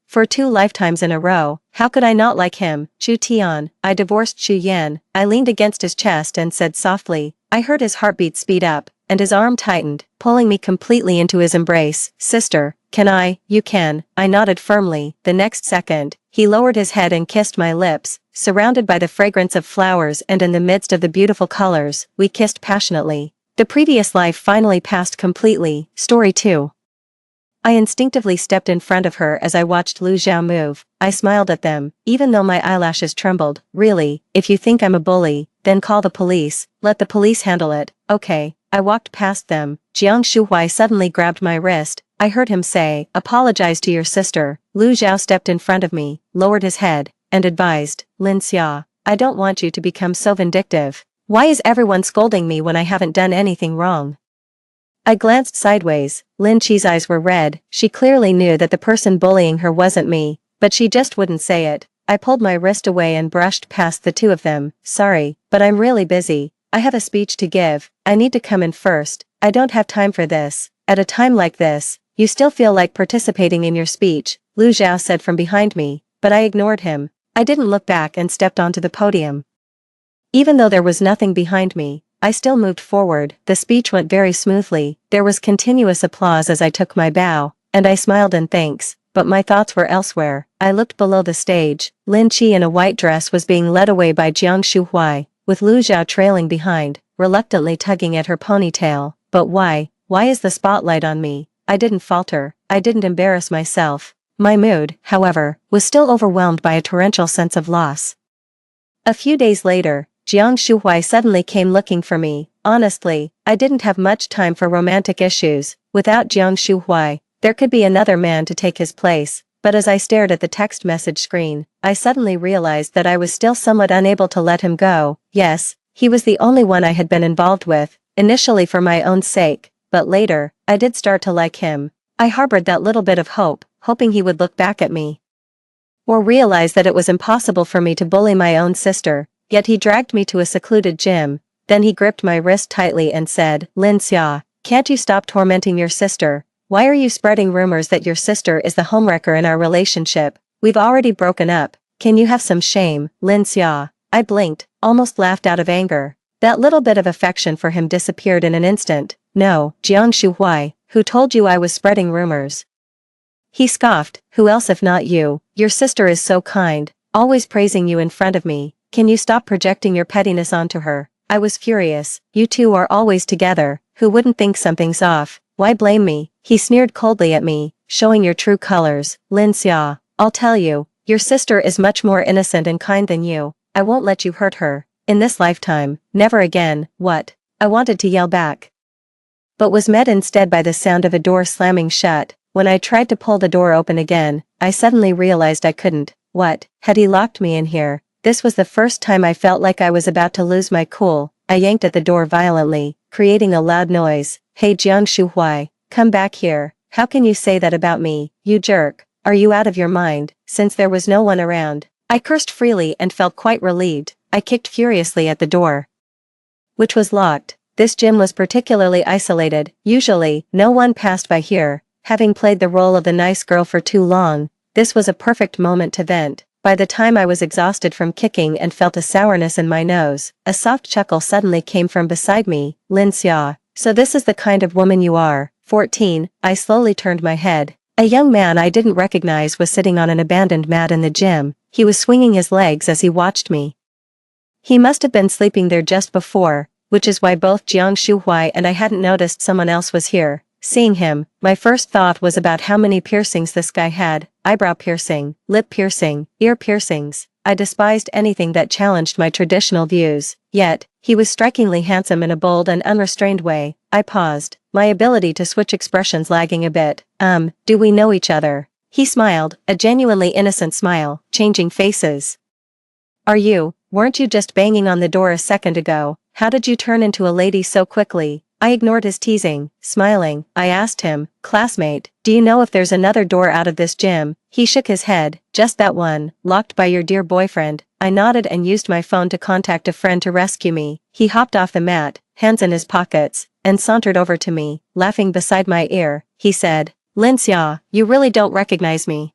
For 2 lifetimes in a row, how could I not like him? Chu Tian, I divorced Chu Yan. I leaned against his chest and said softly. I heard his heartbeat speed up, and his arm tightened, pulling me completely into his embrace. Sister, can I? You can. I nodded firmly. The next second, he lowered his head and kissed my lips. Surrounded by the fragrance of flowers and in the midst of the beautiful colors, we kissed passionately. The previous life finally passed completely. Story 2. I instinctively stepped in front of her as I watched Lu Zhao move. I smiled at them, even though my eyelashes trembled. Really, if you think I'm a bully, then call the police. Let the police handle it. Okay. I walked past them. Jiang Shuhuai suddenly grabbed my wrist. I heard him say, apologize to your sister. Lu Zhao stepped in front of me, lowered his head, and advised, Lin Xia, I don't want you to become so vindictive. Why is everyone scolding me when I haven't done anything wrong? I glanced sideways. Lin Qi's eyes were red. She clearly knew that the person bullying her wasn't me, but she just wouldn't say it. I pulled my wrist away and brushed past the two of them. Sorry, but I'm really busy. I have a speech to give. I need to come in first. I don't have time for this. At a time like this, you still feel like participating in your speech, Lu Zhao said from behind me, but I ignored him. I didn't look back and stepped onto the podium. Even though there was nothing behind me, I still moved forward. The speech went very smoothly. There was continuous applause as I took my bow, and I smiled in thanks, but my thoughts were elsewhere. I looked below the stage. Lin Qi in a white dress was being led away by Jiang Shuhuai, with Lu Zhao trailing behind, reluctantly tugging at her ponytail. But why? Why is the spotlight on me? I didn't falter. I didn't embarrass myself. My mood, however, was still overwhelmed by a torrential sense of loss. A few days later, Jiang Shuhuai suddenly came looking for me. Honestly, I didn't have much time for romantic issues. Without Jiang Shuhuai, there could be another man to take his place, but as I stared at the text message screen, I suddenly realized that I was still somewhat unable to let him go. Yes, he was the only one I had been involved with, initially for my own sake, but later, I did start to like him. I harbored that little bit of hope, hoping he would look back at me. Or realize that it was impossible for me to bully my own sister. Yet he dragged me to a secluded gym, then he gripped my wrist tightly and said, Lin Xia, can't you stop tormenting your sister? Why are you spreading rumors that your sister is the homewrecker in our relationship? We've already broken up. Can you have some shame, Lin Xia? I blinked, almost laughed out of anger. That little bit of affection for him disappeared in an instant. No, Jiang Shuhuai, who told you I was spreading rumors? He scoffed, who else if not you? Your sister is so kind, always praising you in front of me. Can you stop projecting your pettiness onto her? I was furious. You two are always together. Who wouldn't think something's off? Why blame me? He sneered coldly at me, showing your true colors. Lin Xia, I'll tell you, your sister is much more innocent and kind than you. I won't let you hurt her. In this lifetime, never again. What? I wanted to yell back, but was met instead by the sound of a door slamming shut. When I tried to pull the door open again, I suddenly realized I couldn't. What? Had he locked me in here? This was the first time I felt like I was about to lose my cool. I yanked at the door violently, creating a loud noise. Hey Jiang Shuhuai, come back here. How can you say that about me, you jerk? Are you out of your mind? Since there was no one around, I cursed freely and felt quite relieved. I kicked furiously at the door, which was locked. This gym was particularly isolated. Usually, no one passed by here. Having played the role of the nice girl for too long, this was a perfect moment to vent. By the time I was exhausted from kicking and felt a sourness in my nose, a soft chuckle suddenly came from beside me. Lin Xia, so this is the kind of woman you are. 14, I slowly turned my head. A young man I didn't recognize was sitting on an abandoned mat in the gym. He was swinging his legs as he watched me. He must have been sleeping there just before, which is why both Jiang Shuhuai and I hadn't noticed someone else was here. Seeing him, my first thought was about how many piercings this guy had. Eyebrow piercing, lip piercing, ear piercings. I despised anything that challenged my traditional views. Yet, he was strikingly handsome in a bold and unrestrained way. I paused, my ability to switch expressions lagging a bit. Do we know each other? He smiled, a genuinely innocent smile, changing faces. Weren't you just banging on the door a second ago? How did you turn into a lady so quickly? I ignored his teasing. Smiling, I asked him, classmate, do you know if there's another door out of this gym? He shook his head. Just that one, locked by your dear boyfriend. I nodded and used my phone to contact a friend to rescue me. He hopped off the mat, hands in his pockets, and sauntered over to me, laughing beside my ear. He said, Lin Xia, you really don't recognize me.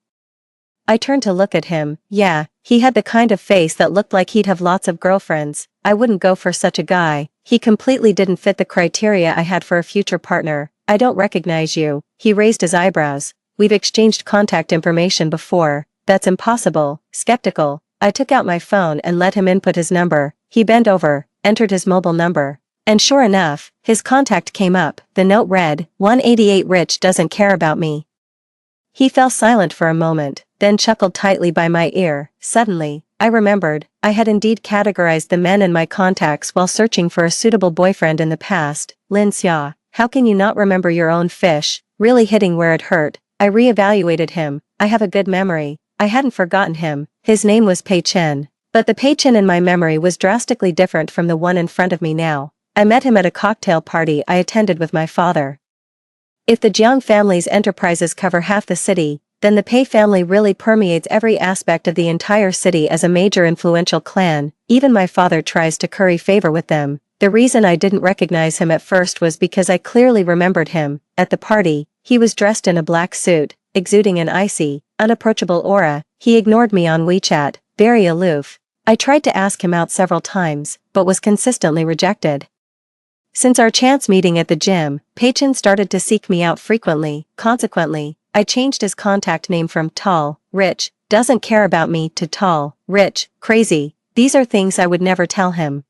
I turned to look at him. Yeah, he had the kind of face that looked like he'd have lots of girlfriends. I wouldn't go for such a guy. He completely didn't fit the criteria I had for a future partner. I don't recognize you. He raised his eyebrows. We've exchanged contact information before. That's impossible. Skeptical. I took out my phone and let him input his number. He bent over, entered his mobile number. And sure enough, his contact came up. The note read, 188 Rich doesn't care about me. He fell silent for a moment, then chuckled tightly by my ear. Suddenly, I remembered, I had indeed categorized the men in my contacts while searching for a suitable boyfriend in the past. Lin Xia, how can you not remember your own fish? Really hitting where it hurt. I reevaluated him. I have a good memory. I hadn't forgotten him. His name was Pei Chen. But the Pei Chen in my memory was drastically different from the one in front of me now. I met him at a cocktail party I attended with my father. If the Jiang family's enterprises cover half the city, then the Pei family really permeates every aspect of the entire city as a major influential clan. Even my father tries to curry favor with them. The reason I didn't recognize him at first was because I clearly remembered him. At the party, he was dressed in a black suit, exuding an icy, unapproachable aura. He ignored me on WeChat, very aloof. I tried to ask him out several times, but was consistently rejected. Since our chance meeting at the gym, Pei Chen started to seek me out frequently. Consequently, I changed his contact name from Tall, Rich, doesn't care about me to Tall, Rich, crazy. These are things I would never tell him.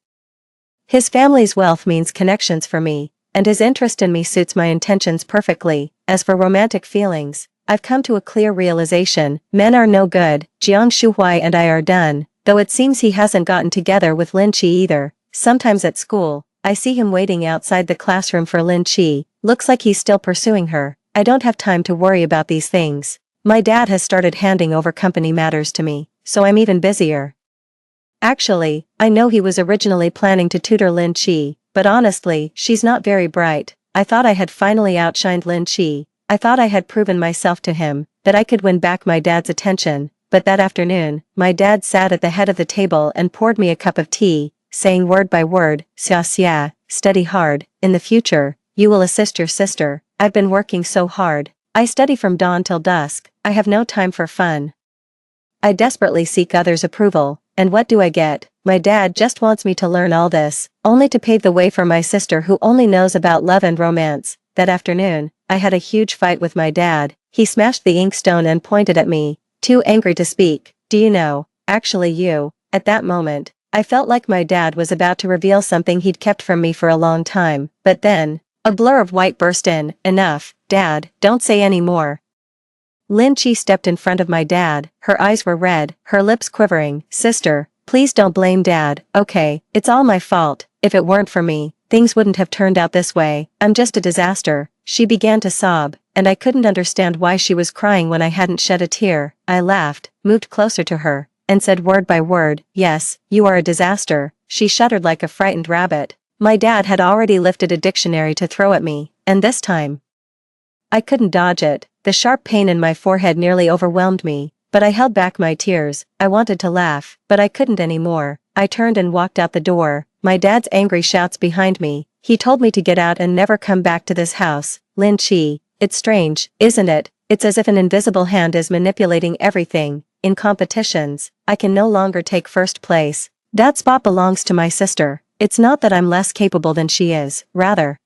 His family's wealth means connections for me, and his interest in me suits my intentions perfectly. As for romantic feelings, I've come to a clear realization. Men are no good. Jiang Shuhuai and I are done, though it seems he hasn't gotten together with Lin Qi either. Sometimes at school, I see him waiting outside the classroom for Lin Qi. Looks like he's still pursuing her. I don't have time to worry about these things. My dad has started handing over company matters to me, so I'm even busier. Actually, I know he was originally planning to tutor Lin Qi, but honestly, she's not very bright. I thought I had finally outshined Lin Qi. I thought I had proven myself to him, that I could win back my dad's attention, but that afternoon, my dad sat at the head of the table and poured me a cup of tea, saying word by word, Xia Xia, study hard. In the future, you will assist your sister. I've been working so hard. I study from dawn till dusk. I have no time for fun. I desperately seek others' approval, and what do I get? My dad just wants me to learn all this, only to pave the way for my sister who only knows about love and romance. That afternoon, I had a huge fight with my dad. He smashed the inkstone and pointed at me, too angry to speak. Do you know, actually you, at that moment, I felt like my dad was about to reveal something he'd kept from me for a long time, but then, a blur of white burst in. Enough, Dad, don't say any more. Lin Qi stepped in front of my dad, her eyes were red, her lips quivering. Sister, please don't blame Dad, okay, it's all my fault. If it weren't for me, things wouldn't have turned out this way. I'm just a disaster. She began to sob, and I couldn't understand why she was crying when I hadn't shed a tear. I laughed, moved closer to her, and said word by word, yes, you are a disaster. She shuddered like a frightened rabbit. My dad had already lifted a dictionary to throw at me, and this time, I couldn't dodge it. The sharp pain in my forehead nearly overwhelmed me, but I held back my tears. I wanted to laugh, but I couldn't anymore. I turned and walked out the door, my dad's angry shouts behind me. He told me to get out and never come back to this house. Lin Qi, it's strange, isn't it? It's as if an invisible hand is manipulating everything. In competitions, I can no longer take first place. That spot belongs to my sister. It's not that I'm less capable than she is, rather.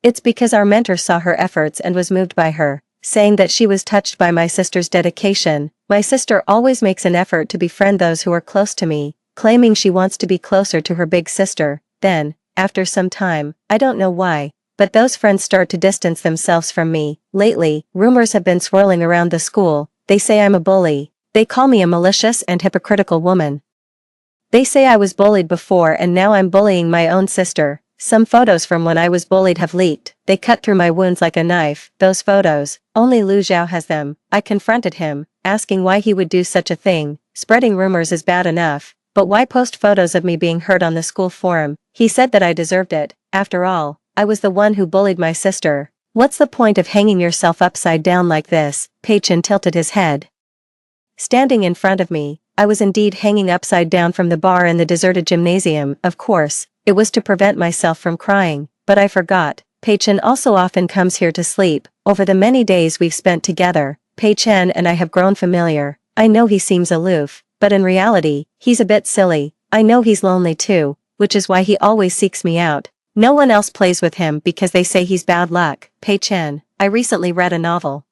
It's because our mentor saw her efforts and was moved by her, saying that she was touched by my sister's dedication. My sister always makes an effort to befriend those who are close to me, claiming she wants to be closer to her big sister. Then, after some time, I don't know why, but those friends start to distance themselves from me. Lately, rumors have been swirling around the school. They say I'm a bully. They call me a malicious and hypocritical woman. They say I was bullied before and now I'm bullying my own sister. Some photos from when I was bullied have leaked. They cut through my wounds like a knife. Those photos, only Lu Zhao has them. I confronted him, asking why he would do such a thing. Spreading rumors is bad enough, but why post photos of me being hurt on the school forum? He said that I deserved it. After all, I was the one who bullied my sister. What's the point of hanging yourself upside down like this? Pei Chen tilted his head. Standing in front of me, I was indeed hanging upside down from the bar in the deserted gymnasium. Of course, it was to prevent myself from crying, but I forgot. Pei Chen also often comes here to sleep. Over the many days we've spent together, Pei Chen and I have grown familiar. I know he seems aloof, but in reality, he's a bit silly. I know he's lonely too, which is why he always seeks me out. No one else plays with him because they say he's bad luck. Pei Chen, I recently read a novel.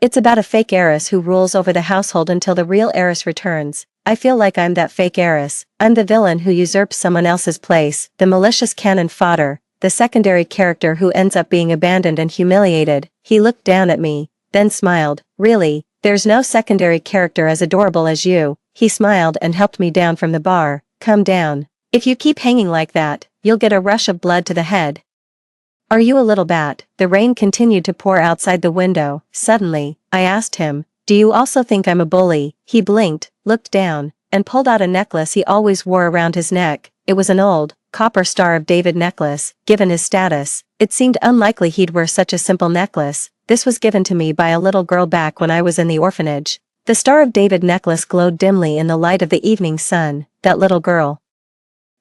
It's about a fake heiress who rules over the household until the real heiress returns. I feel like I'm that fake heiress. I'm the villain who usurps someone else's place, the malicious cannon fodder, the secondary character who ends up being abandoned and humiliated. He looked down at me, then smiled. Really, there's no secondary character as adorable as you. He smiled and helped me down from the bar. Come down. If you keep hanging like that, you'll get a rush of blood to the head. Are you a little bat? The rain continued to pour outside the window. Suddenly, I asked him, do you also think I'm a bully? He blinked, looked down, and pulled out a necklace he always wore around his neck. It was an old, copper Star of David necklace. Given his status, it seemed unlikely he'd wear such a simple necklace. This was given to me by a little girl back when I was in the orphanage. The Star of David necklace glowed dimly in the light of the evening sun. That little girl.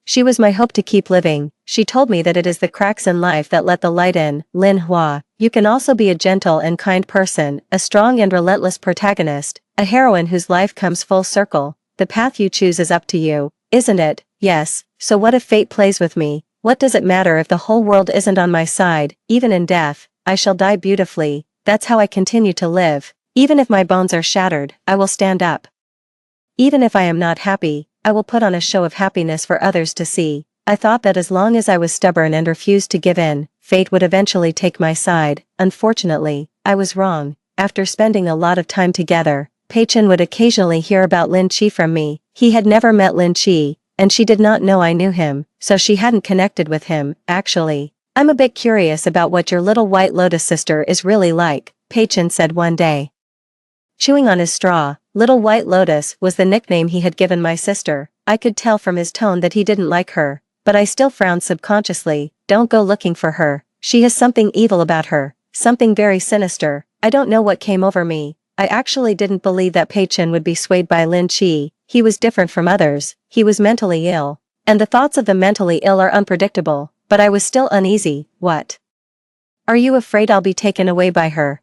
She was my hope to keep living. She told me that it is the cracks in life that let the light in. Lin Hua, you can also be a gentle and kind person, a strong and relentless protagonist, a heroine whose life comes full circle. The path you choose is up to you, isn't it? Yes, so what if fate plays with me? What does it matter if the whole world isn't on my side? Even in death, I shall die beautifully. That's how I continue to live. Even if my bones are shattered, I will stand up. Even if I am not happy, I will put on a show of happiness for others to see. I thought that as long as I was stubborn and refused to give in, fate would eventually take my side. Unfortunately, I was wrong. After spending a lot of time together, Pei Chen would occasionally hear about Lin Chi from me. He had never met Lin Chi, and she did not know I knew him, so she hadn't connected with him. Actually, I'm a bit curious about what your little white lotus sister is really like, Pei Chen said one day. Chewing on his straw, Little White Lotus was the nickname he had given my sister. I could tell from his tone that he didn't like her, but I still frowned subconsciously. Don't go looking for her. She has something evil about her, something very sinister. I don't know what came over me. I actually didn't believe that Pei Chen would be swayed by Lin Chi. He was different from others. He was mentally ill. And the thoughts of the mentally ill are unpredictable, but I was still uneasy. What? Are you afraid I'll be taken away by her?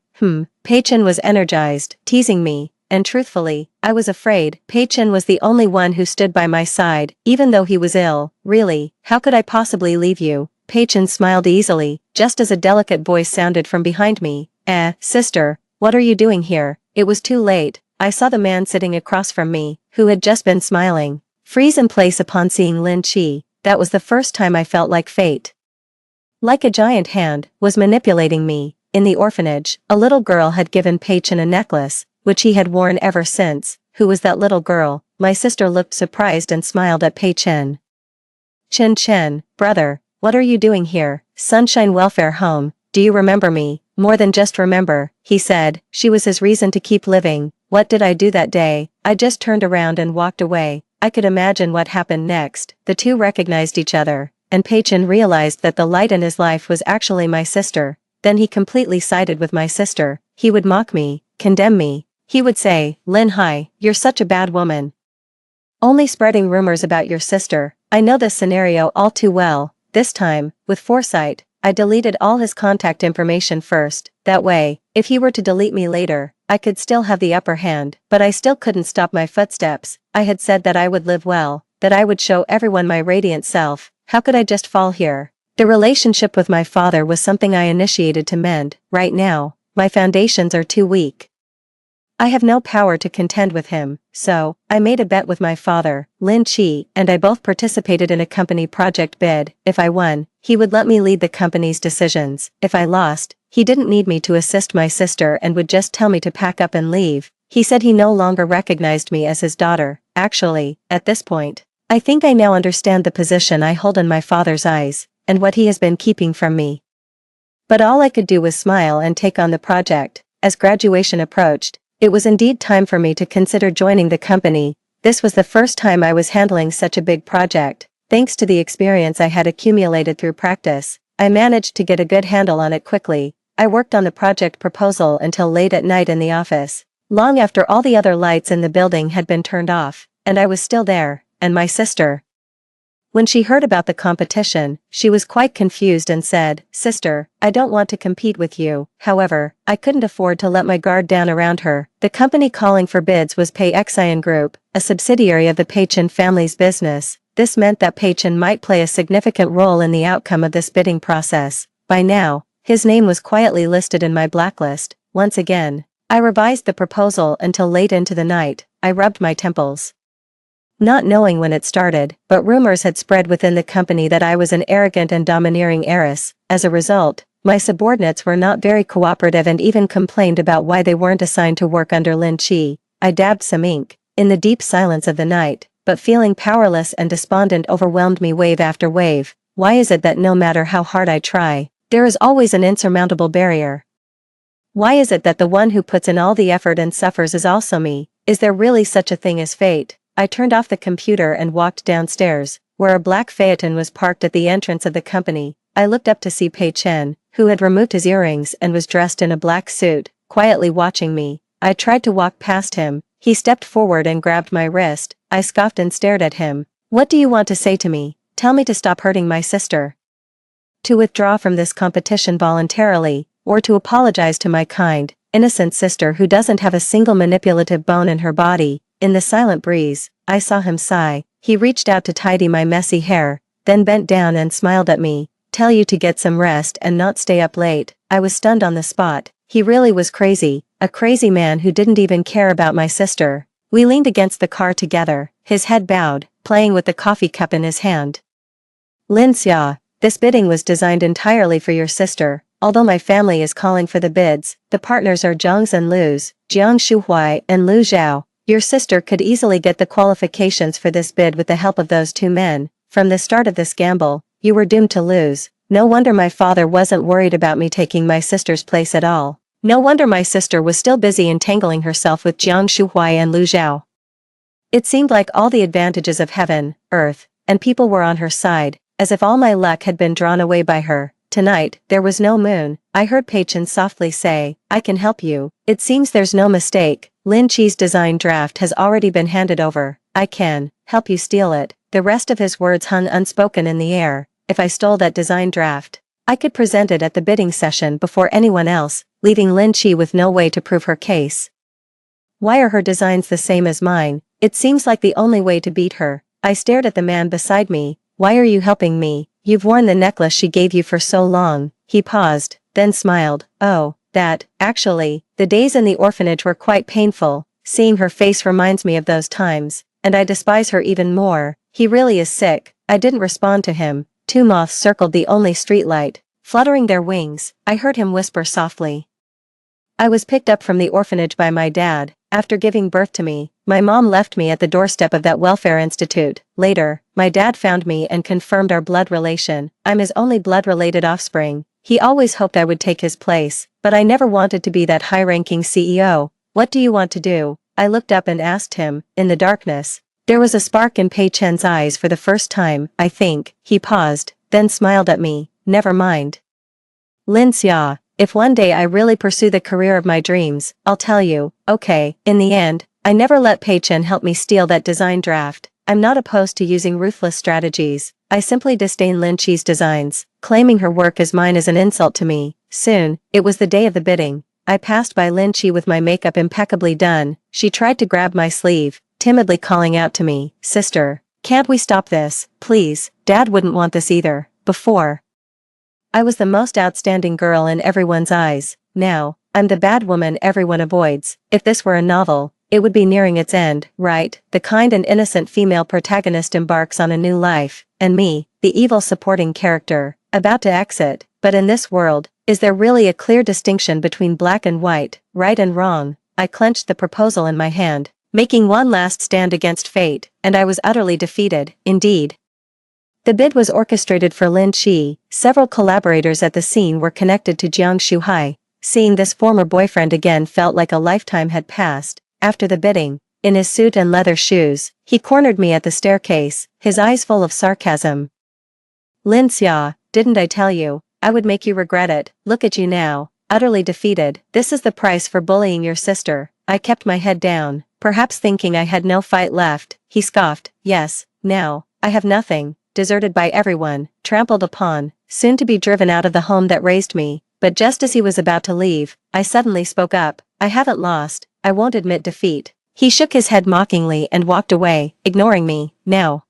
Pei Chen was energized, teasing me, and truthfully, I was afraid. Pei Chen was the only one who stood by my side, even though he was ill. Really, how could I possibly leave you? Pei Chen smiled easily, just as a delicate voice sounded from behind me. Sister, what are you doing here? It was too late. I saw the man sitting across from me, who had just been smiling, freeze in place upon seeing Lin Chi. That was the first time I felt like fate, like a giant hand, was manipulating me. In the orphanage, a little girl had given Pei Chen a necklace, which he had worn ever since. Who was that little girl? My sister looked surprised and smiled at Pei Chen. Chen, brother, what are you doing here? Sunshine Welfare Home, do you remember me? More than just remember, he said. She was his reason to keep living. What did I do that day? I just turned around and walked away. I could imagine what happened next. The two recognized each other, and Pei Chen realized that the light in his life was actually my sister. Then he completely sided with my sister. He would mock me, condemn me. He would say, Lin Hai, you're such a bad woman, only spreading rumors about your sister. I know this scenario all too well. This time, with foresight, I deleted all his contact information first. That way, if he were to delete me later, I could still have the upper hand. But I still couldn't stop my footsteps. I had said that I would live well, that I would show everyone my radiant self. How could I just fall here? The relationship with my father was something I initiated to mend. Right now, my foundations are too weak. I have no power to contend with him, so I made a bet with my father. Lin Chi and I both participated in a company project bid. If I won, he would let me lead the company's decisions. If I lost, he didn't need me to assist my sister and would just tell me to pack up and leave. He said he no longer recognized me as his daughter. Actually, at this point, I think I now understand the position I hold in my father's eyes, and what he has been keeping from me. But all I could do was smile and take on the project. As graduation approached, it was indeed time for me to consider joining the company. This was the first time I was handling such a big project. Thanks to the experience I had accumulated through practice, I managed to get a good handle on it quickly. I worked on the project proposal until late at night in the office, long after all the other lights in the building had been turned off, and I was still there, and my sister. When she heard about the competition, she was quite confused and said, "Sister, I don't want to compete with you." However, I couldn't afford to let my guard down around her. The company calling for bids was Pei Xian Group, a subsidiary of the Pei-Chen family's business. This meant that Pei-Chen might play a significant role in the outcome of this bidding process. By now, his name was quietly listed in my blacklist. Once again, I revised the proposal until late into the night. I rubbed my temples, not knowing when it started, but rumors had spread within the company that I was an arrogant and domineering heiress. As a result, my subordinates were not very cooperative and even complained about why they weren't assigned to work under Lin Qi. I dabbed some ink, in the deep silence of the night, but feeling powerless and despondent overwhelmed me wave after wave. Why is it that no matter how hard I try, there is always an insurmountable barrier? Why is it that the one who puts in all the effort and suffers is also me? Is there really such a thing as fate? I turned off the computer and walked downstairs, where a black phaeton was parked at the entrance of the company. I looked up to see Pei Chen, who had removed his earrings and was dressed in a black suit, quietly watching me. I tried to walk past him. He stepped forward and grabbed my wrist. I scoffed and stared at him. "What do you want to say to me? Tell me to stop hurting my sister, to withdraw from this competition voluntarily, or to apologize to my kind, innocent sister who doesn't have a single manipulative bone in her body." In the silent breeze, I saw him sigh. He reached out to tidy my messy hair, then bent down and smiled at me. "Tell you to get some rest and not stay up late." I was stunned on the spot. He really was crazy, a crazy man who didn't even care about my sister. We leaned against the car together, his head bowed, playing with the coffee cup in his hand. "Lin Xia, this bidding was designed entirely for your sister. Although my family is calling for the bids, the partners are Zhang's and Lu's, Jiang Shuhuai and Lu Zhao. Your sister could easily get the qualifications for this bid with the help of those two men. From the start of this gamble, you were doomed to lose. No wonder my father wasn't worried about me taking my sister's place at all. No wonder my sister was still busy entangling herself with Jiang Shuhuai and Lu Zhao. It seemed like all the advantages of heaven, earth, and people were on her side, as if all my luck had been drawn away by her. Tonight, there was no moon. I heard Pei Chen softly say, "I can help you. It seems there's no mistake. Lin Qi's design draft has already been handed over. I can help you steal it." The rest of his words hung unspoken in the air. If I stole that design draft, I could present it at the bidding session before anyone else, leaving Lin Qi with no way to prove her case. Why are her designs the same as mine? It seems like the only way to beat her. I stared at the man beside me. "Why are you helping me? You've worn the necklace she gave you for so long." He paused, then smiled. "Oh, that, actually, the days in the orphanage were quite painful. Seeing her face reminds me of those times, and I despise her even more. He really is sick." I didn't respond to him. Two moths circled the only streetlight. Fluttering their wings, I heard him whisper softly. "I was picked up from the orphanage by my dad. After giving birth to me, my mom left me at the doorstep of that welfare institute. Later, my dad found me and confirmed our blood relation. I'm his only blood-related offspring. He always hoped I would take his place, but I never wanted to be that high-ranking CEO. What do you want to do?" I looked up and asked him. In the darkness, there was a spark in Pei Chen's eyes for the first time, I think. He paused, then smiled at me. "Never mind. Lin Xia, if one day I really pursue the career of my dreams, I'll tell you." Okay. In the end, I never let Pei Chen help me steal that design draft. I'm not opposed to using ruthless strategies. I simply disdain Lin Qi's designs. Claiming her work as mine is an insult to me. Soon, it was the day of the bidding. I passed by Lin Qi with my makeup impeccably done. She tried to grab my sleeve, timidly calling out to me, "Sister, can't we stop this, please? Dad wouldn't want this either." Before, I was the most outstanding girl in everyone's eyes. Now, I'm the bad woman everyone avoids. If this were a novel, it would be nearing its end, right? The kind and innocent female protagonist embarks on a new life, and me, the evil supporting character, about to exit. But in this world, is there really a clear distinction between black and white, right and wrong? I clenched the proposal in my hand, making one last stand against fate, and I was utterly defeated, indeed. The bid was orchestrated for Lin Qi. Several collaborators at the scene were connected to Jiang Shuhai. Seeing this former boyfriend again felt like a lifetime had passed. After the bidding, in his suit and leather shoes, he cornered me at the staircase, his eyes full of sarcasm. "Lin Xia, didn't I tell you? I would make you regret it. Look at you now, utterly defeated. This is the price for bullying your sister." I kept my head down, perhaps thinking I had no fight left. He scoffed. "Yes, now, I have nothing. deserted by everyone, trampled upon, soon to be driven out of the home that raised me. But just as he was about to leave, I suddenly spoke up. I haven't lost, I won't admit defeat. He shook his head mockingly and walked away, ignoring me. Now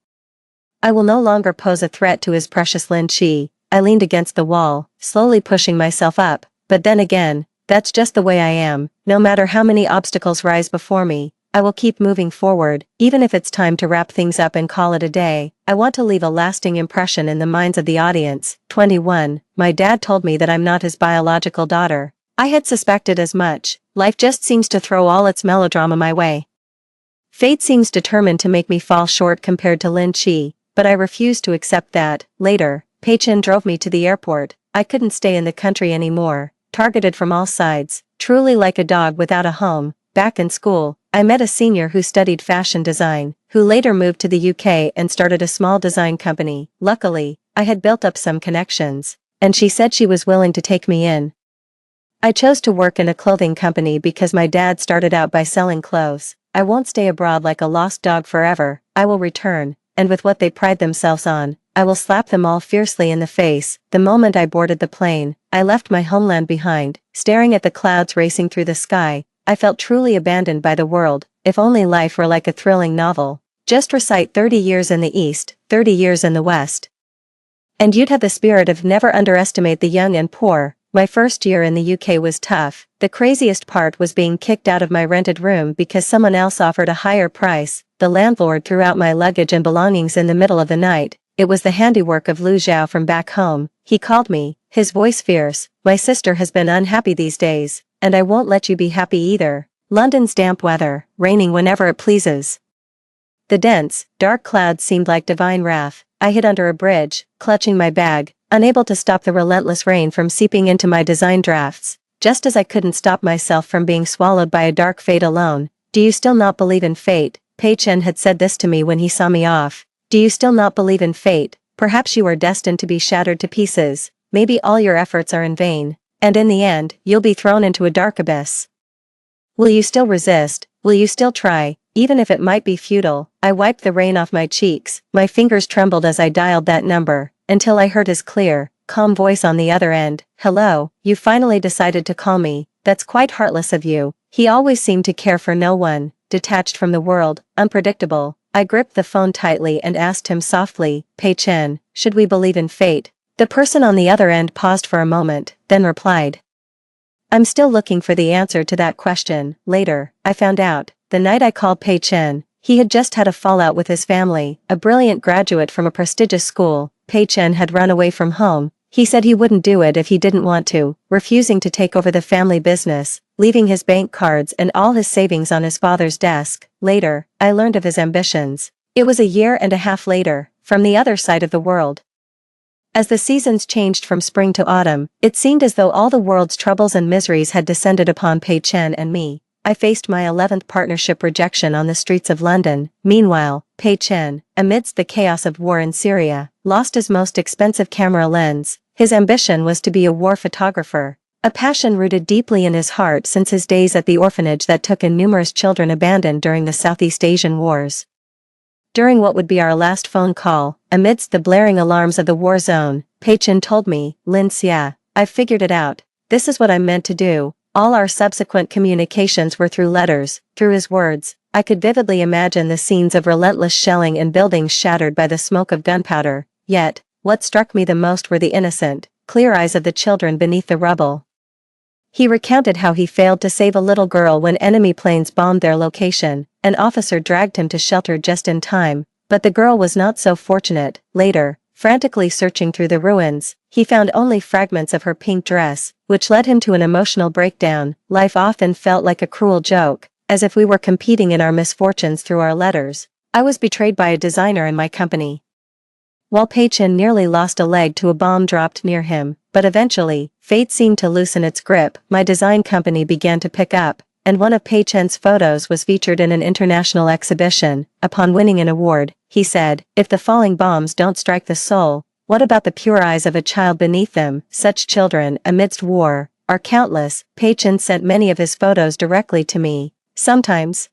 I will no longer pose a threat to his precious Lin Chi. I leaned against the wall, slowly pushing myself up. But then again, that's just the way I am. No matter how many obstacles rise before me, I will keep moving forward, even if it's time to wrap things up and call it a day. I want to leave a lasting impression in the minds of the audience. 21. My dad told me that I'm not his biological daughter. I had suspected as much. Life just seems to throw all its melodrama my way. Fate seems determined to make me fall short compared to Lin Chi, but I refuse to accept that. Later, Pei Chen drove me to the airport. I couldn't stay in the country anymore, targeted from all sides, truly like a dog without a home. Back in school, I met a senior who studied fashion design, who later moved to the UK and started a small design company. Luckily, I had built up some connections, and she said she was willing to take me in. I chose to work in a clothing company because my dad started out by selling clothes. I won't stay abroad like a lost dog forever. I will return, and with what they pride themselves on, I will slap them all fiercely in the face. The moment I boarded the plane, I left my homeland behind. Staring at the clouds racing through the sky, I felt truly abandoned by the world. If only life were like a thrilling novel. Just recite 30 years in the East, 30 years in the West, and you'd have the spirit of never underestimate the young and poor. My first year in the UK was tough. The craziest part was being kicked out of my rented room because someone else offered a higher price. The landlord threw out my luggage and belongings in the middle of the night. It was the handiwork of Lu Zhao from back home. He called me, his voice fierce. My sister has been unhappy these days, and I won't let you be happy either. London's damp weather, raining whenever it pleases. The dense, dark clouds seemed like divine wrath. I hid under a bridge, clutching my bag, unable to stop the relentless rain from seeping into my design drafts. Just as I couldn't stop myself from being swallowed by a dark fate alone. Do you still not believe in fate? Pei Chen had said this to me when he saw me off. Do you still not believe in fate? Perhaps you are destined to be shattered to pieces. Maybe all your efforts are in vain, and in the end, you'll be thrown into a dark abyss. Will you still resist? Will you still try, even if it might be futile? I wiped the rain off my cheeks. My fingers trembled as I dialed that number, until I heard his clear, calm voice on the other end. Hello, you finally decided to call me. That's quite heartless of you. He always seemed to care for no one, detached from the world, unpredictable. I gripped the phone tightly and asked him softly, Pei Chen, should we believe in fate? The person on the other end paused for a moment, then replied, I'm still looking for the answer to that question. Later, I found out. The night I called Pei Chen, he had just had a fallout with his family. A brilliant graduate from a prestigious school, Pei Chen had run away from home. He said he wouldn't do it if he didn't want to, refusing to take over the family business, leaving his bank cards and all his savings on his father's desk. Later, I learned of his ambitions. It was a year and a half later, from the other side of the world. As the seasons changed from spring to autumn, it seemed as though all the world's troubles and miseries had descended upon Pei Chen and me. I faced my 11th partnership rejection on the streets of London. Meanwhile, Pei Chen, amidst the chaos of war in Syria, lost his most expensive camera lens. His ambition was to be a war photographer, a passion rooted deeply in his heart since his days at the orphanage that took in numerous children abandoned during the Southeast Asian wars. During what would be our last phone call, amidst the blaring alarms of the war zone, Pei Chen told me, Lin Xia, I've figured it out. This is what I'm meant to do. All our subsequent communications were through letters, through his words. I could vividly imagine the scenes of relentless shelling and buildings shattered by the smoke of gunpowder. Yet, what struck me the most were the innocent, clear eyes of the children beneath the rubble. He recounted how he failed to save a little girl when enemy planes bombed their location. An officer dragged him to shelter just in time, but the girl was not so fortunate. Later, frantically searching through the ruins, he found only fragments of her pink dress, which led him to an emotional breakdown. Life often felt like a cruel joke, as if we were competing in our misfortunes through our letters. I was betrayed by a designer in my company, while Pei Chen nearly lost a leg to a bomb dropped near him, but eventually, fate seemed to loosen its grip. My design company began to pick up, and one of Pei Chen's photos was featured in an international exhibition. Upon winning an award, he said, if the falling bombs don't strike the soul, what about the pure eyes of a child beneath them? Such children, amidst war, are countless. Pei Chen sent many of his photos directly to me. Sometimes,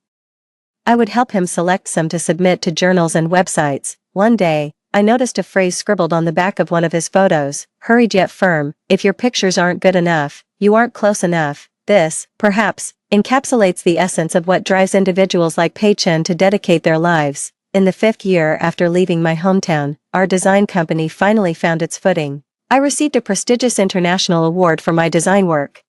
I would help him select some to submit to journals and websites. One day, I noticed a phrase scribbled on the back of one of his photos, hurried yet firm, if your pictures aren't good enough, you aren't close enough. This, perhaps, encapsulates the essence of what drives individuals like Pei Chen to dedicate their lives. In the 5th year after leaving my hometown, our design company finally found its footing. I received a prestigious international award for my design work.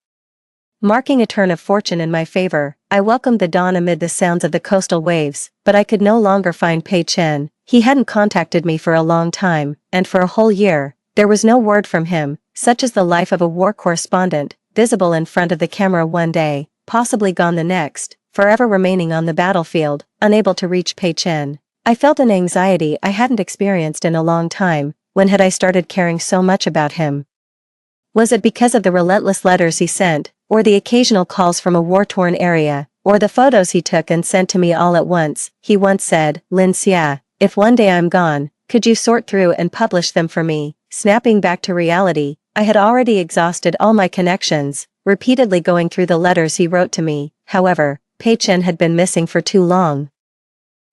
Marking a turn of fortune in my favor, I welcomed the dawn amid the sounds of the coastal waves, but I could no longer find Pei Chen. He hadn't contacted me for a long time, and for a whole year, there was no word from him. Such is the life of a war correspondent, visible in front of the camera one day, possibly gone the next, forever remaining on the battlefield, unable to reach Pei Chen. I felt an anxiety I hadn't experienced in a long time. When had I started caring so much about him? Was it because of the relentless letters he sent, or the occasional calls from a war-torn area, or the photos he took and sent to me all at once? He once said, "Lin Xia, if one day I'm gone, could you sort through and publish them for me?" Snapping back to reality, I had already exhausted all my connections, repeatedly going through the letters he wrote to me. However, Pei Chen had been missing for too long.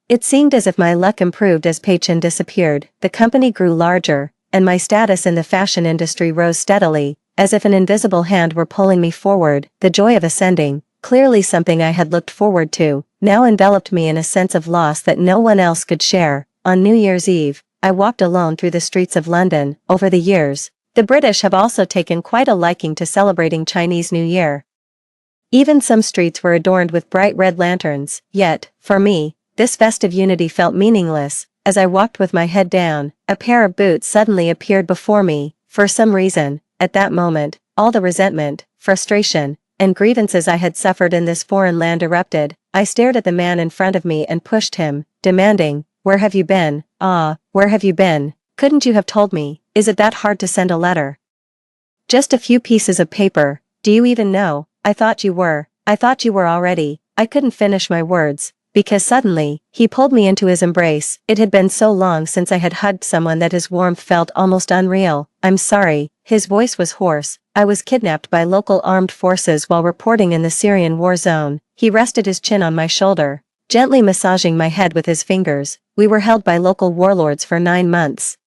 It seemed as if my luck improved as Pei Chen disappeared. The company grew larger, and my status in the fashion industry rose steadily, as if an invisible hand were pulling me forward. The joy of ascending, clearly something I had looked forward to, now enveloped me in a sense of loss that no one else could share. On New Year's Eve, I walked alone through the streets of London. Over the years, the British have also taken quite a liking to celebrating Chinese New Year. Even some streets were adorned with bright red lanterns, yet, for me, this festive unity felt meaningless. As I walked with my head down, a pair of boots suddenly appeared before me. For some reason, at that moment, all the resentment, frustration, and grievances I had suffered in this foreign land erupted. I stared at the man in front of me and pushed him, demanding, "Where have you been? Ah, where have you been? Couldn't you have told me? Is it that hard to send a letter? Just a few pieces of paper. Do you even know? I thought you were already." I couldn't finish my words, because suddenly, he pulled me into his embrace. It had been so long since I had hugged someone that his warmth felt almost unreal. "I'm sorry." His voice was hoarse. "I was kidnapped by local armed forces while reporting in the Syrian war zone." He rested his chin on my shoulder, gently massaging my head with his fingers. "We were held by local warlords for 9 months.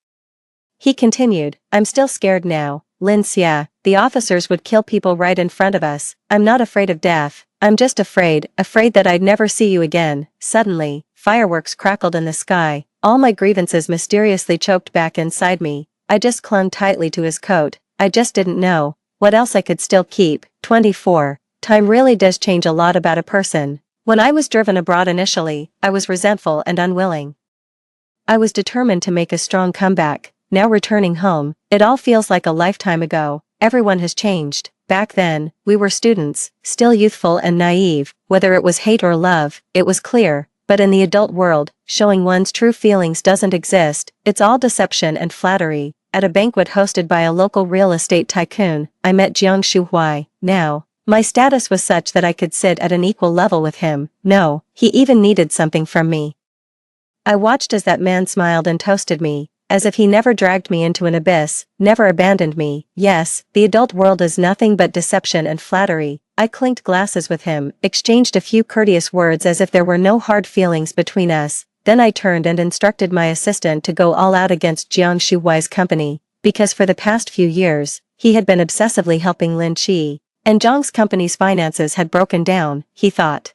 He continued, "I'm still scared now, Lin Xia. The officers would kill people right in front of us. I'm not afraid of death. I'm just afraid that I'd never see you again." Suddenly, fireworks crackled in the sky. All my grievances mysteriously choked back inside me. I just clung tightly to his coat. I just didn't know what else I could still keep. 24. Time really does change a lot about a person. When I was driven abroad initially, I was resentful and unwilling. I was determined to make a strong comeback. Now returning home, it all feels like a lifetime ago. Everyone has changed. Back then, we were students, still youthful and naive. Whether it was hate or love, it was clear. But in the adult world, showing one's true feelings doesn't exist. It's all deception and flattery. At a banquet hosted by a local real estate tycoon, I met Jiang Shuhuai. Now, my status was such that I could sit at an equal level with him. No, he even needed something from me. I watched as that man smiled and toasted me, as if he never dragged me into an abyss, never abandoned me. Yes, the adult world is nothing but deception and flattery. I clinked glasses with him, exchanged a few courteous words as if there were no hard feelings between us. Then I turned and instructed my assistant to go all out against Jiang Shuhuai's company, because for the past few years, he had been obsessively helping Lin Qi, and Jiang's company's finances had broken down, he thought.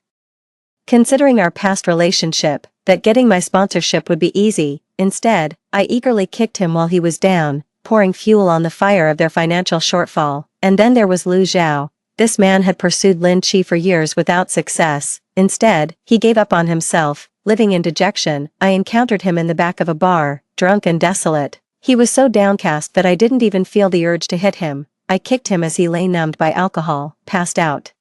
Considering our past relationship, that getting my sponsorship would be easy. Instead, I eagerly kicked him while he was down, pouring fuel on the fire of their financial shortfall. And then there was Lu Zhao. This man had pursued Lin Qi for years without success. Instead, he gave up on himself, living in dejection. I encountered him in the back of a bar, drunk and desolate. He was so downcast that I didn't even feel the urge to hit him. I kicked him as he lay numbed by alcohol, passed out.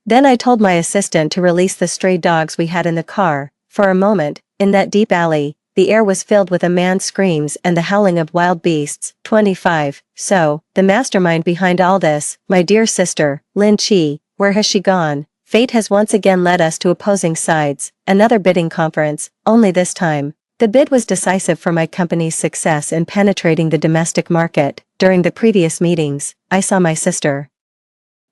Then I told my assistant to release the stray dogs we had in the car. For a moment, in that deep alley, the air was filled with a man's screams and the howling of wild beasts. 25. So, the mastermind behind all this, my dear sister, Lin Qi, where has she gone? Fate has once again led us to opposing sides. Another bidding conference, only this time. The bid was decisive for my company's success in penetrating the domestic market. During the previous meetings, I saw my sister.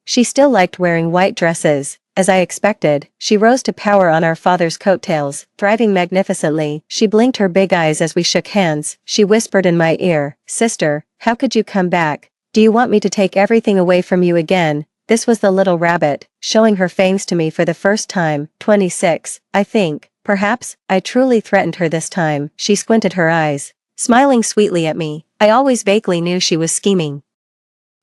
She still liked wearing white dresses, as I expected, she rose to power on our father's coattails, thriving magnificently. She blinked her big eyes as we shook hands. She whispered in my ear, "Sister, how could you come back? Do you want me to take everything away from you again?" This was the little rabbit, showing her fangs to me for the first time. 26, I think. Perhaps, I truly threatened her this time. She squinted her eyes, smiling sweetly at me. I always vaguely knew she was scheming,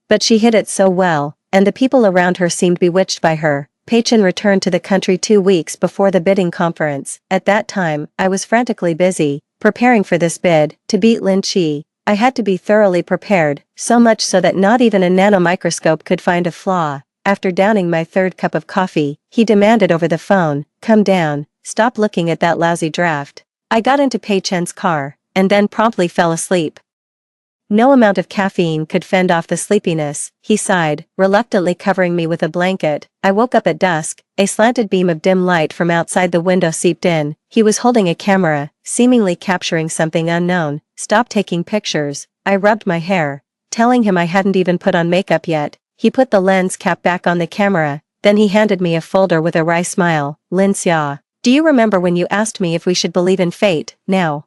but she hid it so well, and the people around her seemed bewitched by her. Pei-Chen returned to the country 2 weeks before the bidding conference. At that time, I was frantically busy, preparing for this bid, to beat Lin Qi. I had to be thoroughly prepared, so much so that not even a nanomicroscope could find a flaw. After downing my 3rd cup of coffee, he demanded over the phone, "Come down, stop looking at that lousy draft." I got into Pei-Chen's car, and then promptly fell asleep. No amount of caffeine could fend off the sleepiness. He sighed, reluctantly covering me with a blanket. I woke up at dusk. A slanted beam of dim light from outside the window seeped in. He was holding a camera, seemingly capturing something unknown. "Stop taking pictures." I rubbed my hair, telling him I hadn't even put on makeup yet. He put the lens cap back on the camera, then he handed me a folder with a wry smile. "Lin Xia, do you remember when you asked me if we should believe in fate? Now,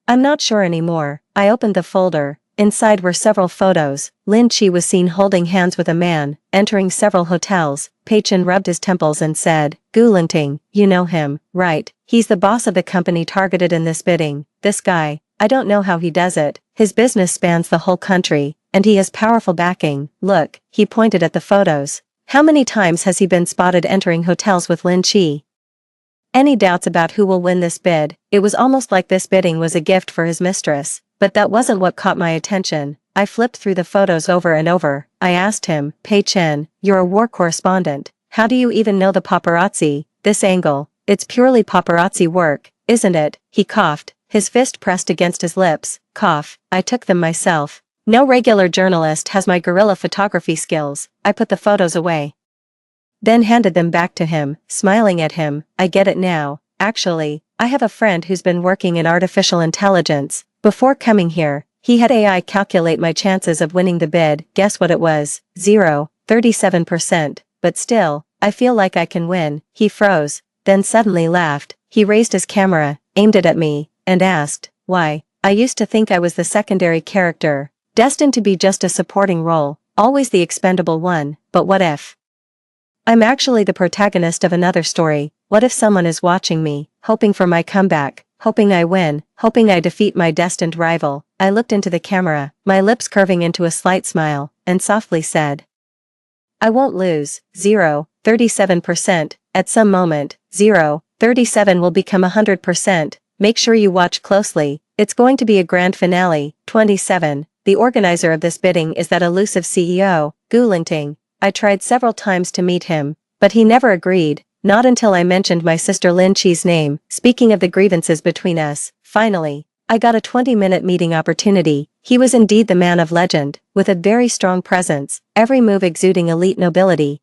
I'm not sure anymore." I opened the folder. Inside were several photos. Lin Qi was seen holding hands with a man, entering several hotels. Pei-Chen rubbed his temples and said, "Gu Linting, you know him, right? He's the boss of the company targeted in this bidding. This guy, I don't know how he does it. His business spans the whole country, and he has powerful backing. Look," he pointed at the photos. "How many times has he been spotted entering hotels with Lin Qi?" Any doubts about who will win this bid? It was almost like this bidding was a gift for his mistress. But that wasn't what caught my attention. I flipped through the photos over and over. I asked him, "Pei-Chen, you're a war correspondent. How do you even know the paparazzi? This angle, it's purely paparazzi work, isn't it?" He coughed, his fist pressed against his lips. "Cough, I took them myself. No regular journalist has my guerrilla photography skills." I put the photos away, then handed them back to him, smiling at him. "I get it now. Actually, I have a friend who's been working in artificial intelligence. Before coming here, he had AI calculate my chances of winning the bid. Guess what it was? 37%. But still, I feel like I can win." He froze, then suddenly laughed. He raised his camera, aimed it at me, and asked, "Why? I used to think I was the secondary character, destined to be just a supporting role, always the expendable one. But what if I'm actually the protagonist of another story? What if someone is watching me, hoping for my comeback, hoping I win, hoping I defeat my destined rival?" I looked into the camera, my lips curving into a slight smile, and softly said, "I won't lose. 37%. At some moment, 37 will become 100%. Make sure you watch closely. It's going to be a grand finale." 27. The organizer of this bidding is that elusive CEO, Gu Linting. I tried several times to meet him, but he never agreed, not until I mentioned my sister Lin Qi's name. Speaking of the grievances between us, finally, I got a 20-minute meeting opportunity. He was indeed the man of legend, with a very strong presence, every move exuding elite nobility.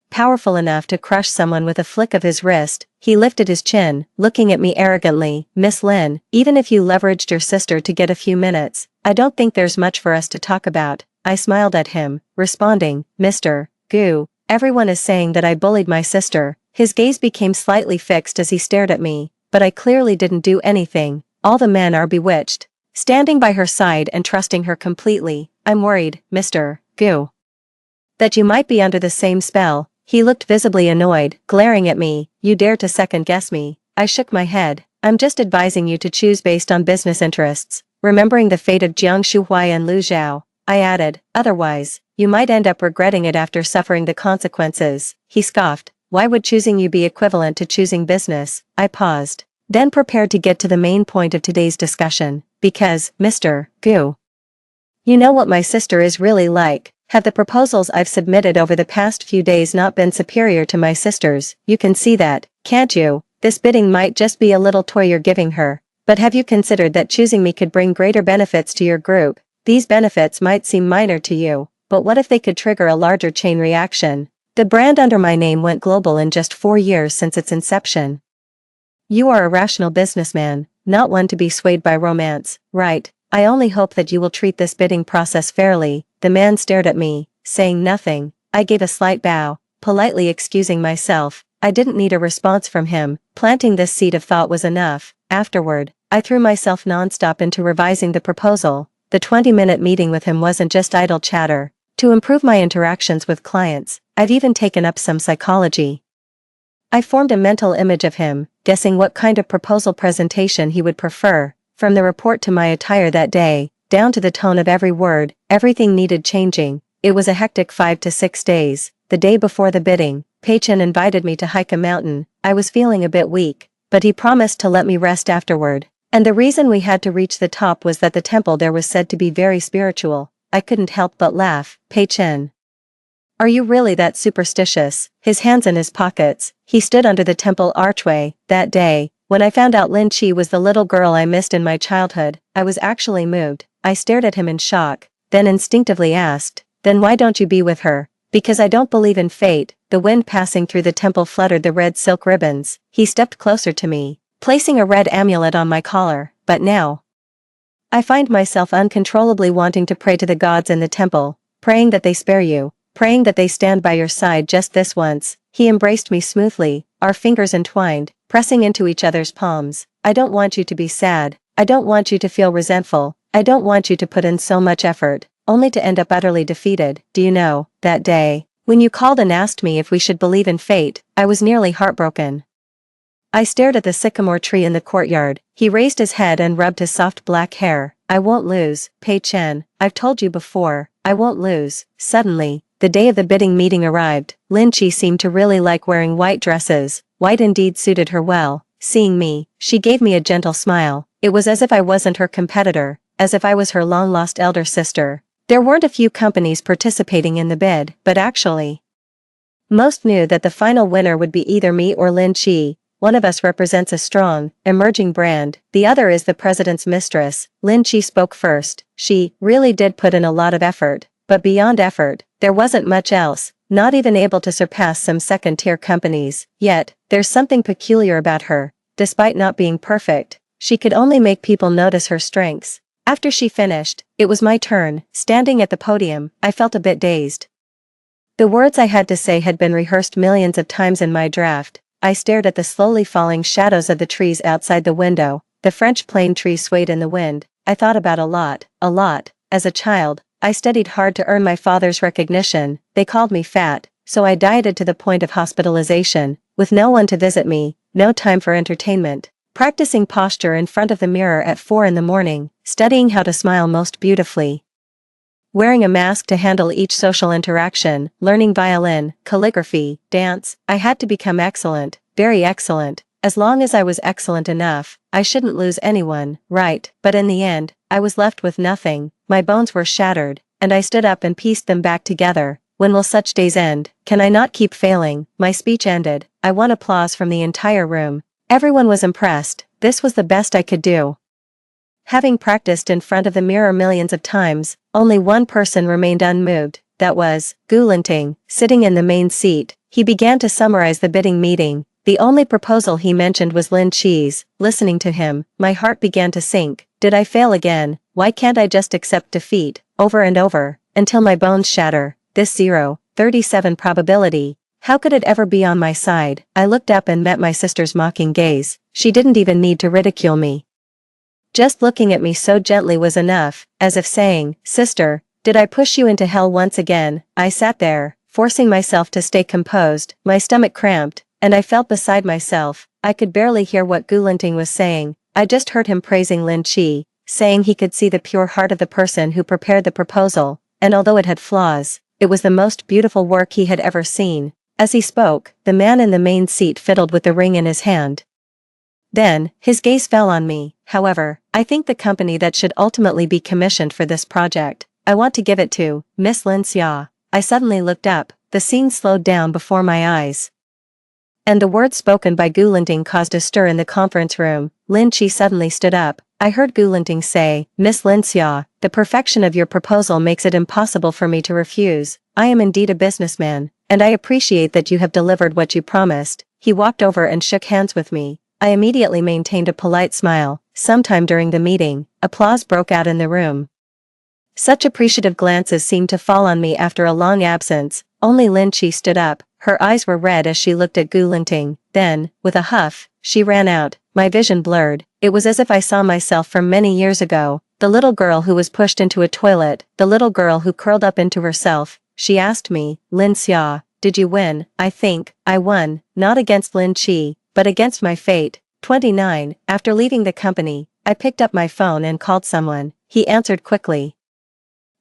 Powerful enough to crush someone with a flick of his wrist. He lifted his chin, looking at me arrogantly. "Miss Lin, even if you leveraged your sister to get a few minutes, I don't think there's much for us to talk about." I smiled at him, responding, "Mr. Gu, everyone is saying that I bullied my sister." His gaze became slightly fixed as he stared at me, but I clearly didn't do anything. All the men are bewitched, standing by her side and trusting her completely. "I'm worried, Mr. Gu, that you might be under the same spell." He looked visibly annoyed, glaring at me. "You dare to second-guess me?" I shook my head. "I'm just advising you to choose based on business interests, remembering the fate of Jiang Shuhuai and Lu Zhao." I added, "Otherwise, you might end up regretting it after suffering the consequences." He scoffed. "Why would choosing you be equivalent to choosing business?" I paused, then prepared to get to the main point of today's discussion. "Because, Mr. Gu, you know what my sister is really like. Have the proposals I've submitted over the past few days not been superior to my sister's? You can see that, can't you? This bidding might just be a little toy you're giving her. But have you considered that choosing me could bring greater benefits to your group? These benefits might seem minor to you, but what if they could trigger a larger chain reaction? The brand under my name went global in just 4 years since its inception. You are a rational businessman, not one to be swayed by romance, right? I only hope that you will treat this bidding process fairly." The man stared at me, saying nothing. I gave a slight bow, politely excusing myself. I didn't need a response from him. Planting this seed of thought was enough. Afterward, I threw myself nonstop into revising the proposal. The 20-minute meeting with him wasn't just idle chatter. To improve my interactions with clients, I'd even taken up some psychology. I formed a mental image of him, guessing what kind of proposal presentation he would prefer. From the report to my attire that day, down to the tone of every word, everything needed changing. It was a hectic 5 to 6 days. The day before the bidding, Pei-Chen invited me to hike a mountain. I was feeling a bit weak, but he promised to let me rest afterward. And the reason we had to reach the top was that the temple there was said to be very spiritual. I couldn't help but laugh. Pei-Chen, are you really that superstitious? His hands in his pockets, he stood under the temple archway. That day, when I found out Lin Chi was the little girl I missed in my childhood, I was actually moved. I stared at him in shock, then instinctively asked, "Then why don't you be with her?" "Because I don't believe in fate." The wind passing through the temple fluttered the red silk ribbons. He stepped closer to me, placing a red amulet on my collar. "But now I find myself uncontrollably wanting to pray to the gods in the temple, praying that they spare you, praying that they stand by your side just this once." He embraced me smoothly, our fingers entwined, pressing into each other's palms. "I don't want you to be sad. I don't want you to feel resentful. I don't want you to put in so much effort, only to end up utterly defeated. Do you know, that day, when you called and asked me if we should believe in fate, I was nearly heartbroken." I stared at the sycamore tree in the courtyard. He raised his head and rubbed his soft black hair. "I won't lose, Pei-Chen. I've told you before, I won't lose." Suddenly, the day of the bidding meeting arrived. Lin Chi seemed to really like wearing white dresses. White indeed suited her well. Seeing me, she gave me a gentle smile. It was as if I wasn't her competitor, as if I was her long-lost elder sister. There weren't a few companies participating in the bid, but actually, most knew that the final winner would be either me or Lin Chi. One of us represents a strong, emerging brand, the other is the president's mistress. Lin Chi spoke first. She really did put in a lot of effort, but beyond effort, there wasn't much else, not even able to surpass some second-tier companies. Yet, there's something peculiar about her. Despite not being perfect, she could only make people notice her strengths. After she finished, it was my turn. Standing at the podium, I felt a bit dazed. The words I had to say had been rehearsed millions of times in my draft. I stared at the slowly falling shadows of the trees outside the window. The French plane trees swayed in the wind. I thought about a lot. As a child, I studied hard to earn my father's recognition. They called me fat, so I dieted to the point of hospitalization, with no one to visit me, no time for entertainment. Practicing posture in front of the mirror at 4 in the morning, studying how to smile most beautifully. Wearing a mask to handle each social interaction, learning violin, calligraphy, dance. I had to become excellent, very excellent. As long as I was excellent enough, I shouldn't lose anyone, right? But in the end, I was left with nothing. My bones were shattered, and I stood up and pieced them back together. When will such days end? Can I not keep failing? My speech ended. I won applause from the entire room. Everyone was impressed. This was the best I could do. Having practiced in front of the mirror millions of times, only one person remained unmoved. That was Gu Linting, sitting in the main seat. He began to summarize the bidding meeting. The only proposal he mentioned was Lin Chi's. Listening to him, my heart began to sink. Did I fail again? Why can't I just accept defeat, over and over, until my bones shatter? This 0.37 probability. How could it ever be on my side? I looked up and met my sister's mocking gaze. She didn't even need to ridicule me. Just looking at me so gently was enough, as if saying, "Sister, did I push you into hell once again?" I sat there, forcing myself to stay composed. My stomach cramped, and I felt beside myself. I could barely hear what Gu Linting was saying. I just heard him praising Lin Chi, saying he could see the pure heart of the person who prepared the proposal, and although it had flaws, it was the most beautiful work he had ever seen. As he spoke, the man in the main seat fiddled with the ring in his hand. Then, his gaze fell on me. "However, I think the company that should ultimately be commissioned for this project, I want to give it to Miss Lin Xia." I suddenly looked up, the scene slowed down before my eyes. And the words spoken by Gu Linting caused a stir in the conference room. Lin Chi suddenly stood up. I heard Gu Linting say, "Miss Lin Xia, the perfection of your proposal makes it impossible for me to refuse. I am indeed a businessman, and I appreciate that you have delivered what you promised." He walked over and shook hands with me. I immediately maintained a polite smile. Sometime during the meeting, applause broke out in the room. Such appreciative glances seemed to fall on me after a long absence. Only Lin Chi stood up, her eyes were red as she looked at Gu Lingting. Then, with a huff, she ran out. My vision blurred. It was as if I saw myself from many years ago. The little girl who was pushed into a toilet, the little girl who curled up into herself. She asked me, Lin Xia, did you win? I think I won, not against Lin Chi, but against my fate. 29. After leaving the company, I picked up my phone and called someone. He answered quickly.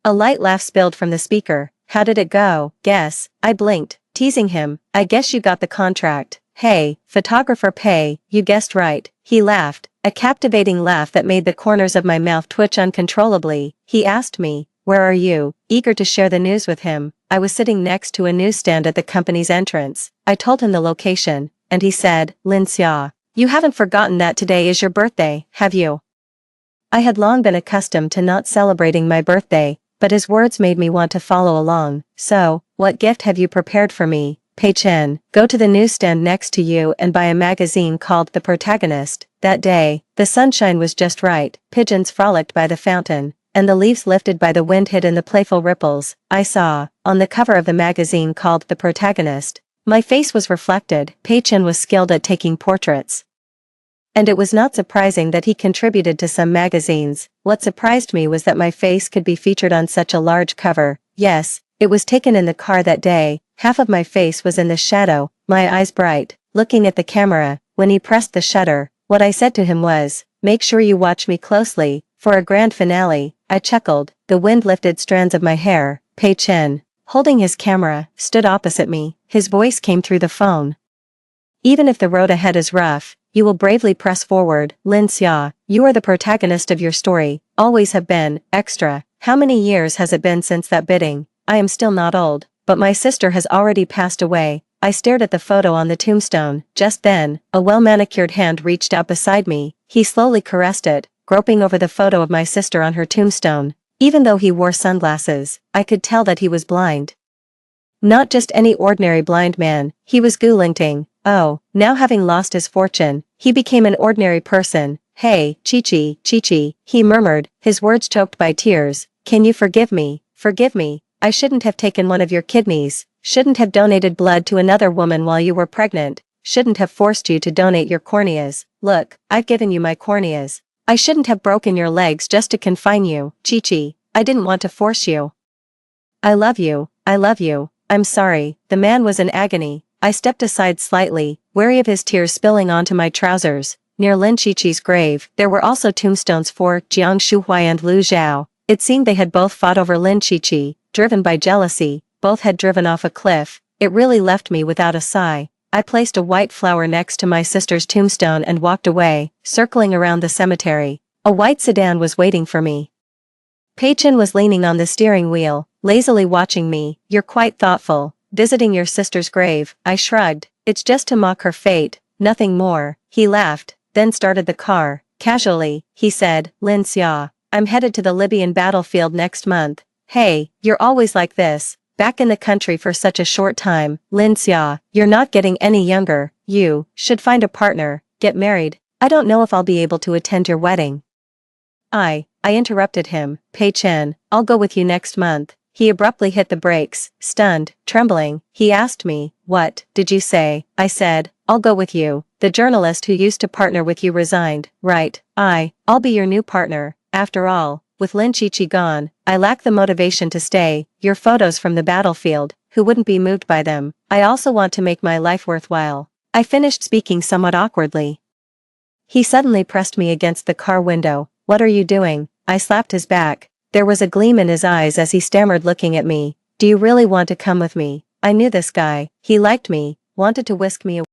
A light laugh spilled from the speaker. How did it go? Guess. I blinked, teasing him. I guess you got the contract. Hey, photographer Pei, you guessed right. He laughed, a captivating laugh that made the corners of my mouth twitch uncontrollably. He asked me, where are you? Eager to share the news with him, I was sitting next to a newsstand at the company's entrance. I told him the location, and he said, Lin Xia, you haven't forgotten that today is your birthday, have you? I had long been accustomed to not celebrating my birthday, but his words made me want to follow along. So, what gift have you prepared for me? Pei Chen, go to the newsstand next to you and buy a magazine called The Protagonist. That day, the sunshine was just right, pigeons frolicked by the fountain, and the leaves lifted by the wind hid in the playful ripples. I saw, on the cover of the magazine called The Protagonist, my face was reflected. Pei Chen was skilled at taking portraits. And it was not surprising that he contributed to some magazines. What surprised me was that my face could be featured on such a large cover. Yes, it was taken in the car that day. Half of my face was in the shadow, my eyes bright, looking at the camera. When he pressed the shutter, what I said to him was, make sure you watch me closely, for a grand finale. I chuckled, the wind lifted strands of my hair. Pei Chen, holding his camera, stood opposite me. His voice came through the phone. Even if the road ahead is rough, you will bravely press forward. Lin Xia, you are the protagonist of your story, always have been. Extra. How many years has it been since that bidding? I am still not old, but my sister has already passed away. I stared at the photo on the tombstone. Just then, a well-manicured hand reached out beside me. He slowly caressed it, groping over the photo of my sister on her tombstone. Even though he wore sunglasses, I could tell that he was blind. Not just any ordinary blind man, he was Gu Lingting. Oh, now having lost his fortune, he became an ordinary person. Hey, Chi-Chi, he murmured, his words choked by tears. Can you forgive me? Forgive me. I shouldn't have taken one of your kidneys, shouldn't have donated blood to another woman while you were pregnant, shouldn't have forced you to donate your corneas. Look, I've given you my corneas. I shouldn't have broken your legs just to confine you. Chi-Chi, I didn't want to force you. I love you, I love you. I'm sorry. The man was in agony. I stepped aside slightly, wary of his tears spilling onto my trousers. Near Lin Chichi's grave, there were also tombstones for Jiang Shuhuai and Lu Zhao. It seemed they had both fought over Lin Chichi, driven by jealousy, both had driven off a cliff. It really left me without a sigh. I placed a white flower next to my sister's tombstone and walked away, circling around the cemetery. A white sedan was waiting for me. Pei Chen was leaning on the steering wheel, lazily watching me. You're quite thoughtful. Visiting your sister's grave. I shrugged. It's just to mock her fate, nothing more. He laughed, then started the car. Casually, he said, Lin Xia, I'm headed to the Libyan battlefield next month. Hey, you're always like this. Back in the country for such a short time. Lin Xia, you're not getting any younger. You should find a partner, get married. I don't know if I'll be able to attend your wedding. I interrupted him. Pei Chen, I'll go with you next month. He abruptly hit the brakes, stunned, trembling. He asked me, what did you say? I said, I'll go with you. The journalist who used to partner with you resigned. Right. I'll be your new partner. After all, with Lin Chichi gone, I lack the motivation to stay. Your photos from the battlefield, who wouldn't be moved by them? I also want to make my life worthwhile. I finished speaking somewhat awkwardly. He suddenly pressed me against the car window. What are you doing? I slapped his back. There was a gleam in his eyes as he stammered, looking at me. Do you really want to come with me? I knew this guy. He liked me, wanted to whisk me away.